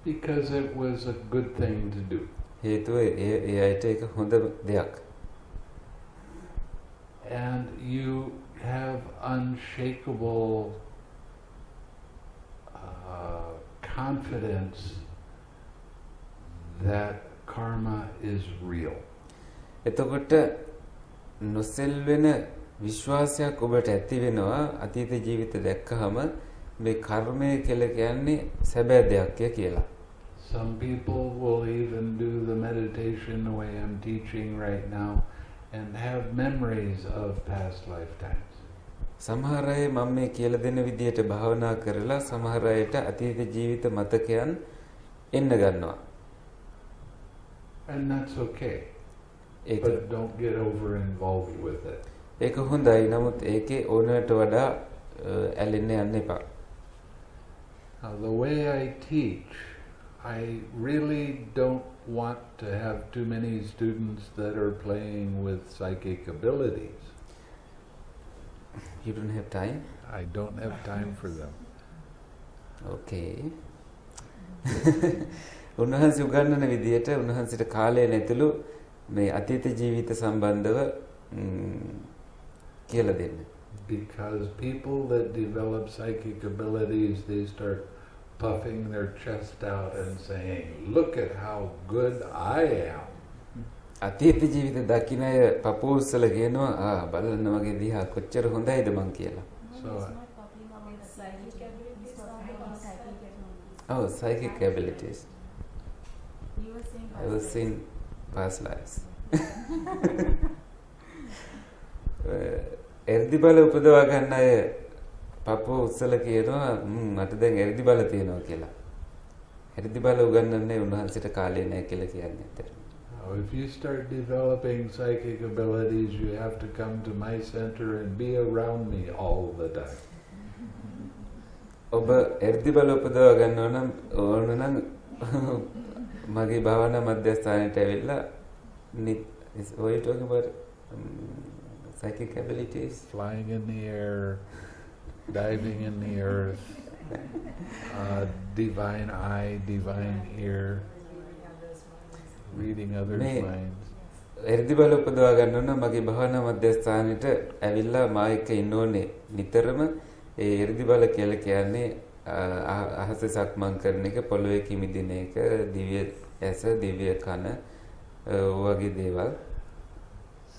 Because it was a good thing to do. හේතුව ඒ අයට ඒක හොඳ දෙයක්. And you have unshakable confidence that karma is real. එතකොට නොසෙල් වෙන විශ්වාසයක් ඔබට ඇති වෙනවා අතීත ජීවිත දැක්කහම මේ කර්මය කියලා කියන්නේ සැබෑ දෙයක් කියලා. Some people will even do the meditation the way I'm teaching right now and have memories of past lifetimes. සමහර අය මම මේ කියලා දෙන විදිහට භාවනා කරලා සමහර අයට අතීත ජීවිත මතකයන් එන්න ගන්නවා. And that's okay. But don't get over involved with it. ඒක හොඳයි. නමුත් ඒකේ ඕනකට වඩා ඇලෙන්න යන්න එපා. Now the way I teach, I really don't want to have too many students that are playing with psychic abilities. You don't have time? I don't have time for them. Okay. උන්වහන්සේ උගන්වන විදියට උන්වහන්සේට කාලය නැතුළු මේ අතීත ජීවිත සම්බන්ධව කියලා දෙන්න. Because people that develop psychic abilities, they start puffing their chest out and saying, "Look at how good I am." අතීත ජීවිත දකින්න අය පපෝස්සල කියනවා බලන්න මගේ දිහා කොච්චර හොඳයිද මං කියලා. So oh, psychic abilities. I was seeing past lives. එර්දි බල උපදවා ගන්න අය පපෝ උස්සල කියනවා මට දැන් එර්දි බල තියෙනවා කියලා. එර්දි බල උගන්වන්නේ උන්වහන්සේට කාලේ නැහැ කියලා කියන්නේ ඇත්තට. if you start developing psychic abilities, you have to come to my center and be around me all the time. ඔබ එර්දි බල උපදවා ගන්නවා නම් ඕන නම් මගේ භාවනා මධ්‍යස්ථානයට ඇවිල්ලා what are you talking about? Psychic abilities? Flying in the air, diving in the earth, divine eye, divine ear, reading others' minds. එර්දි බල උපදවා ගන්නවා නම් මගේ භාවනා මධ්‍යස්ථානෙට ඇවිල්ලා මා එක්ක ඉන්න ඕනේ නිතරම. ඒ එර්දි බල කියලා කියන්නේ අහස සක්මන් කරන එක, පොළොවේ කිමිදින එක, දිව්‍ය ඇස, දිව්‍ය කන වගේ දේවල්.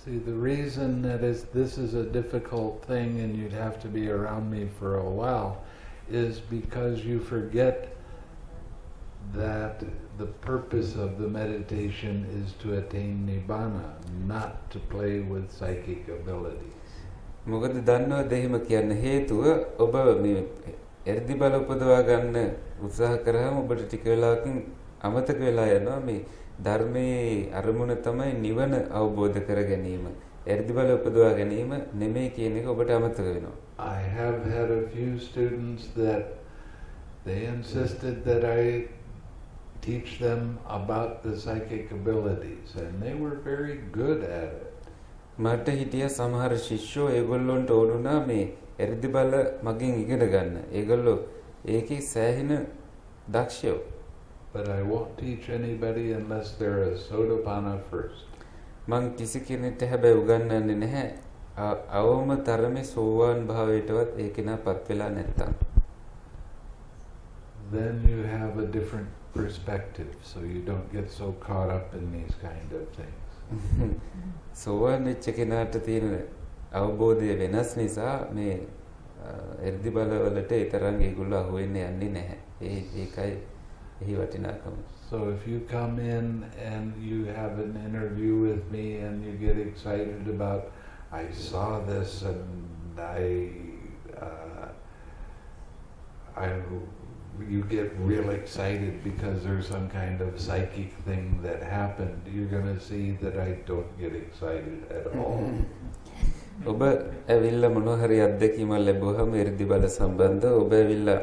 See, the reason that this is a difficult thing and you'd have to be around me for a while is because you forget that the purpose of the meditation is to attain nibbana, not to play with psychic abilities. මොකද දන්නවද එහෙම කියන්න හේතුව ඔබ මේ එර්දි බල උපදවා ගන්න උත්සාහ කරාම ඔබට ටික වෙලාවකින් අමතක වෙලා යනවා මේ ධර්මයේ අරමුණ තමයි නිවන අවබෝධ කර ගැනීම. එර්දි බල උපදවා ගැනීම නෙමෙයි කියන එක ඔබට අමතක වෙනවා. I have had a few students that they insisted that I teach them about the psychic abilities and they were very good at it. මට හිටිය සමහර ශිෂ්‍යෝ ඒගොල්ලොන්ට ඕනුනා මේ එර්දි බල මගෙන් ඉගෙන ගන්න. ඒගොල්ලෝ ඒකේ සෑහෙන දක්ෂයෝ. But I won't teach anybody unless they're a Sotapanna first. මං කිසි කෙනෙක්ට හැබැයි උගන්වන්නේ නැහැ අවම තරමේ සෝවාන් භාවයටවත් ඒ කෙනාපත් වෙලා නැත්තම්. Then you have a different perspective, so you don't get so caught up in these kind of things. සෝවාන් වෙච්ච කෙනාට තියෙන අවබෝධය වෙනස් නිසා මේ එර්දි බලවලට ඒ තරම් ඒගොල්ලෝ අහු වෙන්නේ යන්නේ නැහැ. ඒකයි එහි වටිනාකම. So if you come in and you have an interview with me and you get excited about, I saw this and you get real excited because there's some kind of psychic thing that happened, you're going to see that I don't get excited at all. ඔබ ඇවිල්ලා මොනවා හරි අත්දැකීමක් ලැබුවහම එර්දි බල සම්බන්ධ ඔබ ඇවිල්ලා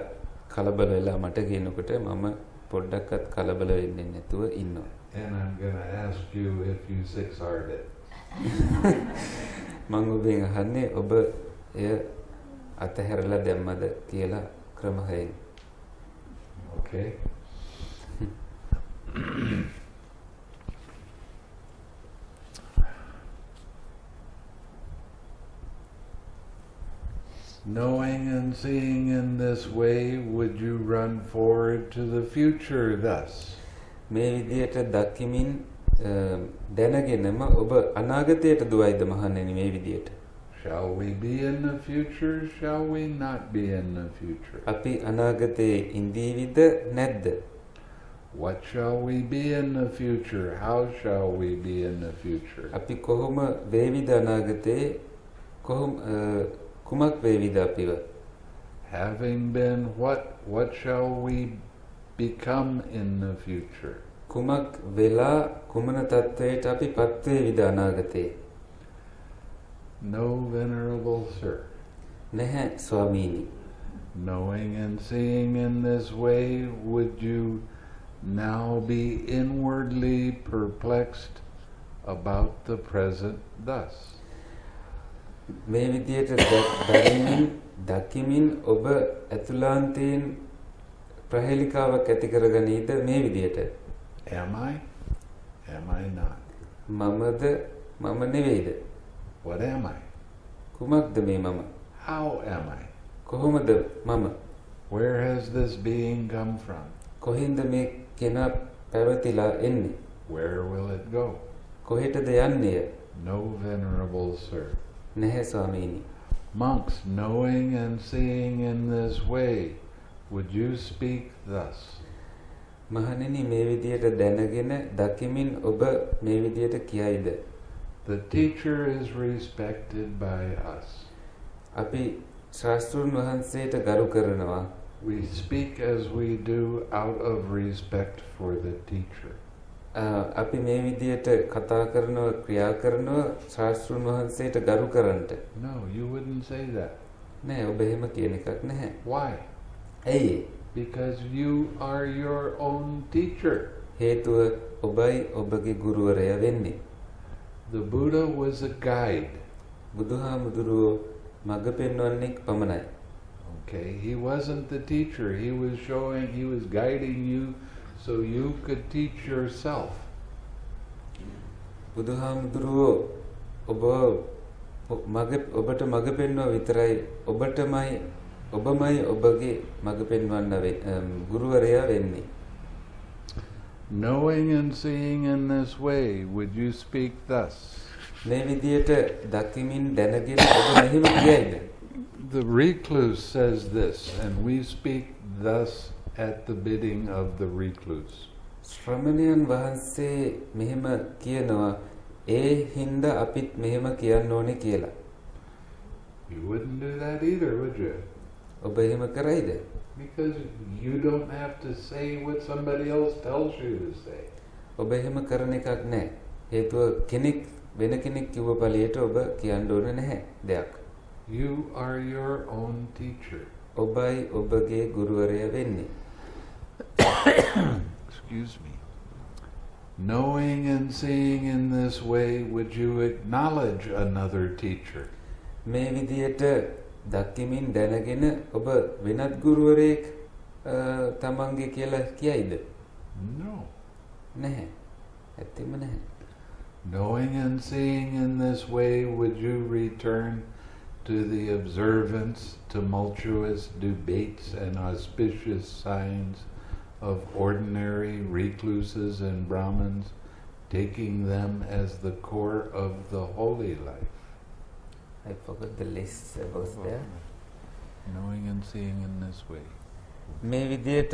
කලබල වෙලා මට කියනකොට මම පොඩ්ඩක්වත් කලබල වෙන්නේ නැතුව ඉන්නවා. And I'm going to ask you if you 6R'd it. මම ඔබෙන් අහන්නේ ඔබ එය අතහැරලා දැම්මද කියලා ක්‍රම 6. Okay. Knowing and seeing in this way, would you run forward to the future thus? මේ විදියට දකිමින් දැනගෙනම ඔබ අනාගතයට දුවයිද මහණෙනි මේ විදියට? Shall we be in the future? Shall we not be in the future? අපි අනාගතයේ ඉඳීවිද නැද්ද? What shall we be in the future? How shall we be in the future? අපි කොහොම වේවිද අනාගතයේ? කුමක් වේවිද අපිව? Having been what shall we become in the future? කුමක් වෙලා කුමන තත්වයට අපි පත් වේවිද අනාගතයේ? No, Venerable Sir. නැහැ ස්වාමීනි. Knowing and seeing in this way, would you now be inwardly perplexed about the present thus? මේ විදියට දකිමින් ඔබ ඇතුළාන්තයෙන් ප්‍රහේලිකාවක් ඇති කරගනීද මේ විදියට? Am I? Am I not? මමද මම නෙවෙයිද? What am I? කුමක්ද මේ මම? How am I? කොහොමද මම? Where has this being come from? කොහින්ද මේ කෙනා පැවතිලා එන්නේ? Where will it go? කොහෙටද යන්නේය? No, Venerable Sir. නැහැ ස්වාමීනි. Monks, knowing and seeing in this way, would you speak thus? මහණෙනි මේ විදියට දැනගෙන දකිමින් ඔබ මේ විදියට කියයිද? The teacher is respected by us. අපි ශාස්ත්‍රඥ වහන්සේට ගරු කරනවා. We speak as we do out of respect for the teacher. අපි මේ විදියට කතා කරනවා ක්‍රියා කරනවා ශාස්ත්‍රඥ වහන්සේට ගරු කරන්නට. No, you wouldn't say that. නෑ ඔබ එහෙම කියන එකක් නැහැ. Why? ඇයි? Because you are your own teacher. හේතුව ඔබයි ඔබගේ ගුරුවරයා වෙන්නේ. The Buddha was a guide. බුදුහාමුදුරුවෝ මඟ පෙන්වන්නෙක් පමණයි. Okay, he wasn't the teacher. He was guiding you so you could teach yourself. බුදුහාමුදුරුවෝ ඔබට මඟ පෙන්වුවා විතරයි ඔබමයි ඔබගේ මඟ පෙන්වන්න ගුරුවරයා වෙන්නේ. Knowing and seeing in this way, would you speak thus? මේ විදියට දකිමින් දැනගෙන ඔබ මෙහෙම කියයිද? The recluse says this, and we speak thus at the bidding of the recluse. ශ්‍රමණයන් වහන්සේ මෙහෙම කියනවා ඒ හින්දා අපිත් මෙහෙම කියන්න ඕනේ කියලා. You wouldn't do that either, would you? ඔබ එහෙම කරයිද? Because you don't have to say what somebody else tells you to say. ඔබ එහෙම කරන එකක් නැහැ. හේතුව වෙන කෙනෙක් කිව්ව පළියට ඔබ කියන්න ඕනේ නැහැ දෙයක්. You are your own teacher. ඔබයි ඔබගේ ගුරුවරයා වෙන්නේ. Excuse me. Knowing and seeing in this way, would you acknowledge another teacher? මේ විදියට දකිමින් දැනගෙන ඔබ වෙනත් ගුරුවරයෙක් තමන්ගේ කියලා කියයිද? No. නැහැ. ඇත්තෙම නැහැ. Knowing and seeing in this way, would you return to the observance, tumultuous debates and auspicious signs of ordinary recluses and Brahmins, taking them as the core of the holy life? I forgot the list was there. Knowing and seeing in this way. මේ විදියට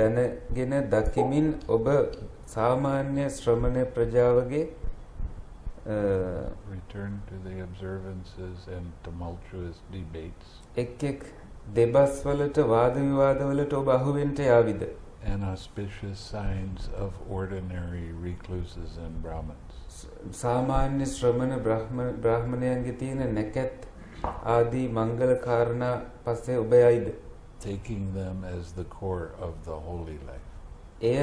දැනගෙන දකිමින් ඔබ සාමාන්‍ය ශ්‍රමණ ප්‍රජාවගේ return to the observances and tumultuous debates එක් දෙබස් වලට වාද විවාද වලට ඔබ අහු වෙන්න යාවිද? and auspicious signs of ordinary recluses and Brahmins. සාමාන්‍ය ශ්‍රමණ බ්‍රාහ්මණයන්ගේ තියෙන නැකත් ආදී මංගල කාරණා පස්සේ ඔබ යයිද? Taking them as the core of the holy life. එය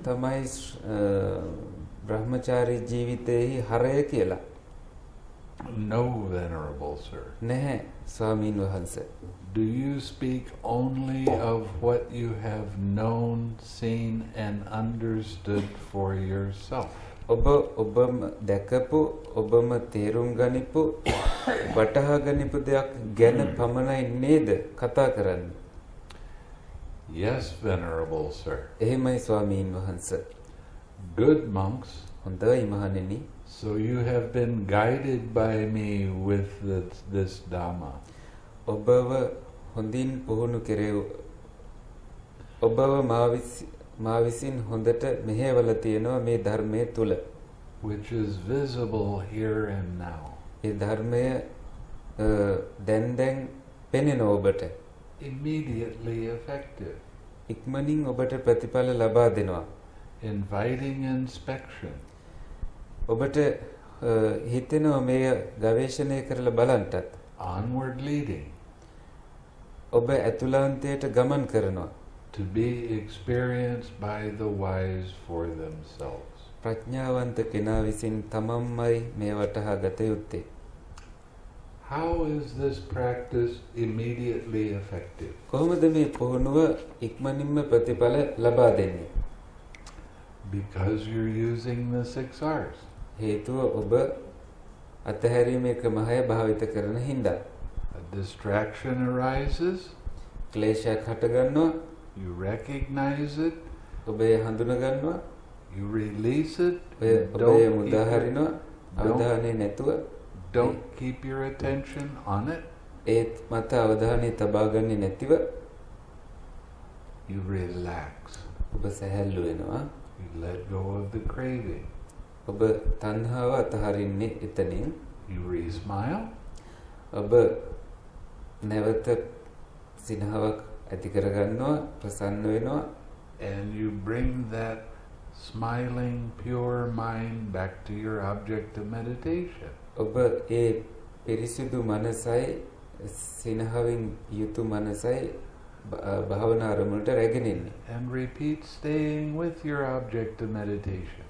තමයි බ්‍රහ්මචාරී ජීවිතයේ හරය කියලා. No, Venerable Sir. නැහැ ස්වාමීන් වහන්සේ. Do you speak only of what you have known, seen and understood for yourself? ඔබම දැකපු ඔබම තේරුම් ගනිපු වටහා ගනිපු දෙයක් ගැන පමණයි නේද කතා කරන්නේ? Yes, Venerable Sir. එහෙමයි ස්වාමීන් වහන්සේ. good monks. හොඳයි මහණෙනි. So you have been guided by me with this Dhamma. ඔබව හොඳින් පුහුණු කෙරෙව්. ඔබව මා විසින් හොඳට මෙහෙවලා තියෙනවා මේ ධර්මයේ තුල. Which is visible here and now. ඒ ධර්මය දැන් පෙනෙනවා ඔබට. Immediately effective. ඉක්මනින් ඔබට ප්‍රතිඵල ලබා දෙනවා. Inviting inspection. ඔබට හිතෙනවා මේ ගවේෂණය කරලා බලන්නත්. Onward leading. ඔබ ඇතුළාන්තයට ගමන් කරනවා. To be experienced by the wise for themselves. ප්‍රඥාවන්ත කෙනා විසින් තමන්මයි මේ වටහා ගත යුත්තේ. How is this practice immediately effective? කොහොමද මේ පුහුණුව ඉක්මනින්ම ප්‍රතිඵල ලබා දෙන්නේ? Because you're using the 6 R's. හේතුව ඔබ අතහැරීමේ ක්‍රම 6 භාවිත කරන හින්දා. A distraction arises. ක්ලේශයක් හට ගන්නවා. You recognize it. ඔබ ඒ හඳුනා ගන්නවා. You release it. Don't keep your attention on it. You relax. You let go of the craving. You re-smile. And you bring that smiling, pure mind back to your object of meditation. And repeat staying with your object of meditation.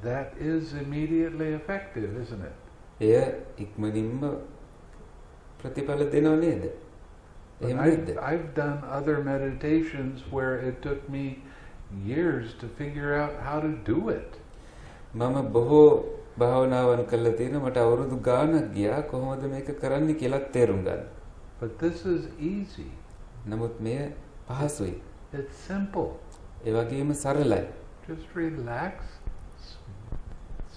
That is immediately effective, isn't it? I've done other meditations where it took me years to figure out how to do it. මම බොහෝ භාවනාවන් කළා තියෙනවා මට අවුරුදු ගාණක් ගියා කොහොමද මේක කරන්න කියලා තේරුම් ගන්න. But this is easy. නමුත් මෙය පහසුයි. It's simple. ඒ වගේම සරලයි. Just relax,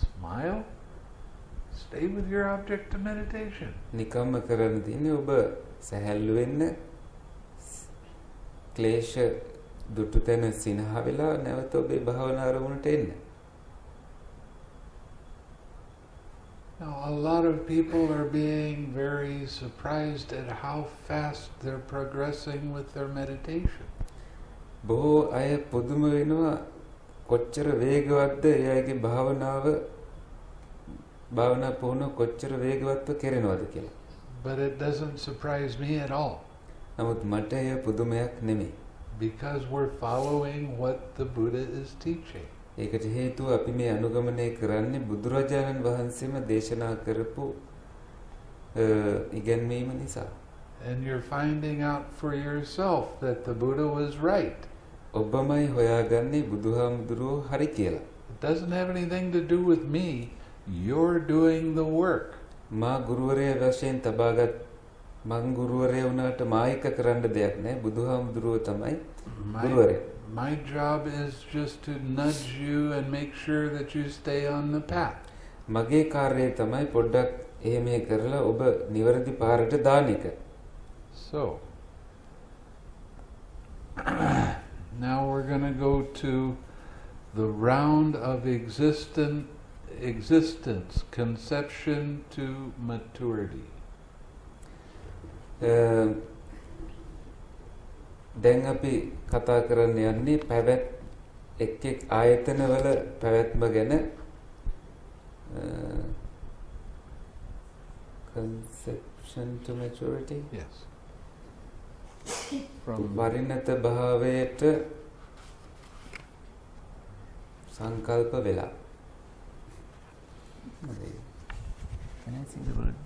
smile, stay with your object of meditation. නිකම්ම කරන්න තියෙන්නේ ඔබ සැහැල්ලු වෙන්න ක්ලේශ දුටු තැන සිනහ වෙලා නැවත ඔබේ භාවනා අරමුණට එන්න. Now a lot of people are being very surprised at how fast they're progressing with their meditation. බොහෝ අය පුදුම වෙනවා කොච්චර වේගවත්ද එයාගේ භාවනා පුහුණුව කොච්චර වේගවත්ව කරනවද කියලා. But it doesn't surprise me at all. නමුත් මට එය පුදුමයක් නෙමෙයි. Because we're following what the Buddha is teaching. ඒකට හේතුව අපි මේ අනුගමනය කරන්නේ බුදුරජාණන් වහන්සේම දේශනා කරපු ඉගැන්වීම නිසා. And you're finding out for yourself that the Buddha was right. ඔබමයි හොයාගන්නේ බුදුහාමුදුරුවෝ හරි කියලා. It doesn't have anything to do with me. You're doing the work. මා ගුරුවරයා වශයෙන් තබාගත් මං ගුරුවරයා වුණාට මා එක කරන්න දෙයක් නැහැ. බුදුහාමුදුරුවෝ තමයි ගුරුවරයා. My job is just to nudge you and make sure that you stay on the path. මගේ කාර්යය තමයි පොඩ්ඩක් එහෙම කරලා ඔබ නිවැරදි පාරට දාන එක. So now we're going to go to the round of existence, conception to maturity. දැන් අපි කතා කරන්න යන්නේ පැවැත් එක් ආයතනවල පැවැත්ම ගැන. Conception to maturity. Yes. පරිණත භාවයට සංකල්ප වෙලා. Can I see the word?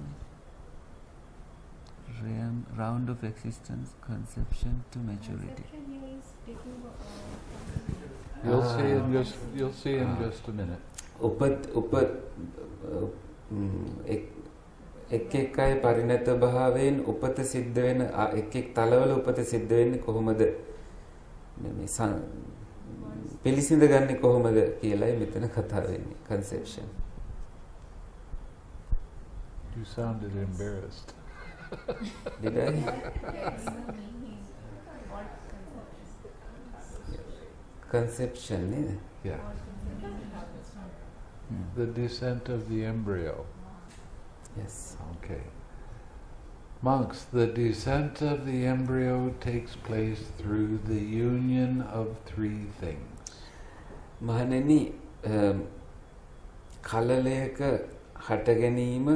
Round of existence, conception to maturity. You'll see in just a minute. එක් අය පරිණත භාවයෙන් උපත සිද්ධ වෙන එක් තලවල උපත සිද්ධ වෙන්නේ කොහොමද මේ පිළිසිඳ ගන්නේ කොහොමද කියලායි මෙතන කතා වෙන්නේ. conception. You sounded embarrassed. Did I? Conception, yeah. Yeah. The descent of the embryo. Yes. Okay. Monks, the descent of the embryo takes place through the union of three things. මහණෙනි, කලලයක හට ගැනීම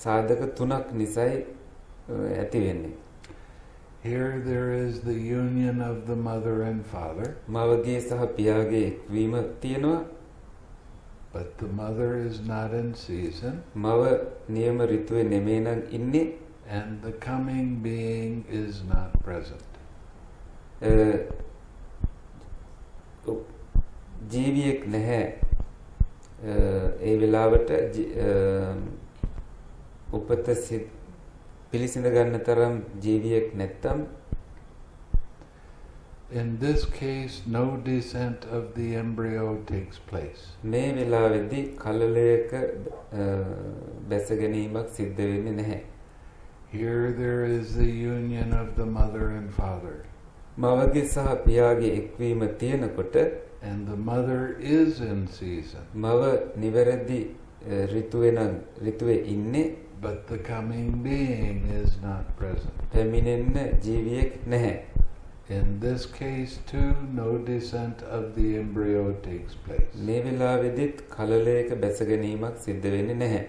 සාධක තුනක් නිසායි ඇති වෙන්නේ. Here there is the union of the mother and father. මවගේ සහ පියාගේ එක්වීම තියෙනවා. But the mother is not in season. මව නියම ඍතුවේ නෙමෙයි නම් ඉන්නේ. And the coming being is not present. ජීවියෙක් නැහැ. ඒ වෙලාවට උපත පිළිසිඳ ගන්න තරම් ජීවියෙක් නැත්තම් in this case no descent of the embryo takes place. මේ වෙලාවේදී කලලයක බැස ගැනීමක් සිද්ධ වෙන්නේ නැහැ. Here there is the union of the mother and father. මවගේ සහ පියාගේ එක්වීම තියෙනකොට and the mother is in season. මව නිවැරදි ඍතුවේ ඉන්නේ. But the coming being is not present. පැමිණෙන්න ජීවියෙක් නැහැ. In this case too, no descent of the embryo takes place. මේ වෙලාවේදීත් කලලයක බැස ගැනීමක් සිද්ධ වෙන්නේ නැහැ.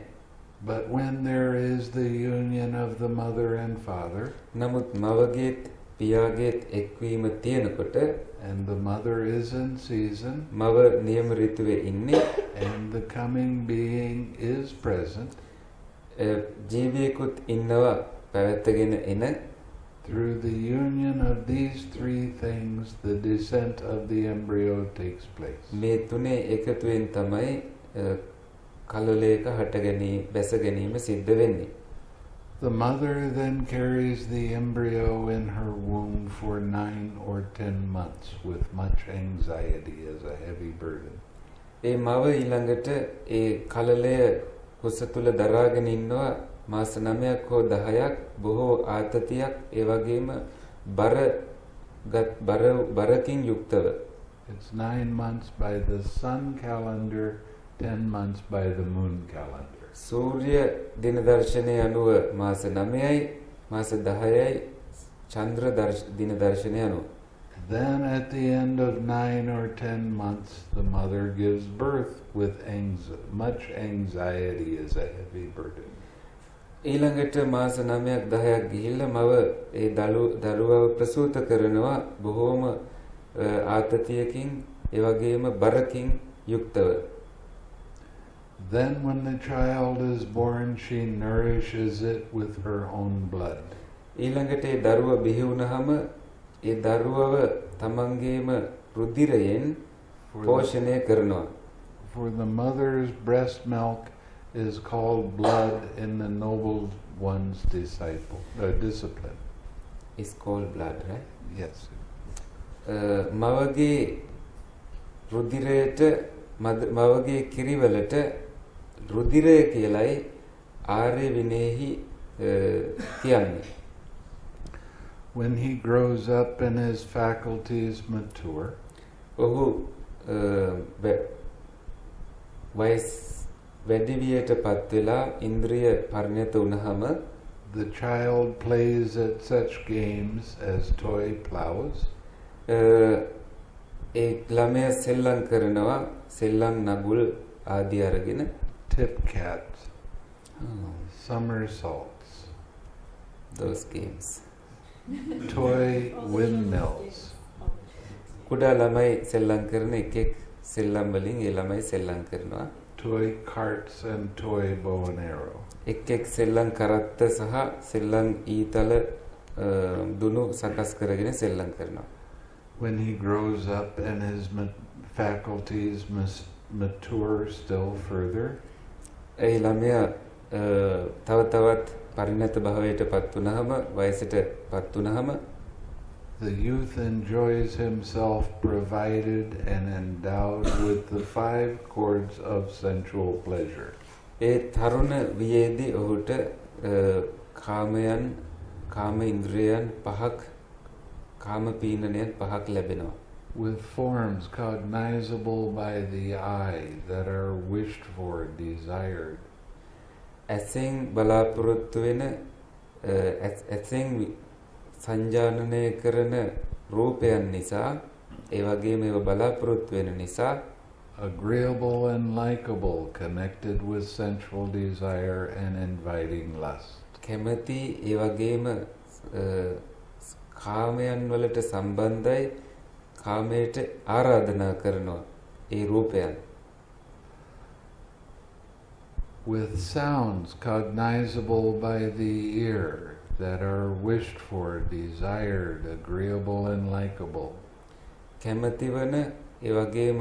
But when there is the union of the mother and father, නමුත් මවගේත් පියාගේත් එක්වීම තියෙනකොට and the mother is in season, මව නියම ඍතුවේ ඉන්නේ, and the coming being is present, ජීවියෙකුත් ඉන්නවා පැවැත්ගෙන එන. through the union of these three things, the descent of the embryo takes place. මේ තුනේ එකතුවෙන් තමයි කලලයක හට ගැනීම බැස ගැනීම සිද්ධ වෙන්නේ. The mother then carries the embryo in her womb for 9 or 10 months with much anxiety as a heavy burden. ඒ මව ඊළඟට ඒ කලලය කුස තුල දරාගෙන ඉන්නවා මාස 9ක් හෝ 10ක් බොහෝ ආතතියක් ඒ වගේම බරකින් යුක්තව. It's 9 months by the sun calendar, 10 months by the moon calendar. සූර්ය දින දර්ශනය අනුව මාස 9යි මාස 10යි චන්ද්‍ර දින දර්ශනය අනුව. Then at the end of 9 or 10 months, the mother gives birth with much anxiety as a heavy burden. ඊළඟට මාස 9ක් 10ක් ගිහිල්ලා මව ඒ දරුවව ප්‍රසූත කරනවා බොහෝම ආතතියකින් ඒ වගේම බරකින් යුක්තව. Then when the child is born, she nourishes it with her own blood. ඊළඟට ඒ දරුව බිහි වුණාම ඒ දරුවව තමන්ගේම රුධිරයෙන් පෝෂණය කරනවා. For the mother's breast milk is called blood in the noble one's discipline. It's called blood, right? Yes. මවගේ රුධිරයට මවගේ කිරිවලට රුධිරය කියලයි ආර්ය විනයෙහි කියන්නේ. When he grows up and his faculties mature, ඔහු වැඩි වියටපත් වෙලා ඉන්ද්‍රිය පරිණත වුණාම the child plays at such games as toy plows, ඒ ළමයා සෙල්ලම් කරනවා සෙල්ලම් නගුල් ආදී අරගෙන tip cats, somersaults, those games. toy windmills, කුඩා ළමයි සෙල්ලම් කරන එකෙක් සෙල්ලම් වලින් ඒ ළමයි සෙල්ලම් කරනවා. toy carts and toy bow and arrow. එක් සෙල්ලම් කරත්ත සහ සෙල්ලම් ඊතල දුනු සකස් කරගෙන සෙල්ලම් කරනවා. When he grows up and his faculties mature still further, ඒ ළමයා තව තවත් පරිණත භාවයට පත් වුණාම වයසට පත් වුණාම the youth enjoys himself provided and endowed with the 5 chords of sensual pleasure. ඒ තරුණ වියේදී ඔහුට කාමයන් කාම ඉන්ද්‍රියයන් පහක් කාම පීනනයන් පහක් ලැබෙනවා. With forms cognizable by the eye that are wished for, desired. ඇසෙන් බලාපොරොත්තු වෙන ඇසෙන් සංජානනය කරන රූපයන් නිසා ඒ වගේම ඒව බලාපොරොත්තු වෙන නිසා agreeable and likable, connected with sensual desire and inviting lust. කැමැති ඒ වගේම කාමයන් වලට සම්බන්ධයි කාමයට ආරාධනා කරනවා ඒ රූපයන්. With sounds cognizable by the ear that are wished for, desired, agreeable and likable. කැමැති වන ඒ වගේම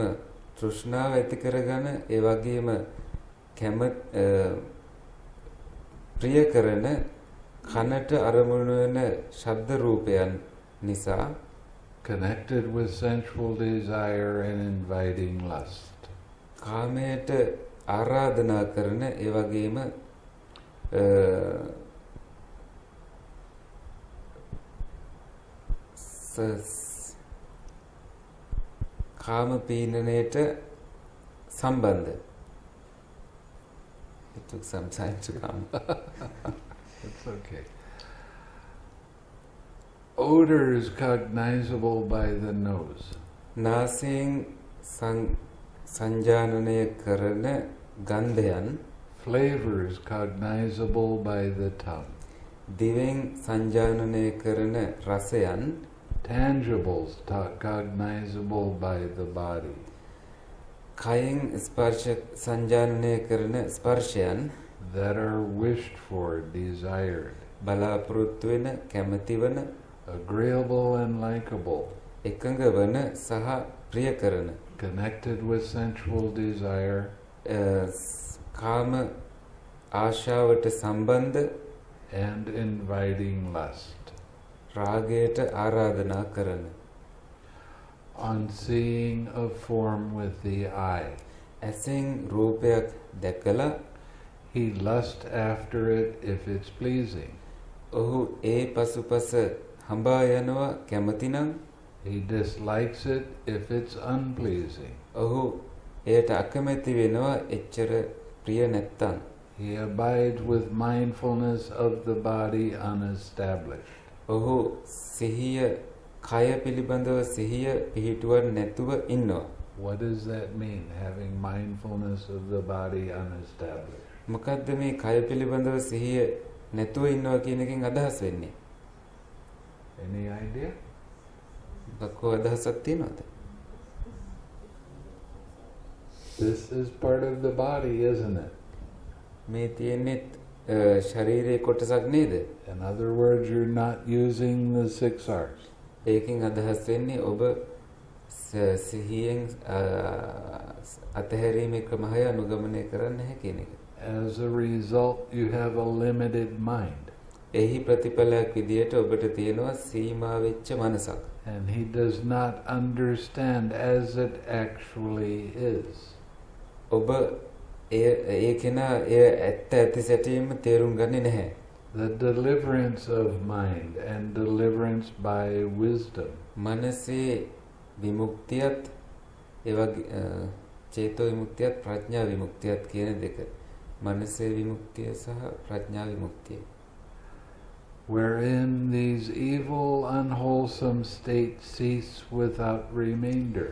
තෘෂ්ණාව ඇති කරගන ඒ වගේම ප්‍රිය කරන කනට අරමුණු වෙන ශබ්ද රූපයන් නිසා connected with sensual desire and inviting lust. කාමයට ආරාධනා කරන ඒ වගේම කාම පීනනයට සම්බන්ධ. It took some time to come. It's okay. Odors cognizable by the nose. නාසයෙන් සංජානනය කරන ගන්ධයන්. Flavors cognizable by the tongue. දිවෙන් සංජානනය කරන රසයන්. Tangibles cognizable by the body. කයෙන් ස්පර්ශ සංජානනය කරන ස්පර්ශයන් that are wished for, desired. බලාපොරොත්තු වෙන කැමැති වන agreeable and likable. එකඟ වන සහ ප්‍රිය කරන connected with sensual desire. කාම ආශාවට සම්බන්ධ and inviting lust. රාගයට ආරාධනා කරන. On seeing a form with the eye, ඇසෙන් රූපයක් දැකලා he lusts after it if it's pleasing. ඔහු ඒ පසුපස හඹා යනවා කැමතිනම්. He dislikes it if it's unpleasing. ඔහු එයට අකමැති වෙනවා එච්චර ප්‍රිය නැත්තම්. He abides with mindfulness of the body unestablished. ඔහු සිහිය කය පිළිබඳව සිහිය පිහිටුවන්නේ නැතුව ඉන්නවා. What does that mean, having mindfulness of the body unestablished? මොකද්ද මේ කය පිළිබඳව සිහිය නැතුව ඉන්නවා කියන එකෙන් අදහස් වෙන්නේ? Any idea? මොකක්ද අදහසක් තියෙනවද? This is part of the body, isn't it? මේ තියෙන්නේ ශරීරයේ කොටසක් නේද? In other words, you're not using the 6 R's. ඒකෙන් අදහස් වෙන්නේ ඔබ සිහියෙන් අතහැරීමේ ක්‍රමය අනුගමනය කරන්න නැහැ කියන එක. As a result, you have a limited mind. එහි ප්‍රතිඵලයක් විදියට ඔබට තියෙනවා සීමා වෙච්ච මනසක්. And he does not understand as it actually is. ඔබ ඒ කෙනා එය ඇත්ත ඇති සැටියෙන්ම තේරුම් ගන්නේ නැහැ. The deliverance of mind and deliverance by wisdom. මනසේ විමුක්තියත් ඒ වගේ චේතෝ විමුක්තියත් ප්‍රඥා විමුක්තියත් කියන දෙක. මනසේ විමුක්තිය සහ ප්‍රඥා විමුක්තිය. Wherein these evil, unwholesome states cease without remainder.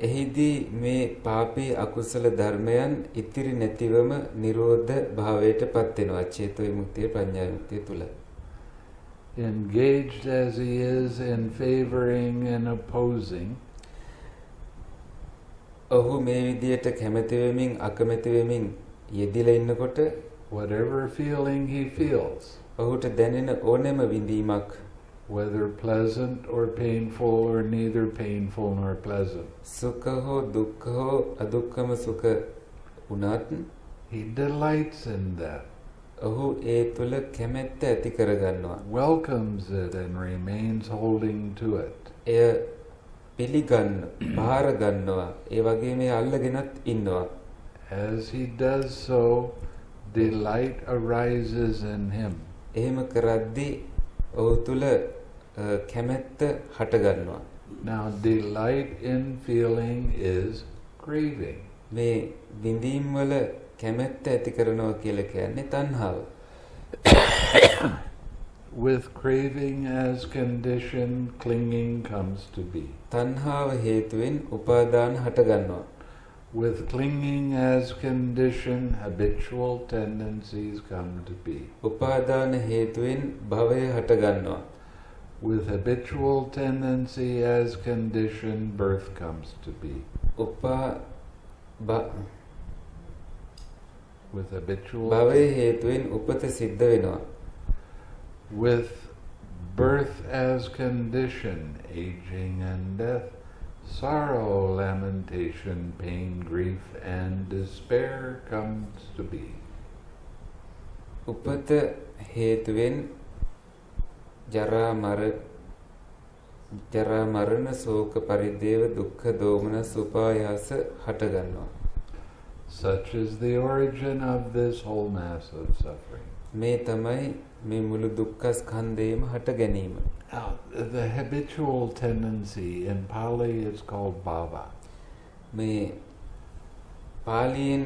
එහිදී මේ පාපී අකුසල ධර්මයන් ඉතිරි නැතිවම නිරෝධ භාවයට පත් වෙනවා චේතෝ විමුක්තිය ප්‍රඥා විමුක්තිය තුල. Engaged as he is in favoring and opposing, ඔහු මේ විදියට කැමැති වෙමින් අකමැති වෙමින් යෙදිලා ඉන්නකොට whatever feeling he feels, ඔහුට දැනෙන ඕනෑම විඳීමක් whether pleasant or painful or neither painful nor pleasant, සුඛ හෝ දුක්ඛ හෝ අදුක්ඛම සුඛ වුණත් he delights in that. ඔහු ඒ තුල කැමැත්ත ඇති කරගන්නවා. Welcomes it and remains holding to it. එය පිළිගන්න, බාර ගන්නවා. ඒ වගේම එය අල්ලගෙනත් ඉන්නවා. As he does so, delight arises in him. එහෙම කරද්දී ඔහු තුල කැමැත්ත හටගන්නවා. Now, delight in feeling is craving. මේ විඳීම් වල කැමැත්ත ඇති කරනවා කියලා කියන්නේ තණ්හාව. With craving as condition, clinging comes to be. තණ්හාව හේතුවෙන් උපාදාන හටගන්නවා. With clinging as condition, habitual tendencies come to be. උපාදාන හේතුවෙන් භවය හටගන්නවා. With habitual tendency as condition, birth comes to be. With habitual භවය හේතුවෙන් උපත සිද්ධ වෙනවා. With birth as condition, aging and death, sorrow, lamentation, pain, grief, and despair comes to be. උපත හේතුවෙන් ජරා මරණ ශෝක පරිදේව දුක්ඛ දෝමනස් උපායාස හටගන්නවා. Such is the origin of this whole mass of suffering. මේ තමයි මේ මුළු දුක්ඛ ස්කන්ධයම හට ගැනීම. Now, the habitual tendency in Pali is called bhava. මේ පාලියෙන්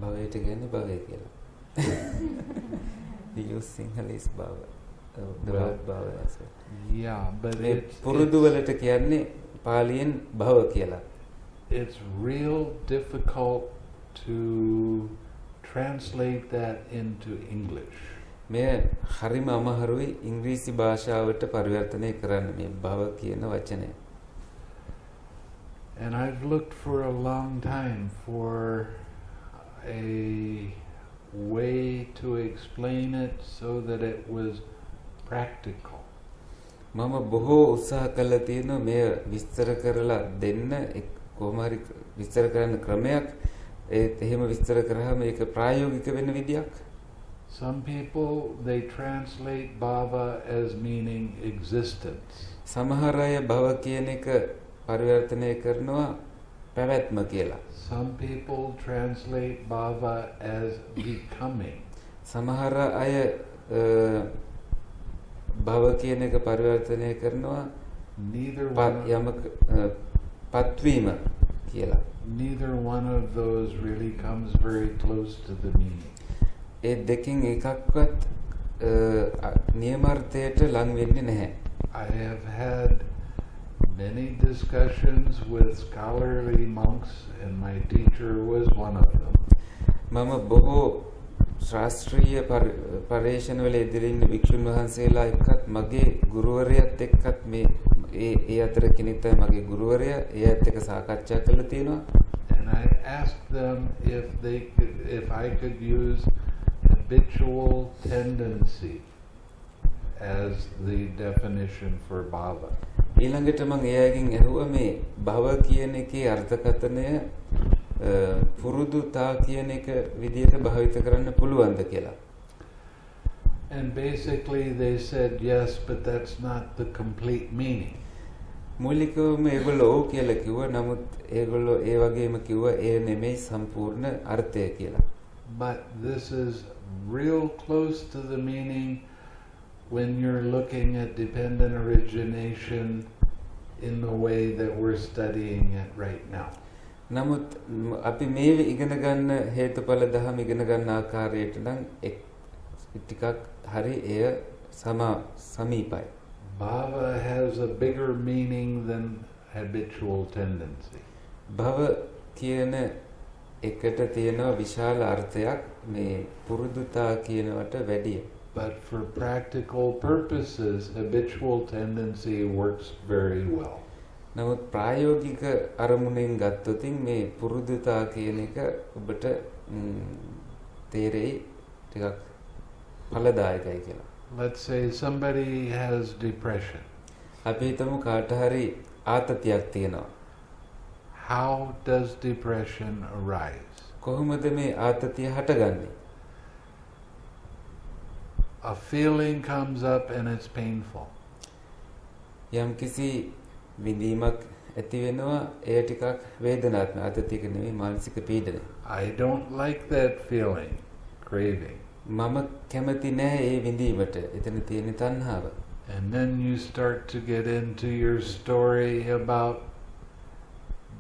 භවයට කියන්නේ භවය කියලා. We use Sinhalese bhava. The word bhava as well. Yeah, but පුරුදු වලට කියන්නේ පාලියෙන් භව කියලා. It's real difficult to translate that into English. මේ හරිම අමාරුයි ඉංග්‍රීසි භාෂාවට පරිවර්තනය කරන්න මේ භව කියන වචනය. And I've looked for a long time for a way to explain it so that it was practical. මම බොහෝ උත්සාහ කළා තියෙනවා මේ විස්තර කරලා දෙන්න කොහොම හරි විස්තර කරන්න ක්‍රමයක් ඒත් එහෙම විස්තර කරාම ඒක ප්‍රායෝගික වෙන විදියක්. Some people, they translate bhava as meaning existence. සමහර අය භව කියන එක පරිවර්තනය කරනවා පැවැත්ම කියලා. Some people translate bhava as becoming. සමහර අය භව කියන එක පරිවර්තනය කරනවා Neither පත්වීම කියලා. Neither one of those really comes very close to the meaning. ඒ දෙකෙන් එකක්වත් නියමාර්ථයට ලං වෙන්නේ නැහැ. I have had many discussions with scholarly monks and my teacher was one of them. මම බොහෝ ශාස්ත්‍රීය පරිශ්‍රණවල ඉදිරින් වික්ෂුන් වහන්සේලා එක්කත් මගේ ගුරුවරයාත් එක්කත් මේ ඒ අතර කෙනෙක් තමයි මගේ ගුරුවරයා. එයාත් එක්ක සාකච්ඡා කළා තියෙනවා. And I asked them if I could use habitual tendency as the definition for bhava. ඊළඟට මම එයාගෙන් ඇහුවා මේ භව කියන එකේ අර්ථකථනය පුරුදුතා කියන එක විදිහට භාවිත කරන්න පුළුවන්ද කියලා. And basically they said yes, but that's not the complete meaning. මූලිකවම ඒගොල්ලෝ ඔව් කියලා කිව්වා. නමුත් ඒගොල්ලෝ ඒ වගේම කිව්වා ඒ නෙමෙයි සම්පූර්ණ අර්ථය කියලා. But this is real close to the meaning when you're looking at dependent origination in the way that we're studying it right now. නමුත් අපි මේ ඉගෙන ගන්න හේතුඵල ධර්ම ඉගෙන ගන්න ආකාරයට නම් ටිකක් හරි එය සමීපයි. Bhava has a bigger meaning than habitual tendency. භව කියන එකට තියෙන විශාල අර්ථයක් මේ පුරුදුතා කියනවට වැඩිය. But for practical purposes, habitual tendency works very well. නමුත් ප්‍රායෝගික අරමුණෙන් ගත්තොත් මේ පුරුදුතා කියන එක ඔබට තේරෙයි ටිකක් ඵලදායකයි කියලා. Let's say somebody has depression. අපි හිතමු කාට හරි ආතතියක් තියෙනවා. How does depression arise? කොහොමද මේ ආතතිය හටගන්නේ? a feeling comes up and it's painful. යම් කිසි විඳීමක් ඇති වෙනවා ඒ ටිකක් වේදනාත්මක අතතික නෙවෙයි මානසික පීඩනය. I don't like that feeling, craving. මම කැමති නැහැ ඒ විඳීමට. එතන තියෙන තණ්හාව. And then you start to get into your story about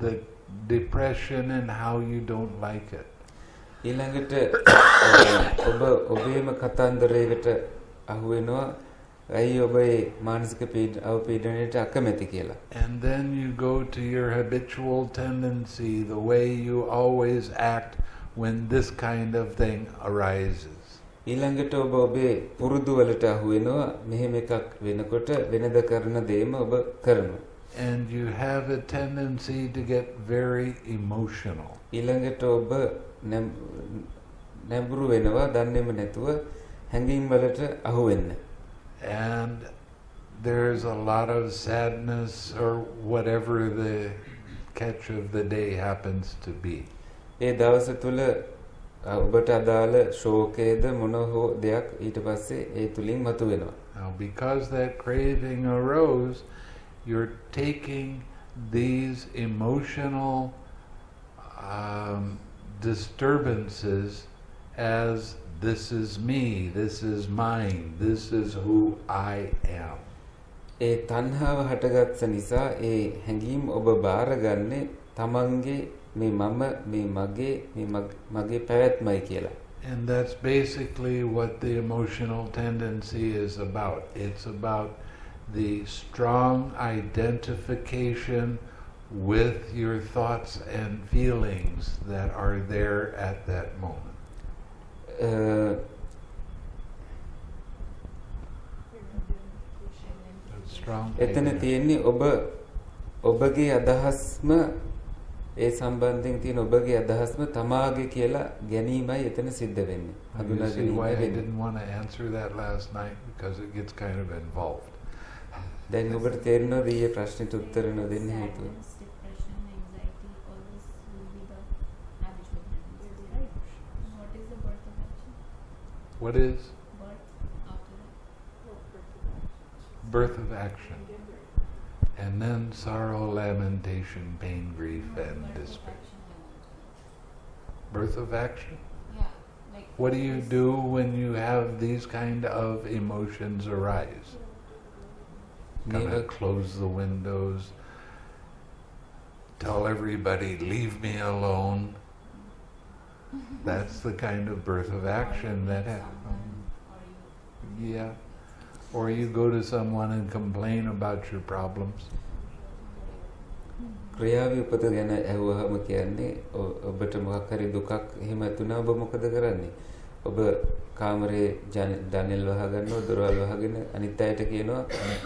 the depression and how you don't like it. ඊළඟට ඔබේම කතන්දරයකට අහු වෙනවා ඇයි ඔබ ඒ මානසික අවපීඩනයට අකමැති කියලා. And then you go to your habitual tendency, the way you always act when this kind of thing arises. ඊළඟට ඔබ ඔබේ පුරුදු වලට අහු වෙනවා මෙහෙම එකක් වෙනකොට වෙනද කරන දේම ඔබ කරනවා. And you have a tendency to get very emotional. ඊළඟට ඔබ නැඹුරු වෙනවා දන්නේම නැතුව හැඟීම් වලට අහු වෙන්න. And there's a lot of sadness or whatever the catch of the day happens to be. ඒ දවස තුල ඔබට අදාළ ශෝකයේද මොන හෝ දෙයක් ඊට පස්සේ ඒ තුලින් මතුවෙනවා. Now because that craving arose, you're taking these emotional disturbances as this is me, this is mine, this is who I am. ඒ තණ්හාව හටගත්ත නිසා ඒ හැඟීම් ඔබ බාරගන්නේ තමන්ගේ මේ මම මේ මගේ පැවැත්මයි කියලා. And that's basically what the emotional tendency is about. It's about the strong identification with your thoughts and feelings that are there at that moment. එතන තියෙන්නේ ඔබගේ අදහස්ම ඒ සම්බන්ධයෙන් තියෙන ඔබගේ අදහස්ම තමාගේ කියලා ගැනීමයි එතන සිද්ධ වෙන්නේ. You see why I didn't want to answer that last night, because it gets kind of involved. දැන් ඔබට තේරෙනවද ඊයේ ප්‍රශ්නෙට උත්තර නොදෙන්න හේතුව? Depression, anxiety, all this will be the habitual tendencies, right? What is the birth of action? What is Birth after that? birth of action? And then sorrow, lamentation, pain, grief, and despair. Birth of action? Yeah. Like What do you do when you have these kind of emotions arise? Gonna close the windows, tell everybody, leave me alone. That's the kind of birth of action that happens. Yeah. Or you go to someone and complain about your problems. ක්‍රියාවේ උපත ගැන ඇහුවහම කියන්නේ ඔබට මොකක් හරි දුකක් එහෙම තුනා ඔබ මොකද කරන්නේ? ඔබ කාමරේ ජනෙල් වහගන්නවා දොරවල් වහගෙන අනිත් අයට කියනවා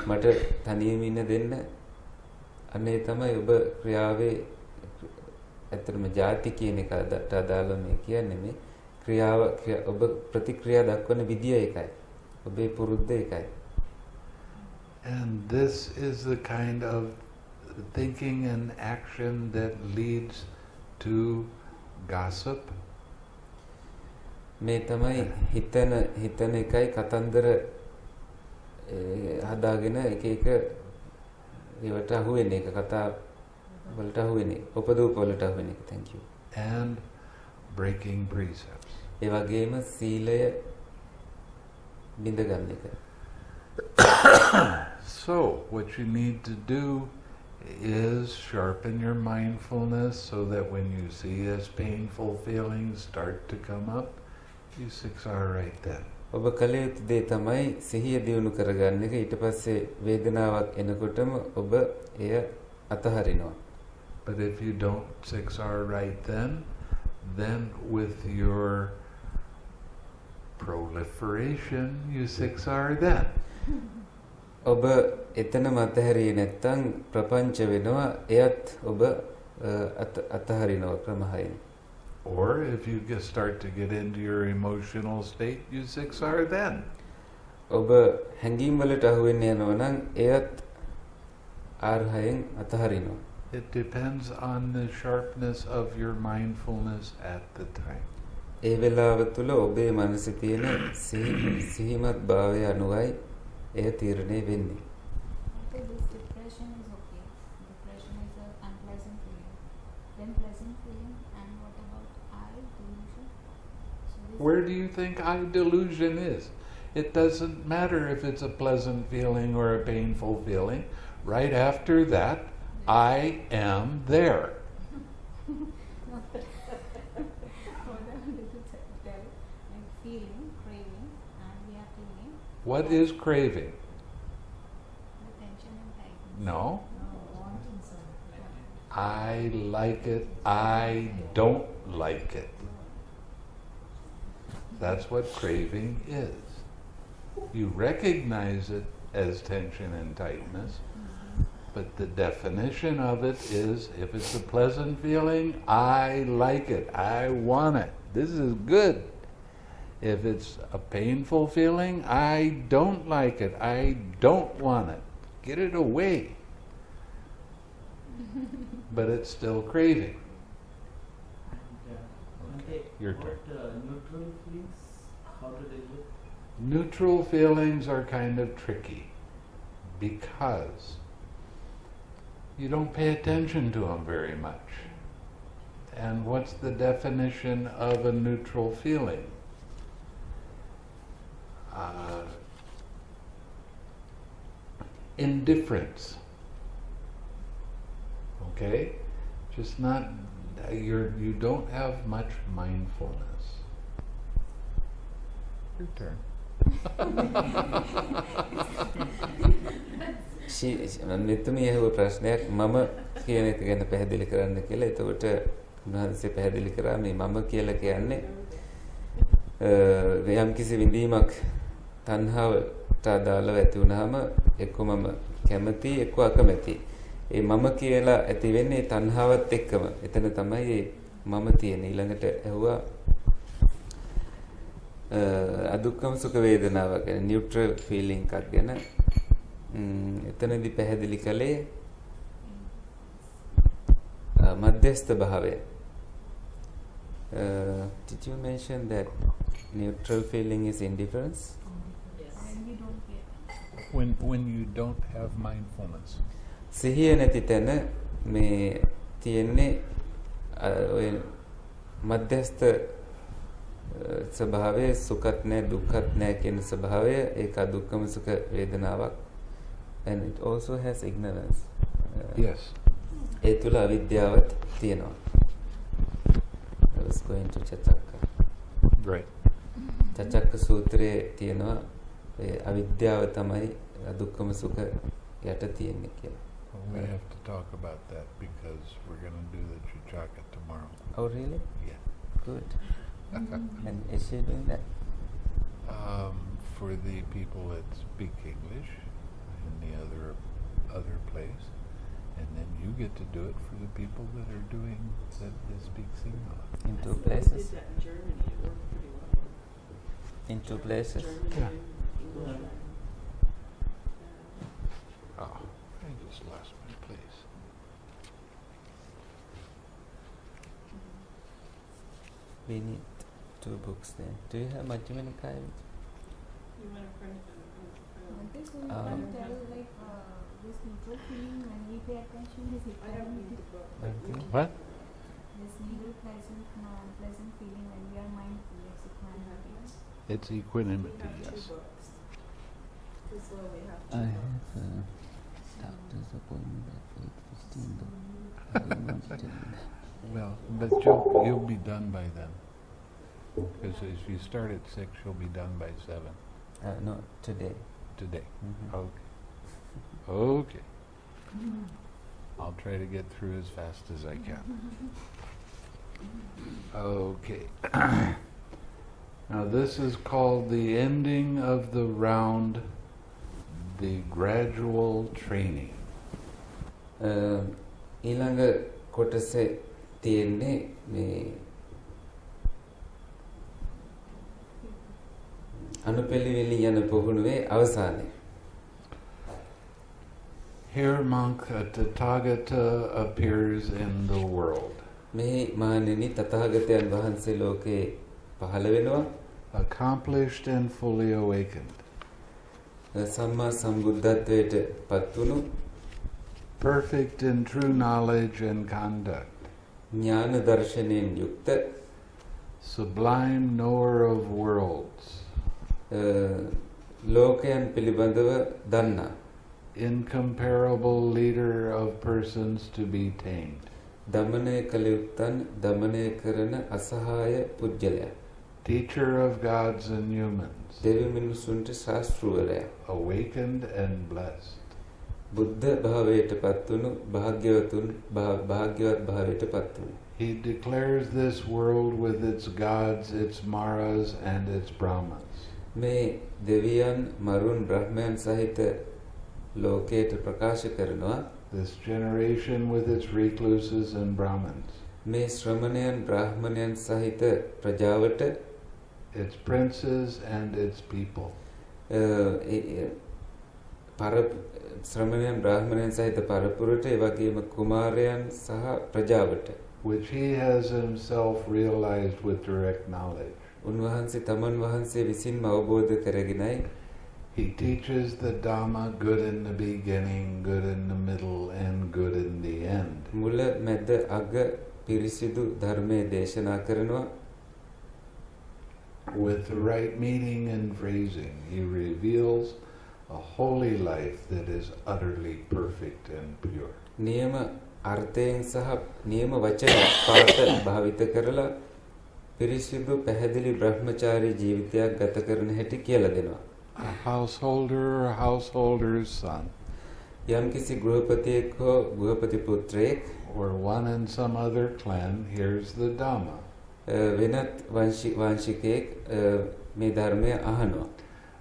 මට තනියම ඉන්න දෙන්න. අනේ තමයි ඔබ ක්‍රියාවේ ඇත්තටම ಜಾති කියන එකට අදාළ මේ කියන්නේ මේ ක්‍රියාව ඔබ ප්‍රතික්‍රියා දක්වන විදිය එකයි. ඔබේ පුරුද්ද එකයි. And this is the kind of thinking and action that leads to gossip. මේ තමයි හිතන එකයි කතන්දර හදාගෙන එක එක ඒවට අහු වෙන එක කතා වලට අහු වෙන එක උපදූප වලට අහු වෙන එක. Thank you. And breaking precepts. ඒ වගේම සීලය බිඳ ගන්න එක. So what you need to do is sharpen your mindfulness so that when you see as painful feelings start to come up, you 6R right then. ඔබ කල යුතු දේ තමයි සිහිය දියුණු කරගන්න එක. ඊට පස්සේ වේදනාවක් එනකොටම ඔබ එය අතහරිනවා. But if you don't 6R right then with your proliferation, you 6R then. ඔබ එතන මතහැරියේ නැත්තම් ප්‍රපංච වෙනවා එයත් ඔබ අතහරිනවා ක්‍රමයෙන්. Or if you start to get into your emotional state, you 6R then. ඔබ හැඟීම් වලට අහු වෙන්න යනවා නම් එයත් R6න් අතහරිනවා. It depends on the sharpness of your mindfulness at the time. ඒ වෙලාව තුල ඔබේ මනසේ තියෙන සිහිමත් භාවය අනුවයි එය තීරණය වෙන්නේ. Okay, this depression is okay. Depression is an unpleasant feeling. Then pleasant feeling, and what about I delusion? So this Where do you think I delusion is? It doesn't matter if it's a pleasant feeling or a painful feeling. Right after that, I am there. Whatever did you tell, like feeling, craving, and we have to name What is craving? the tension and tightness. No. Wanting something. I like it. I don't like it. That's what craving is. You recognize it as tension and tightness, but the definition of it is if it's a pleasant feeling, I like it. I want it. This is good. If it's a painful feeling, I don't like it. I don't want it. Get it away. But it's still craving. Okay. Your turn. Neutral feelings, how to deal with? Neutral feelings are kind of tricky because you don't pay attention to them very much. And what's the definition of a neutral feeling? Indifference. Okay? Just not, you don't have much mindfulness. Your turn. මෙතුමිය අහුව ප්‍රශ්නයක් මම කියන එක ගැන පැහැදිලි කරන්න කියලා. එතකොට උන්වහන්සේ පැහැදිලි කරා මේ මම කියලා කියන්නේ යම් කිසි විඳීමක් තණ්හාවට අදාළව ඇති වුනහම එක්ක මම කැමති එක්ක අකමැති. ඒ මම කියලා ඇති වෙන්නේ තණ්හාවත් එක්කම. එතන තමයි මම තියෙන්නේ. ඊළඟට ඇහුවා අදුක්කම සුඛ වේදනාව ගැන නියුට්‍රල් ෆීලිං එකක් ගැන. එතනදී පැහැදිලි කළේ මධ්‍යස්ථ භාවය. Did you mention that neutral feeling is indifference? Yes. When we don't pay When you don't have mindfulness. සිහිය නැති තැන මේ තියෙන්නේ ඔය මධ්‍යස්ථ ස්වභාවය සුඛත් නැහැ දුක්ඛත් නැහැ කියන ස්වභාවය ඒක අදුක්කම සුඛ වේදනාවක්. And it also has ignorance. Yes. ඒ තුල අවිද්‍යාවත් තියෙනවා. I was going to Chatakka. Great. චචක්ක සූත්‍රයේ තියෙනවා ඒ අවිද්‍යාව තමයි අදුක්කම සුඛ යට තියෙන්නේ කියලා. We have to talk about that because we're going to do the Chichaka tomorrow. Oh really? Yeah. Good. And is she doing that? For the people that speak English in the other place, and then you get to do it for the people that are doing that speak Sinhala. In two places? did that in Germany. It worked pretty well. In two places? Germany, English. Oh, I just lost my place. We need two books then. Do you have Majjhima Nikaya? You want to print them? Bhante, so you can tell like this neutral feeling when we pay attention is I don't need equanimity. the book. What? This neither pleasant nor unpleasant feeling when we are mindful, it's equanimity. It's We equanimity, have yes. 2 books. This one we have 2 I books. have doctor's appointment at 8:15 though. I don't want to tell you that. Well, but you'll be done by then. Because if you start at 6, you'll be done by 7 No, today. today. Mhm. Okay. Okay. I'll try to get through as fast as I can. Okay. Now this is called the ending of the round, the gradual training. ඊළඟ කොටසේ තියෙන්නේ මේ අනුපෙළිවෙලි යන පුහුණුවේ අවසානය. Here, monk, a Tathagata appears in the world. මේ මහණෙනි තථාගතයන් වහන්සේ ලෝකේ පහළ වෙනවා. Accomplished and fully awakened. සම්මා සම්බුද්ධත්වයට පත් වුණු Perfect in true knowledge and conduct. ඥාන දර්ශනයෙන් යුක්ත Sublime knower of worlds. ලෝකයන් පිළිබඳව දන්නා Incomparable leader of persons to be tamed. දමනය කළ යුත්තන් දමනය කරන අසහාය පුජ්‍යලයා. Teacher of gods and humans. දෙවි මිනිසුන්ට ශාස්ත්‍රවරයා. Awakened and blessed. බුද්ධ භාවයට පත් වුණු භාග්‍යවත් භාවයට පත් වුණු. He declares this world with its gods, its maras, and its brahmas. මේ දෙවියන් මරුන් බ්‍රහ්මයන් සහිත ලෝකයට ප්‍රකාශ කරනවා. This generation with its recluses and brahmins. මේ ශ්‍රමණයන් බ්‍රාහ්මණයන් සහිත ප්‍රජාවට Its princes and its people. ශ්‍රමණයන් බ්‍රාහ්මණයන් සහිත පරපුරට ඒ වගේම කුමාරයන් සහ ප්‍රජාවට which he has himself realized with direct knowledge. උන්වහන්සේ තමන් වහන්සේ විසින්ම අවබෝධ කරගෙනයි He teaches the Dhamma good in the beginning, good in the middle, and good in the end. මුල මැද අග පිරිසිදු ධර්මයේ දේශනා කරනවා. With the right meaning and phrasing, he reveals a holy life that is utterly perfect and pure. නියම අර්ථයෙන් සහ නියම වචන පාඨ භාවිත කරලා පිරිසිදු පැහැදිලි බ්‍රහ්මචාරී ජීවිතයක් ගත කරන හැටි කියලා දෙනවා. A householder or householder's son, යම්කිසි ගෘහපතියෙක් හෝ ගෘහපති පුත්‍රයෙක් or one in some other clan hears the Dhamma. වෙනත් වංශිකයෙක් මේ ධර්මය අහනවා.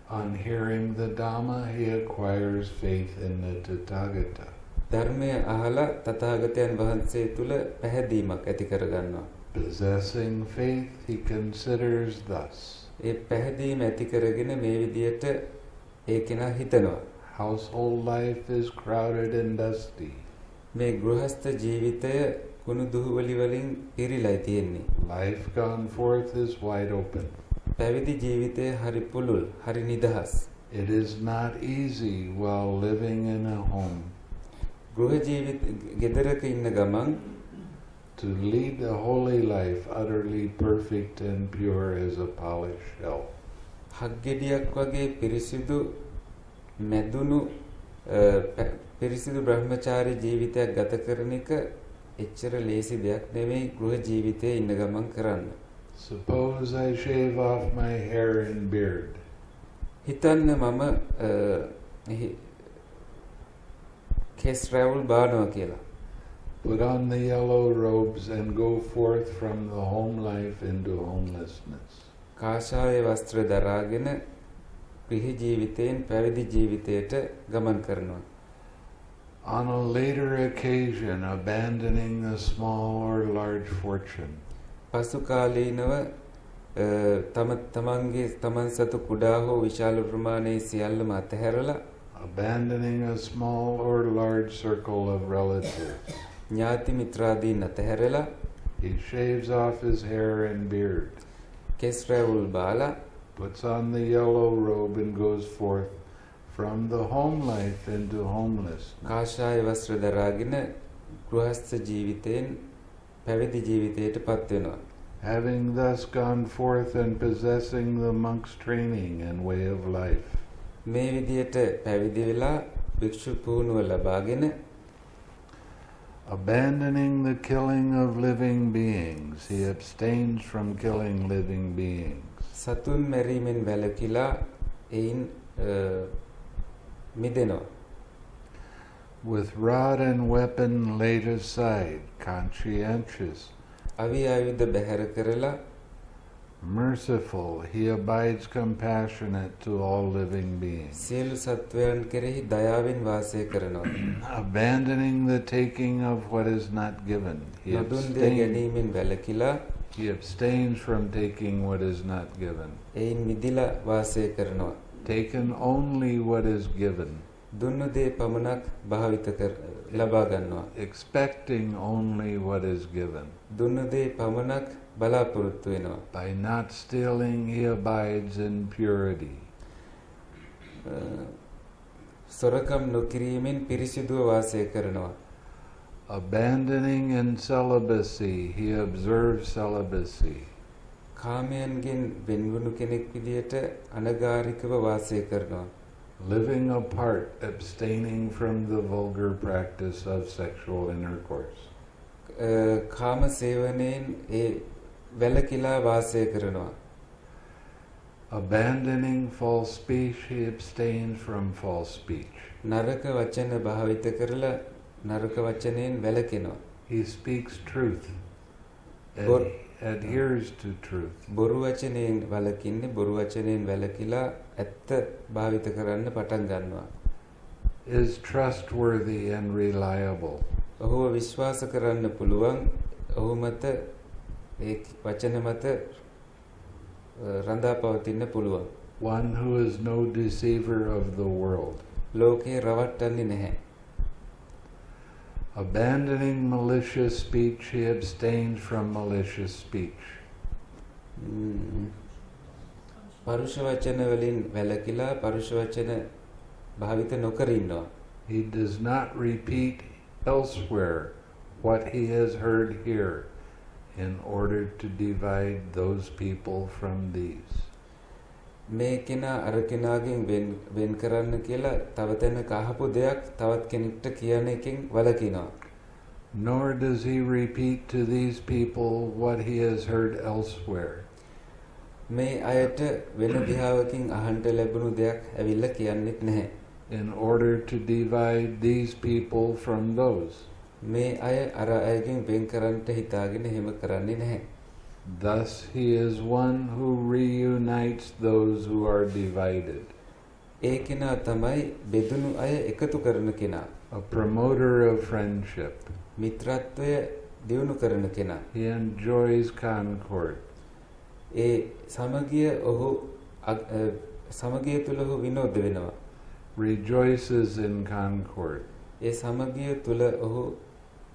On hearing the Dhamma, he acquires faith in the Tathagata. ධර්මය අහලා තථාගතයන් වහන්සේ තුල පැහැදීමක් ඇති කරගන්නවා. Possessing faith, he considers thus. ඒ පැහැදීම ඇති කරගෙන මේ විදියට ඒ කෙනා හිතනවා. Household life is crowded and dusty. මේ ගෘහස්ත ජීවිතය කුණු දුහුවලි වලින් පිරීලායි තියෙන්නේ. Life gone forth is wide open. පැවිදි ජීවිතය හරි පුළුල්, හරි නිදහස්. It is not easy while living in a home ගෘහ ජීවිත ගෙදරක ඉන්න ගමන් to lead a holy life utterly perfect and pure as a polished shell. හග්ගෙඩියක් වගේ පිරිසිදු මැදුණු පිරිසිදු බ්‍රහ්මචාරී ජීවිතයක් ගත කරන එක එච්චර ලේසි දෙයක් නෙමෙයි ගෘහ ජීවිතයේ ඉන්න ගමන් කරන්න. Suppose I shave off my hair and beard. හිතන්න මම කෙස් රැවුල් බානවා කියලා. Put on the yellow robes and go forth from the home life into homelessness. කාෂාය වස්ත්‍ර දරාගෙන ගෘහ ජීවිතයෙන් පැවිදි ජීවිතයට ගමන් කරනවා. On a later occasion, abandoning a small or large fortune. පසු කාලීනව තමන් සතු කුඩා හෝ විශාල ප්‍රමාණයේ සියල්ලම අතහැරලා abandoning a small or large circle of relatives. ඥාති මිත්‍රාදීන් අතහැරලා He shaves off his hair and beard, කෙස් රැවුල් බාලා puts on the yellow robe and goes forth from the home life into homelessness. කාෂාය වස්ත්‍ර දරාගෙන ගෘහස්ත ජීවිතයෙන් පැවිදි ජීවිතයට පත් වෙනවා. Having thus gone forth and possessing the monk's training and way of life, මේ විදියට පැවිදි වෙලා භික්ෂු පුහුණුව ලබාගෙන abandoning the killing of living beings, he abstains from killing living beings. සතුන් මැරීමෙන් වැළකීලා එයින් මිදෙනවා. With rod and weapon laid aside, conscientious, අවි ආයුධ බැහැර කරලා merciful, he abides compassionate to all living beings. සියලු සත්වයන් කෙරෙහි දයාවෙන් වාසය කරනවා. Abandoning the taking of what is not given, he නොදුන් දේ ගැනීමෙන් වැළකීලා abstains from taking what is not given. එයින් මිදිලා වාසය කරනවා. Taken only what is given, දුන්නු දේ පමණක් භාවිත ලබා ගන්නවා. expecting only what is given. දුන්නු දේ පමණක් බලාපොරොත්තු වෙනවා. By not stealing, he abides in purity. සොරකම් නොකිරීමෙන් පිරිසිදුව වාසය කරනවා. Abandoning in celibacy, he observes celibacy. කාමයන්ගෙන් වෙන්වුණු කෙනෙක් විදියට අනගාരികව වාසය කරනවා. Living apart, abstaining from the vulgar practice of sexual intercourse. කාම සේවනයෙන් ඒ වැළකීලා වාසය කරනවා. Abandoning false speech, he abstains from false speech. නරක වචන භාවිත කරලා නරක වචනයෙන් වැළකෙනවා. He speaks truth, adheres to truth. බොරු වචනයෙන් වැළකින්නේ බොරු වචනයෙන් වැළකීලා ඇත්ත භාවිත කරන්න පටන් ගන්නවා. Is trustworthy and reliable. ඔහුව විශ්වාස කරන්න පුළුවන්. ඔහු මත ඒ වචන මත රඳා පවතින්න පුළුවන්. One who is no deceiver of the world. ලෝකේ රවට්ටන්නේ නැහැ. Abandoning malicious speech, he abstains from malicious speech. පරුෂ වචන වලින් වැළකීලා පරුෂ වචන භාවිත නොකර ඉන්නවා. He does not repeat elsewhere what he has heard here in order to divide those people from these. මේ කෙනා අර කෙනාගෙන් වෙන් කරන්න කියලා තව තැනක අහපු දෙයක් තවත් කෙනෙක්ට කියන එකෙන් වළකිනවා. Nor does he repeat to these people what he has heard elsewhere. මේ අයට වෙන දිහාවකින් අහන්න ලැබුණු දෙයක් ඇවිල්ලා කියන්නෙත් නැහැ. In order to divide these people from those. මේ අය අර අයගෙන් වෙන් කරන්නට හිතාගෙන එහෙම කරන්නේ නැහැ. Thus he is one who reunites those who are divided. ඒ කෙනා තමයි බෙදුණු අය එකතු කරන කෙනා. A promoter of friendship. මිත්‍රත්වය දියුණු කරන කෙනා. He enjoys concord. ඒ සමගිය ඔහු සමගිය තුල ඔහු විනෝද වෙනවා. Rejoices in concord. ඒ සමගිය තුල ඔහු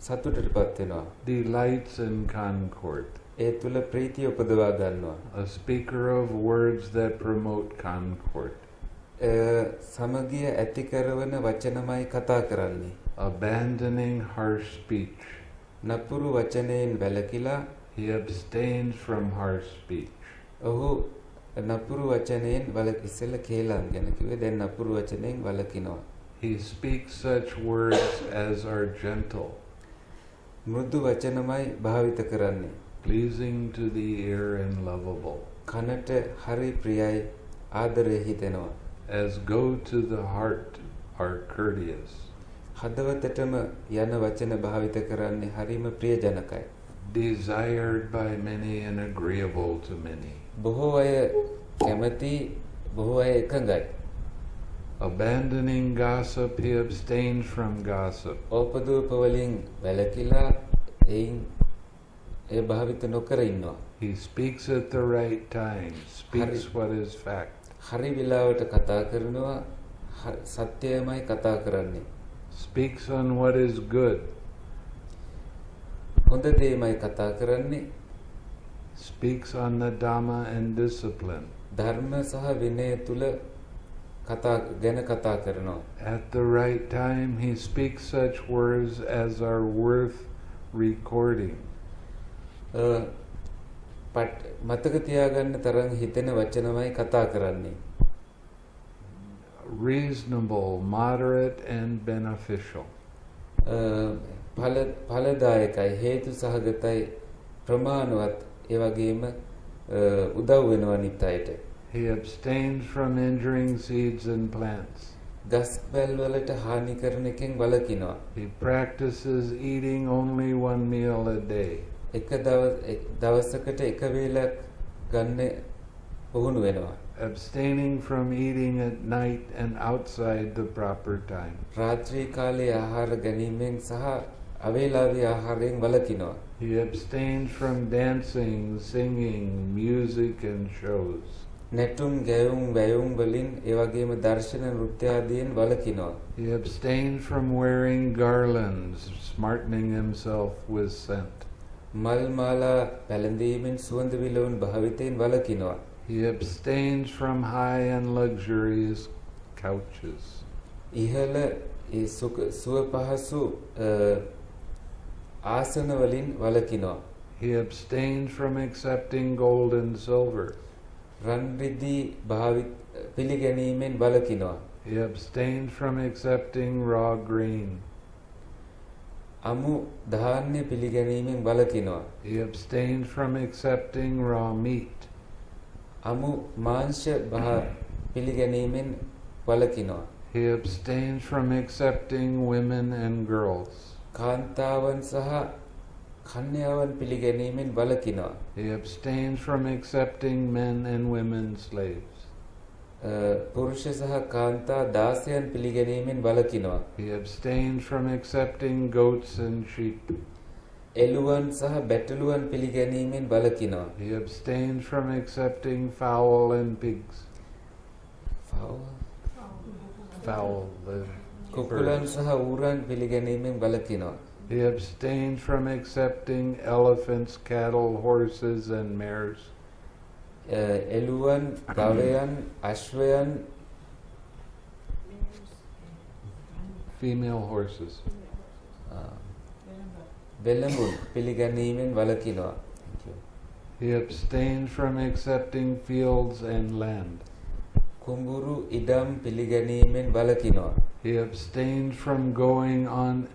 සතුටටපත් වෙනවා. Delights in concord. ඒ තුල ප්‍රීතිය උපදවා ගන්නවා. A speaker of words that promote concord. සමගිය ඇති කරන වචනමයි කතා කරන්නේ. Abandoning harsh speech. නපුරු වචනයෙන් වැළකීලා he abstains from harsh speech. ඔහු නපුරු වචනයෙන් ඉස්සෙල්ලා කේලම් ගැන කිව්වේ දැන් නපුරු වචනයෙන් වළකිනවා. He speaks such words as are gentle. මෘදු වචනමයි භාවිත කරන්නේ. Pleasing to the ear and lovable. කනට හරි ප්‍රියයි ආදරෙ හිතෙනවා. As go to the heart are courteous. හදවතටම යන වචන භාවිත කරන්නේ හරිම ප්‍රියජනකයි. Desired by many and agreeable to many. බොහෝ අය කැමති බොහෝ අය එකඟයි. Abandoning gossip, he abstains from gossip. ඕපදූප වලින් වැළකීලා එයින් ඒ භාවිත නොකර ඉන්නවා. He speaks at the right time, speaks what is fact. හරි වෙලාවට කතා කරනවා සත්‍යයමයි කතා කරන්නේ. Speaks on what is good. හොඳ දේමයි කතා කරන්නේ. Speaks on the Dhamma and discipline. ධර්ම සහ විනය තුල ගැන කතා කරනවා. At the right time he speaks such words as are worth recording. මතක තියාගන්න තරම් හිතෙන වචනමයි කතා කරන්නේ. Reasonable, moderate and beneficial. ඵලදායකයි හේතු සහගතයි ප්‍රමාණවත් ඒ වගේම උදව් වෙනවා අනිත් අයට. He abstains from injuring seeds and plants. ගස් වැල් වලට හානි කරන එකෙන් වළකිනවා. He practices eating only one meal a day. එක දවසකට එක වේලක් ගන්න පුහුණු වෙනවා. Abstaining from eating at night and outside the proper time. රාත්‍රී කාලයේ ආහාර ගැනීමෙන් සහ අවේලාවේ ආහාරයෙන් වළකිනවා. He abstains from dancing, singing, music and shows. නැටුම් ගැයුම් වැයුම් වලින් ඒ වගේම දර්ශන නෘත්‍ය ආදීන් වළකිනවා. He abstains from wearing garlands, smartening himself with scent. මල් මාලා පැළඳීමෙන් සුවඳ විලවුන් භාවිතයෙන් වළකිනවා. He abstains from high and luxurious couches. ඉහළ ඒ සුව පහසු ආසන වලින් වළකිනවා. He abstains from accepting gold and silver. රන් රිදී පිළිගැනීමෙන් වළකිනවා. He abstains from accepting raw grain. අමු ධාන්‍ය පිළිගැනීමෙන් වළකිනවා. He abstains from accepting raw meat. අමු මාංශ පිළිගැනීමෙන් වළකිනවා. He abstains from accepting women and girls. කාන්තාවන් සහ කන්‍යාවන් පිළිගැනීමෙන් වළකිනවා. He abstains from accepting men and women slaves. පුරුෂ සහ කාන්තා දාසයන් පිළිගැනීමෙන් වළකිනවා. He abstains from accepting goats and sheep. එළුවන් සහ බැටළුවන් පිළිගැනීමෙන් වළකිනවා. He abstains from accepting fowl and pigs. Fowl, the කුකුලන් birds. සහ ඌරන් පිළිගැනීමෙන් වළකිනවා. He abstains from accepting elephants, cattle, horses, and mares. එළුවන්, ගවයන්, අශ්වයන්, Female horses. වෙළඹුන් පිළිගැනීමෙන් වළකිනවා. He abstains from accepting fields and land. කුඹුරු ඉඩම් පිළිගැනීමෙන් වළකිනවා. He abstains from going on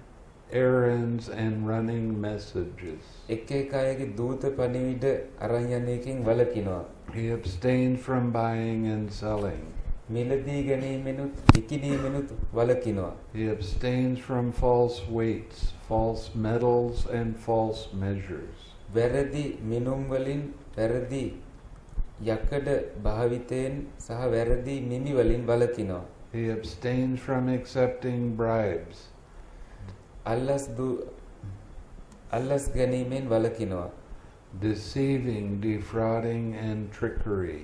errands and running messages. එක් එක් අයගේ දූත පණිවිඩ අරන් යන එකෙන් වළකිනවා. He abstains from buying and selling. මිලදී ගැනීමෙනුත් විකිණීමෙනුත් වළකිනවා. He abstains from false weights, false metals, and false measures. වැරදි මිනුම් වලින්, වැරදි යකඩ භාවිතයෙන් සහ වැරදි නිමි වලින් වළකිනවා. He abstains from accepting bribes. අල්ලස් ගැනීමෙන් වළකිනවා. Deceiving, defrauding, and trickery.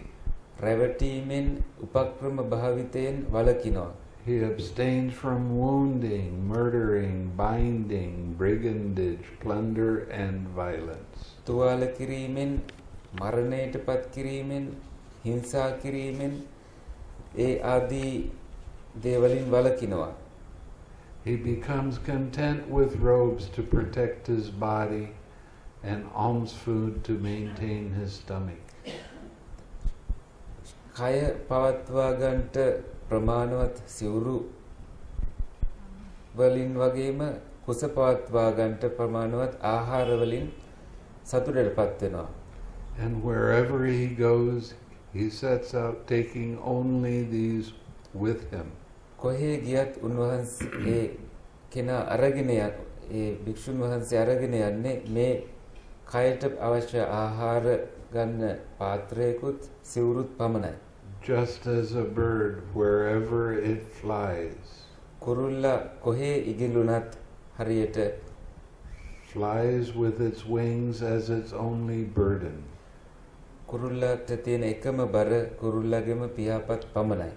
රැවටීමෙන් උපක්‍රම භාවිතයෙන් වළකිනවා. He abstains from wounding, murdering, binding, brigandage, plunder, and violence. තුවාල කිරීමෙන්, මරණයට පත් කිරීමෙන්, හිංසා කිරීමෙන් ඒ ආදී දේවලින් වළකිනවා. He becomes content with robes to protect his body and alms food to maintain his stomach. කය පවත්වා ගන්නට ප්‍රමාණවත් සිවුරු වලින් වගේම කුස පවත්වා ගන්නට ප්‍රමාණවත් ආහාර වලින් සතුටටපත් වෙනවා. And wherever he goes, he sets out taking only these with him. කොහේ ගියත් උන්වහන්සේ කෙනා අරගෙන ඒ භික්ෂුන් වහන්සේ අරගෙන යන්නේ මේ කයට අවශ්‍ය ආහාර ගන්න පාත්‍රයකුත් සිවුරුත් පමණයි. Just as a bird, wherever it flies, කුරුල්ලා කොහේ ඉගිලුණත් හරියට flies with its wings as its only burden. කුරුල්ලාට තියෙන එකම බර කුරුල්ලාගේම පියාපත් පමණයි.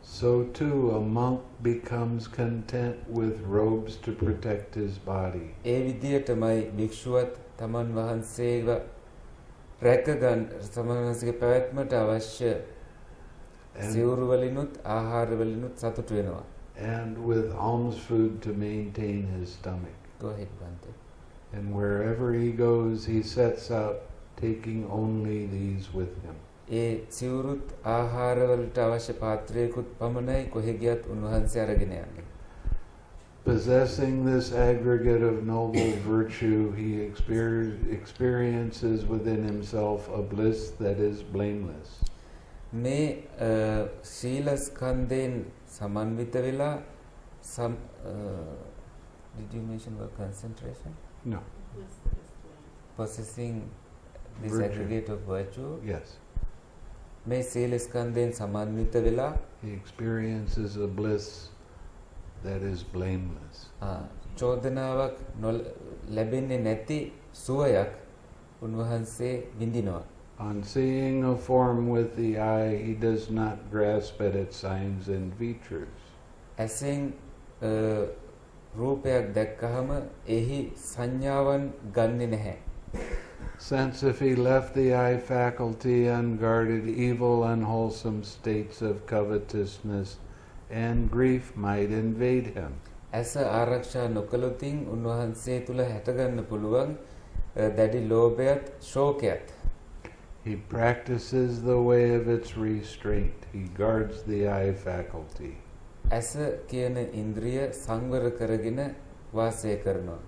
So too a monk becomes content with robes to protect his body. ඒ විදියටමයි භික්ෂුවත් තමන් වහන්සේව රැකගන්න තමන් වහන්සේගේ පැවැත්මට අවශ්‍ය සිවුරු වලිනුත් ආහාර වලිනුත් සතුට වෙනවා. And with alms food to maintain his stomach. Go ahead, Bhante. And wherever he goes, he sets out taking only these with him. ඒ සිවුරුත් ආහාර වලට අවශ්‍ය පාත්‍රයකුත් පමණයි කොහෙ ගියත් උන්වහන්සේ අරගෙන යන්නේ. Possessing this aggregate of noble virtue, he experiences within himself a bliss that is blameless. මේ සීල ස්කන්ධයෙන් සමන්විත වෙලා did you mention about concentration? No. Possessing this Virtue. aggregate of virtue. Yes. මේ සීල ස්කන්ධයෙන් සමන්විත වෙලා He experiences a bliss that is blameless. චෝදනාවක් ලැබෙන්නේ නැති සුවයක් උන්වහන්සේ විඳිනවා. On seeing a form with the eye, he does not grasp at its signs and features. ඇසෙන් රූපයක් දැක්කහම එහි සංඥාවන් ගන්නෙ නැහැ. since if he left the eye faculty unguarded, evil, unwholesome states of covetousness and grief might invade him. ඇස ආරක්ෂා නොකළොතින් උන්වහන්සේ තුල හැටගන්න පුළුවන් දැඩි ලෝභයත් ශෝකයත්. He practices the way of its restraint. He guards the eye faculty. ඇස කියන ඉන්ද්‍රිය සංවර කරගෙන වාසය කරනවා.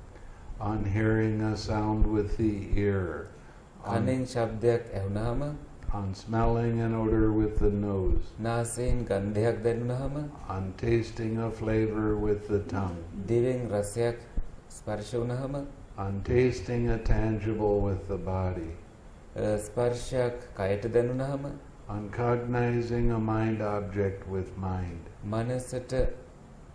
On hearing a sound with the ear, කනෙන් ශබ්දයක් ඇහුනහම, on smelling an odor with the nose, නාසයෙන් ගන්ධයක් දැනුනහම, on tasting a flavor with the tongue, දිවෙන් රසයක් ස්පර්ශ වුනහම, on tasting a tangible with the body, ස්පර්ශයක් කයට දැනුනහම, on cognizing a mind object with mind. මනසට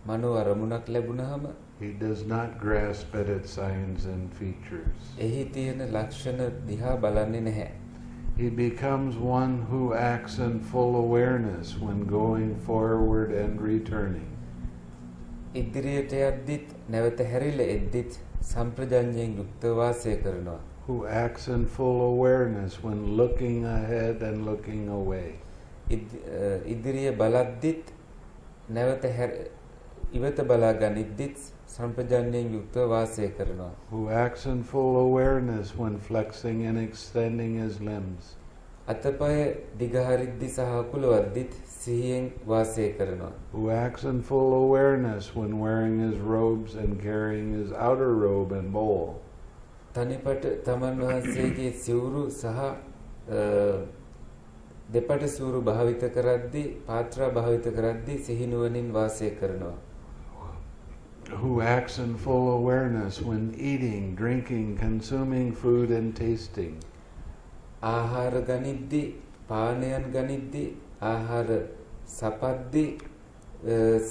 මනෝ අරමුණක් ලැබුණහම, he does not grasp at its signs and features. එහි තියෙන ලක්ෂණ දිහා බලන්නේ නැහැ. He becomes one who acts in full awareness when going forward and returning. ඉදිරියට යද්දිත් නැවත හැරිලා එද්දිත් සම්ප්‍රජඤ්ඤයෙන් යුක්තව වාසය කරනවා. Who acts in full awareness when looking ahead and looking away. ඉදිරිය බලද්දිත් නැවත ඉවත බලා ගනිද්දිත් සම්ප්‍රජඤ්ඤයෙන් යුක්තව වාසය කරනවා. Who acts in full awareness when flexing and extending his limbs. අතපය දිගහරිද්දි සහ අකුලවද්දිත් සිහියෙන් වාසය කරනවා. Who acts in full awareness when wearing his robes and carrying his outer robe and bowl. තනිපට තමන් වහන්සේගේ සිවුරු සහ දෙපට සිවුරු භාවිත කරද්දී පාත්‍රා භාවිත කරද්දී සිහිනුවණින් වාසය කරනවා. Who acts in full awareness when eating, drinking, consuming food and tasting. ආහාර ගනිද්දී පානයන් ගනිද්දී ආහාර සපද්දී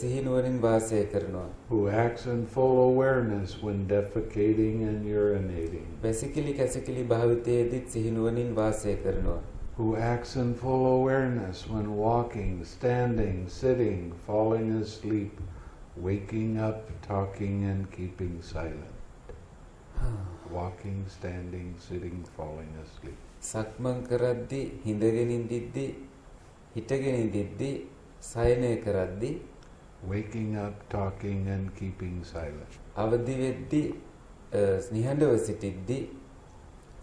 සිහිනුවණින් වාසය කරනවා. Who acts in full awareness when defecating and urinating. වැසිකිලි කැසිකිලි භාවිතයේදීත් සිහිනුවණින් වාසය කරනවා. Who acts in full awareness when walking, standing, sitting, falling asleep, waking up, talking and keeping silent. Walking, standing, sitting, falling asleep. සක්මන් කරද්දී හිඳගෙන ඉඳිද්දී හිටගෙන ඉඳිද්දී සයනය කරද්දී waking up, talking and keeping silent. අවදි වෙද්දී නිහඬව සිටිද්දී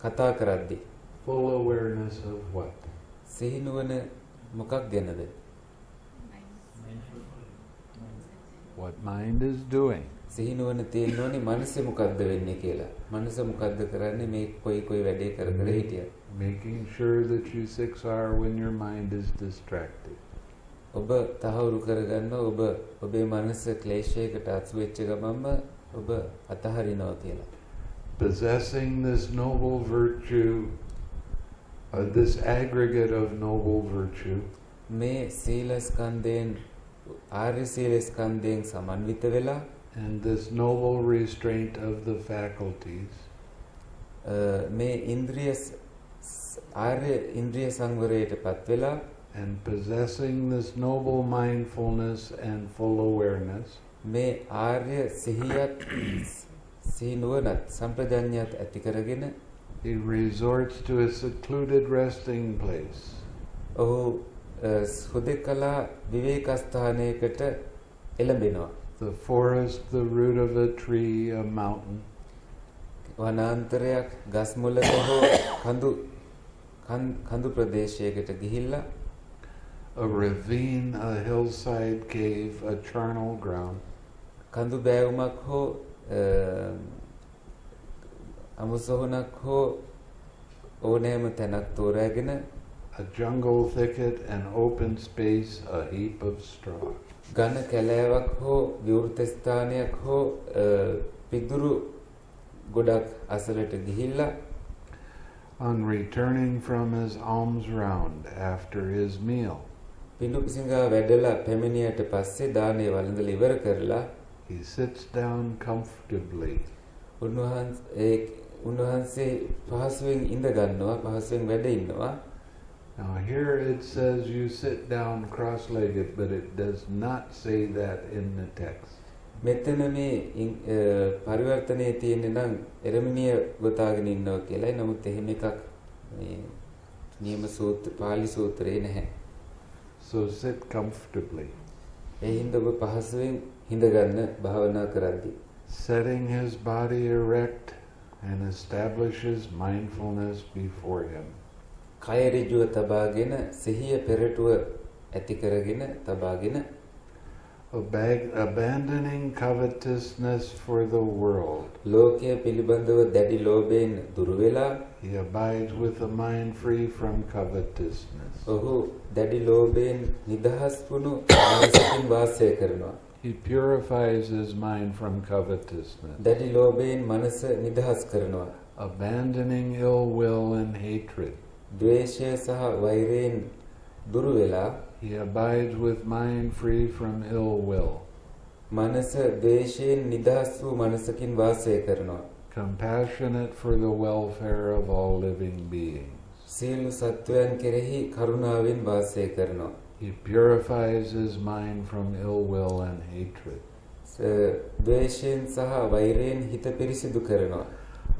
කතා කරද්දී full awareness of what? සිහිනුවන මොකක් ගැනද? What mind is doing. සිහිනුවන තියෙනෝනේ මනස මොකද්ද වෙන්නේ කියලා. මනස මොකද්ද කරන්නේ මේ කොයි වැඩේ කර කර හිටියත්. Making sure that you 6 hours when your mind is distracted. ඔබ තහවුරු කරගන්න ඔබේ මනස ක්ලේශයකට අසු වෙච්ච ගමන්ම ඔබ අතහරිනවා කියලා. Possessing this noble virtue, this aggregate of noble virtue, මේ සීල ස්කන්ධයෙන් ආර්ය සීල ස්කන්ධයෙන් සමන්විත වෙලා and this noble restraint of the faculties, මේ ඉන්ද්‍රිය ආර්ය ඉන්ද්‍රිය සංවරයටපත් වෙලා and possessing this noble mindfulness and full awareness, මේ ආර්ය සිහියත් සිහිනුවණත් සම්ප්‍රජඤ්ඤයත් ඇති කරගෙන he resorts to a secluded resting place. ඔහු හුදෙකලා විවේකස්ථානයකට එළඹෙනවා. The forest, the root of a tree, a mountain. වනාන්තරයක් ගස් මුලක හෝ කඳු ප්‍රදේශයකට ගිහිල්ලා a ravine, a hillside cave, a charnel ground. කඳු බෑවුමක් හෝ අමුසොහොනක් හෝ ඕනෑම තැනක් තෝරාගෙන a jungle thicket, an open space, a heap of straw. ඝන කැලෑවක් හෝ විවෘත ස්ථානයක් හෝ පිදුරු ගොඩක් අසලට ගිහිල්ලා on returning from his alms round after his meal, පිඬු පිසිඟා වැඩලා පැමිණියට පස්සේ දානේ වළඳලා ඉවර කරලා he sits down comfortably. උන්වහන්සේ පහසුවෙන් ඉඳ ගන්නවා පහසුවෙන් වැඩ ඉන්නවා. Now here it says you sit down cross-legged, but it does not say that in the text. මෙතන මේ පරිවර්තනයේ තියෙන්නේ නම් එරමිනිය ගොතාගෙන ඉන්නවා කියලායි. නමුත් එහෙම එකක් මේ නියම සූත්‍ර පාලි සූත්‍රේ නැහැ. So sit comfortably. ඒ හින්දා ඔබ පහසුවෙන් හිඳගන්න භාවනා කරද්දී. Setting his body erect and establishes mindfulness before him. කය ඍජුව තබාගෙන සිහිය පෙරටුව ඇති කරගෙන තබාගෙන abandoning covetousness for the world. ලෝකයේ පිළිබඳව දැඩි ලෝභයෙන් දුර වෙලා He abides with a mind free from covetousness. ඔහු දැඩි ලෝභයෙන් නිදහස් වුණු මනසකින් වාසය කරනවා. He purifies his mind from covetousness. දැඩි ලෝභයෙන් මනස නිදහස් කරනවා. Abandoning ill will and hatred. ද්වේෂය සහ වෛරයෙන් දුර වෙලා He abides with mind free from ill will. මනස ද්වේෂයෙන් නිදහස් වූ මනසකින් වාසය කරනවා. Compassionate for the welfare of all living beings. සියලු සත්වයන් කෙරෙහි කරුණාවෙන් වාසය කරනවා. He purifies his mind from ill will and hatred. ද්වේෂයෙන් සහ වෛරයෙන් හිත පිරිසිදු කරනවා.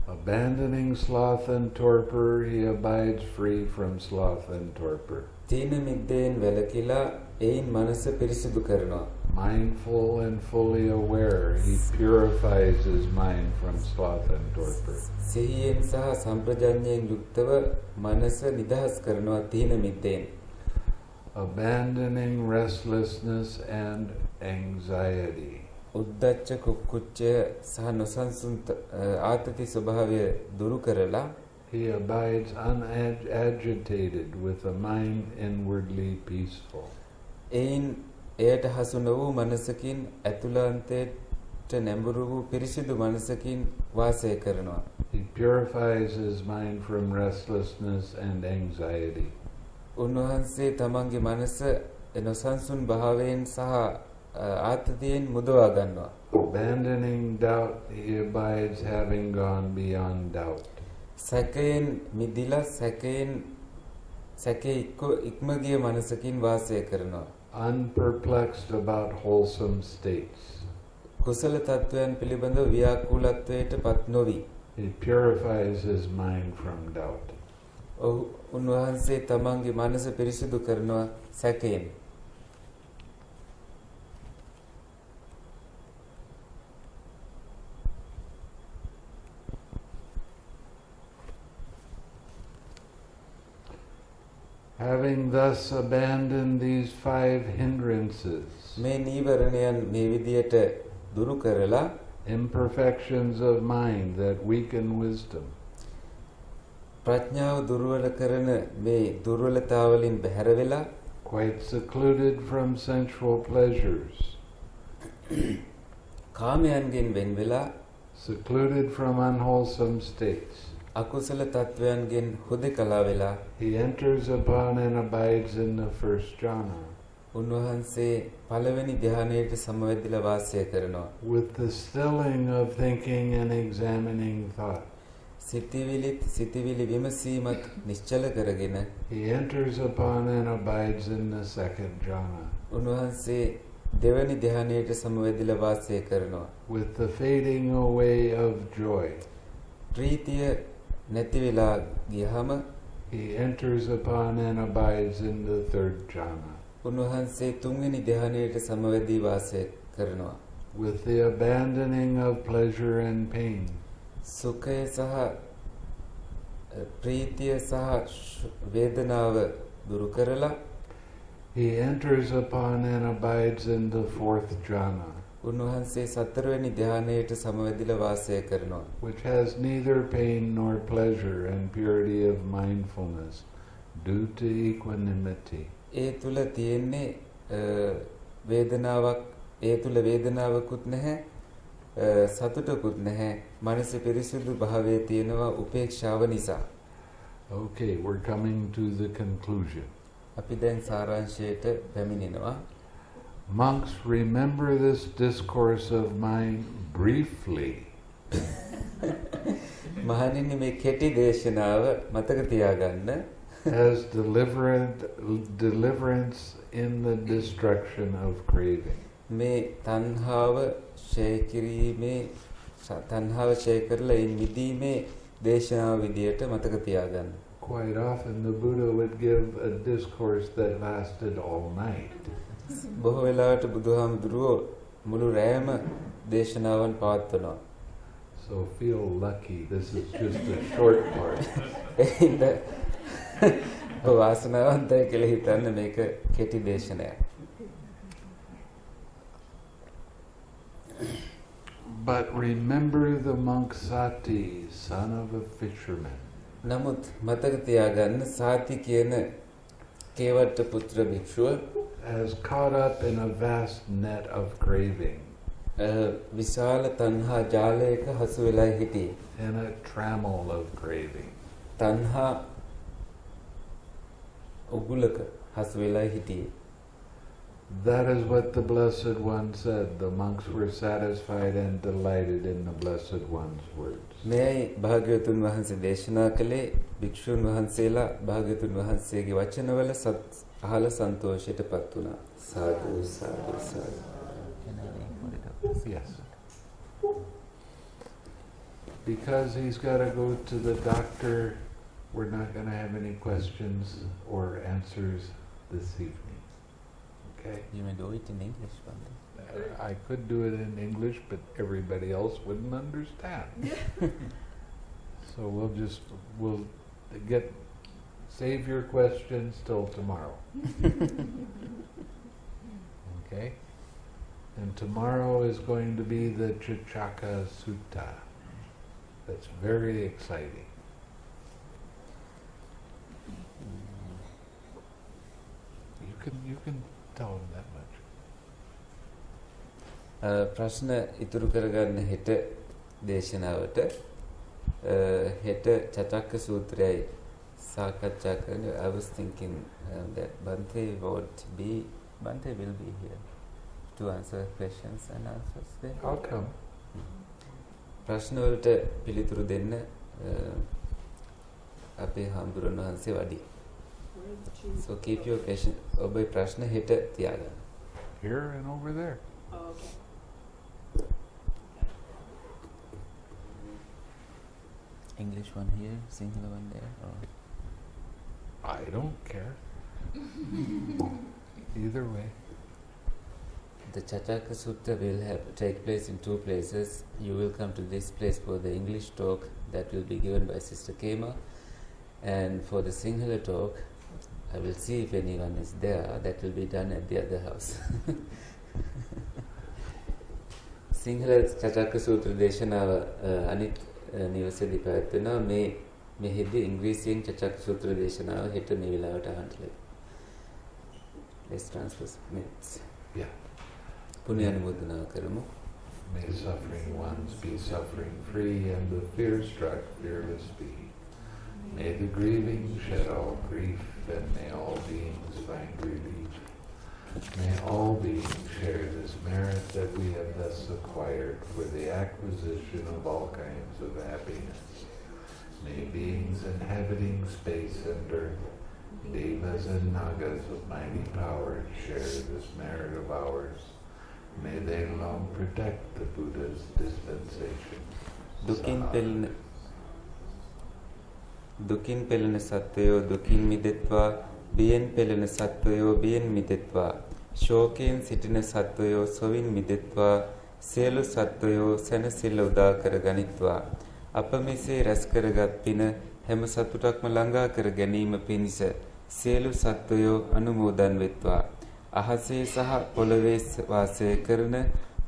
Abandoning sloth and torpor, he abides free from sloth and torpor. තීන මිද්දෙන් වැළකීලා ඒයින් මනස පිරිසිදු කරනවා. Mindful and fully aware, he purifies his mind from sloth and torpor. සිහියෙන් සහ සම්ප්‍රජඤ්ඤයෙන් යුක්තව මනස නිදහස් කරනවා තීන මිද්දෙන්. Abandoning restlessness and anxiety. උද්දච්ච කුක්කුච්චය සහ නොසන්සුන් ආතති ස්වභාවය දුරු කරලා He abides unagitated with a mind inwardly peaceful. ඒයින් එයට හසු නොවූ මනසකින් ඇතුළාන්තයට නැඹුරු වූ පිරිසිදු මනසකින් වාසය කරනවා. He purifies his mind from restlessness and anxiety. උන්වහන්සේ තමන්ගේ මනස නොසන්සුන් භාවයෙන් සහ ආතතියෙන් මුදවා ගන්නවා. Abandoning doubt, he abides having gone beyond doubt. සැකයෙන් මිදිලා සැකේ ඉක්ම ගිය මනසකින් වාසය කරනවා. Unperplexed about wholesome states. කුසල තත්වයන් පිළිබඳව ව්‍යාකූලත්වයට පත් නොවි. He purifies his mind from doubt. උන්වහන්සේ තමන්ගේ මනස පිරිසිදු කරනවා සැකයෙන්. Having thus abandoned these 5 hindrances, මේ නීවරණයන් මේ විදියට දුරු කරලා imperfections of mind that weaken wisdom, ප්‍රඥාව දුර්වල කරන මේ දුර්වලතාවලින් බැහැර වෙලා quite secluded from sensual pleasures, කාමයන්ගෙන් වෙන් වෙලා secluded from unwholesome states, අකුසල තත්වයන්ගෙන් හුදකලා වෙලා he enters upon and abides in the first jhana. උන්වහන්සේ පළවෙනි ධ්‍යානයට සමවැදිලා වාසය කරනවා. With the stilling of thinking and examining thought, සිතිවිලි විමසීමත් නිශ්චල කරගෙන he enters upon and abides in the second jhana. උන්වහන්සේ දෙවැනි ධ්‍යානයට සමවැදිලා වාසය කරනවා. With the fading away of joy, ප්‍රීතිය නැති වෙලා ගියහම he enters upon and abides in the third jhana. උන්වහන්සේ තුන්වෙනි ධ්‍යානයට සමවැදී වාසය කරනවා. With the abandoning of pleasure and pain, සුඛය සහ ප්‍රීතිය සහ වේදනාව දුරු කරලා he enters upon and abides in the fourth jhana, උන්වහන්සේ සතරවෙනි ධ්‍යානයට සමවැදිලා වාසය කරනවා. which has neither pain nor pleasure and purity of mindfulness due to equanimity. ඒ තුල තියෙන්නේ වේදනාවකුත් නැහැ සතුටකුත් නැහැ. මනස පිරිසිදු භාවයේ තියෙනවා උපේක්ෂාව නිසා. Okay, we're coming to the conclusion. අපි දැන් සාරාංශයට පැමිණෙනවා. Monks, remember this discourse of mine briefly. මහණෙනි මේ කෙටි දේශනාව මතක තියාගන්න. As deliverance in the destruction of craving. මේ තණ්හාව ඡය කිරීමේ තණ්හාව ඡය කරලා ඒ මිදීමේ දේශනාව විදියට මතක තියාගන්න. Quite often the Buddha would give a discourse that lasted all night. බොහෝ වෙලාවට බුදුහාමුදුරුවෝ මුළු රැයම දේශනාවන් පවත්වනවා. So feel lucky. This is just a short part. ඒින්ද වාසනාවන්තයි කියලා හිතන්න මේක කෙටි දේශනයක්. But remember the monk Sati, son of a fisherman. නමුත් මතක තියාගන්න සාති කියන කේවට්ට පුත්‍ර භික්ෂුව has caught up in a vast net of craving. විශාල තණ්හා ජාලයක හසු වෙලා හිටියේ. In a trammel of craving. තණ්හා උගුලක හසු වෙලා හිටියේ. That is what the Blessed One said. The monks were satisfied and delighted in the Blessed One's words. මෙයයි භාග්‍යවතුන් වහන්සේ දේශනා කළේ භික්ෂුන් වහන්සේලා භාග්‍යවතුන් වහන්සේගේ වචනවල අහල සන්තෝෂයටපත් වුණා. සාදු සාදු සාදු. Yes. Because he's got to go to the doctor, we're not going to have any questions or answers this evening. Okay? You may do it in English, Bhante. I could do it in English, but everybody else wouldn't understand. So we'll save your questions till tomorrow. Okay? And tomorrow is going to be the Chichaka Sutta. That's very exciting. You can tell them that much. ප්‍රශ්න ඉතුරු කරගන්න හෙට දේශනාවට හෙට චතක්ක සූත්‍රයයි සාකච්ඡා කරන. I was thinking that Bhante will be here to answer questions and answers there. I'll come. ප්‍රශ්න වලට පිළිතුරු දෙන්න අපේ හාමුදුරන් වහන්සේ වඩි. So keep your question. ඔබේ ප්‍රශ්න හෙට තියාගන්න. Here and over there. Oh, okay. English one here, Sinhala one there. Or I don't care. Either way. the Chaturanga Sutta will take place in two places. You will come to this place for the English talk that will be given by Sister Kema, and for the Sinhala talk, I will see if anyone is there. That will be done at the other house. Sinhala Chaturanga Sutra දේශනාව අනිත් නිවසේදී පැවැත්වෙනවා. මෙහිදී ඉංග්‍රීසියෙන් Chaturanga Sutra දේශනාව හෙට මේ වෙලාවට අහන්න ලැබෙනවා. Let's transfer minutes. Yeah. පුණ්‍ය අනුමෝදනා කරමු. May suffering ones be suffering free and the fear-struck fearless be. May the grieving shed all grief and may all beings find relief. May all beings share this merit that we have thus acquired for the acquisition of all kinds of happiness. May beings inhabiting space and earth, devas and nagas of mighty power, share this merit of ours. May they long protect the Buddha's dispensation. දුකින් පෙළෙන සත්වයෝ දුකින් මිදෙත්වා, බියෙන් පෙළෙන සත්වයෝ බියෙන් මිදෙත්වා, ශෝකයෙන් සිටින සත්වයෝ සොවින් මිදෙත්වා, සියලු සත්වයෝ සැනසෙල්ල උදා කර ගනිත්වා. අප මෙසේ රැස් කරගත් පින හැම සතුටක්ම ළඟා කර ගැනීම පිණිස සියලු සත්වයෝ අනුමෝදන් වෙත්වා. අහසේ සහ පොළවේ වාසය කරන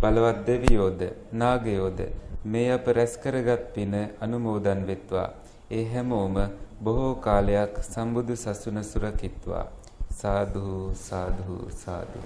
බලවත් දෙවියෝද නාගයෝද මේ අප රැස් කරගත් පින අනුමෝදන් වෙත්වා. ඒ හැමෝම බොහෝ කාලයක් සම්බුදු සසුන සුරකිත්වා. සාදු සාදු සාදු.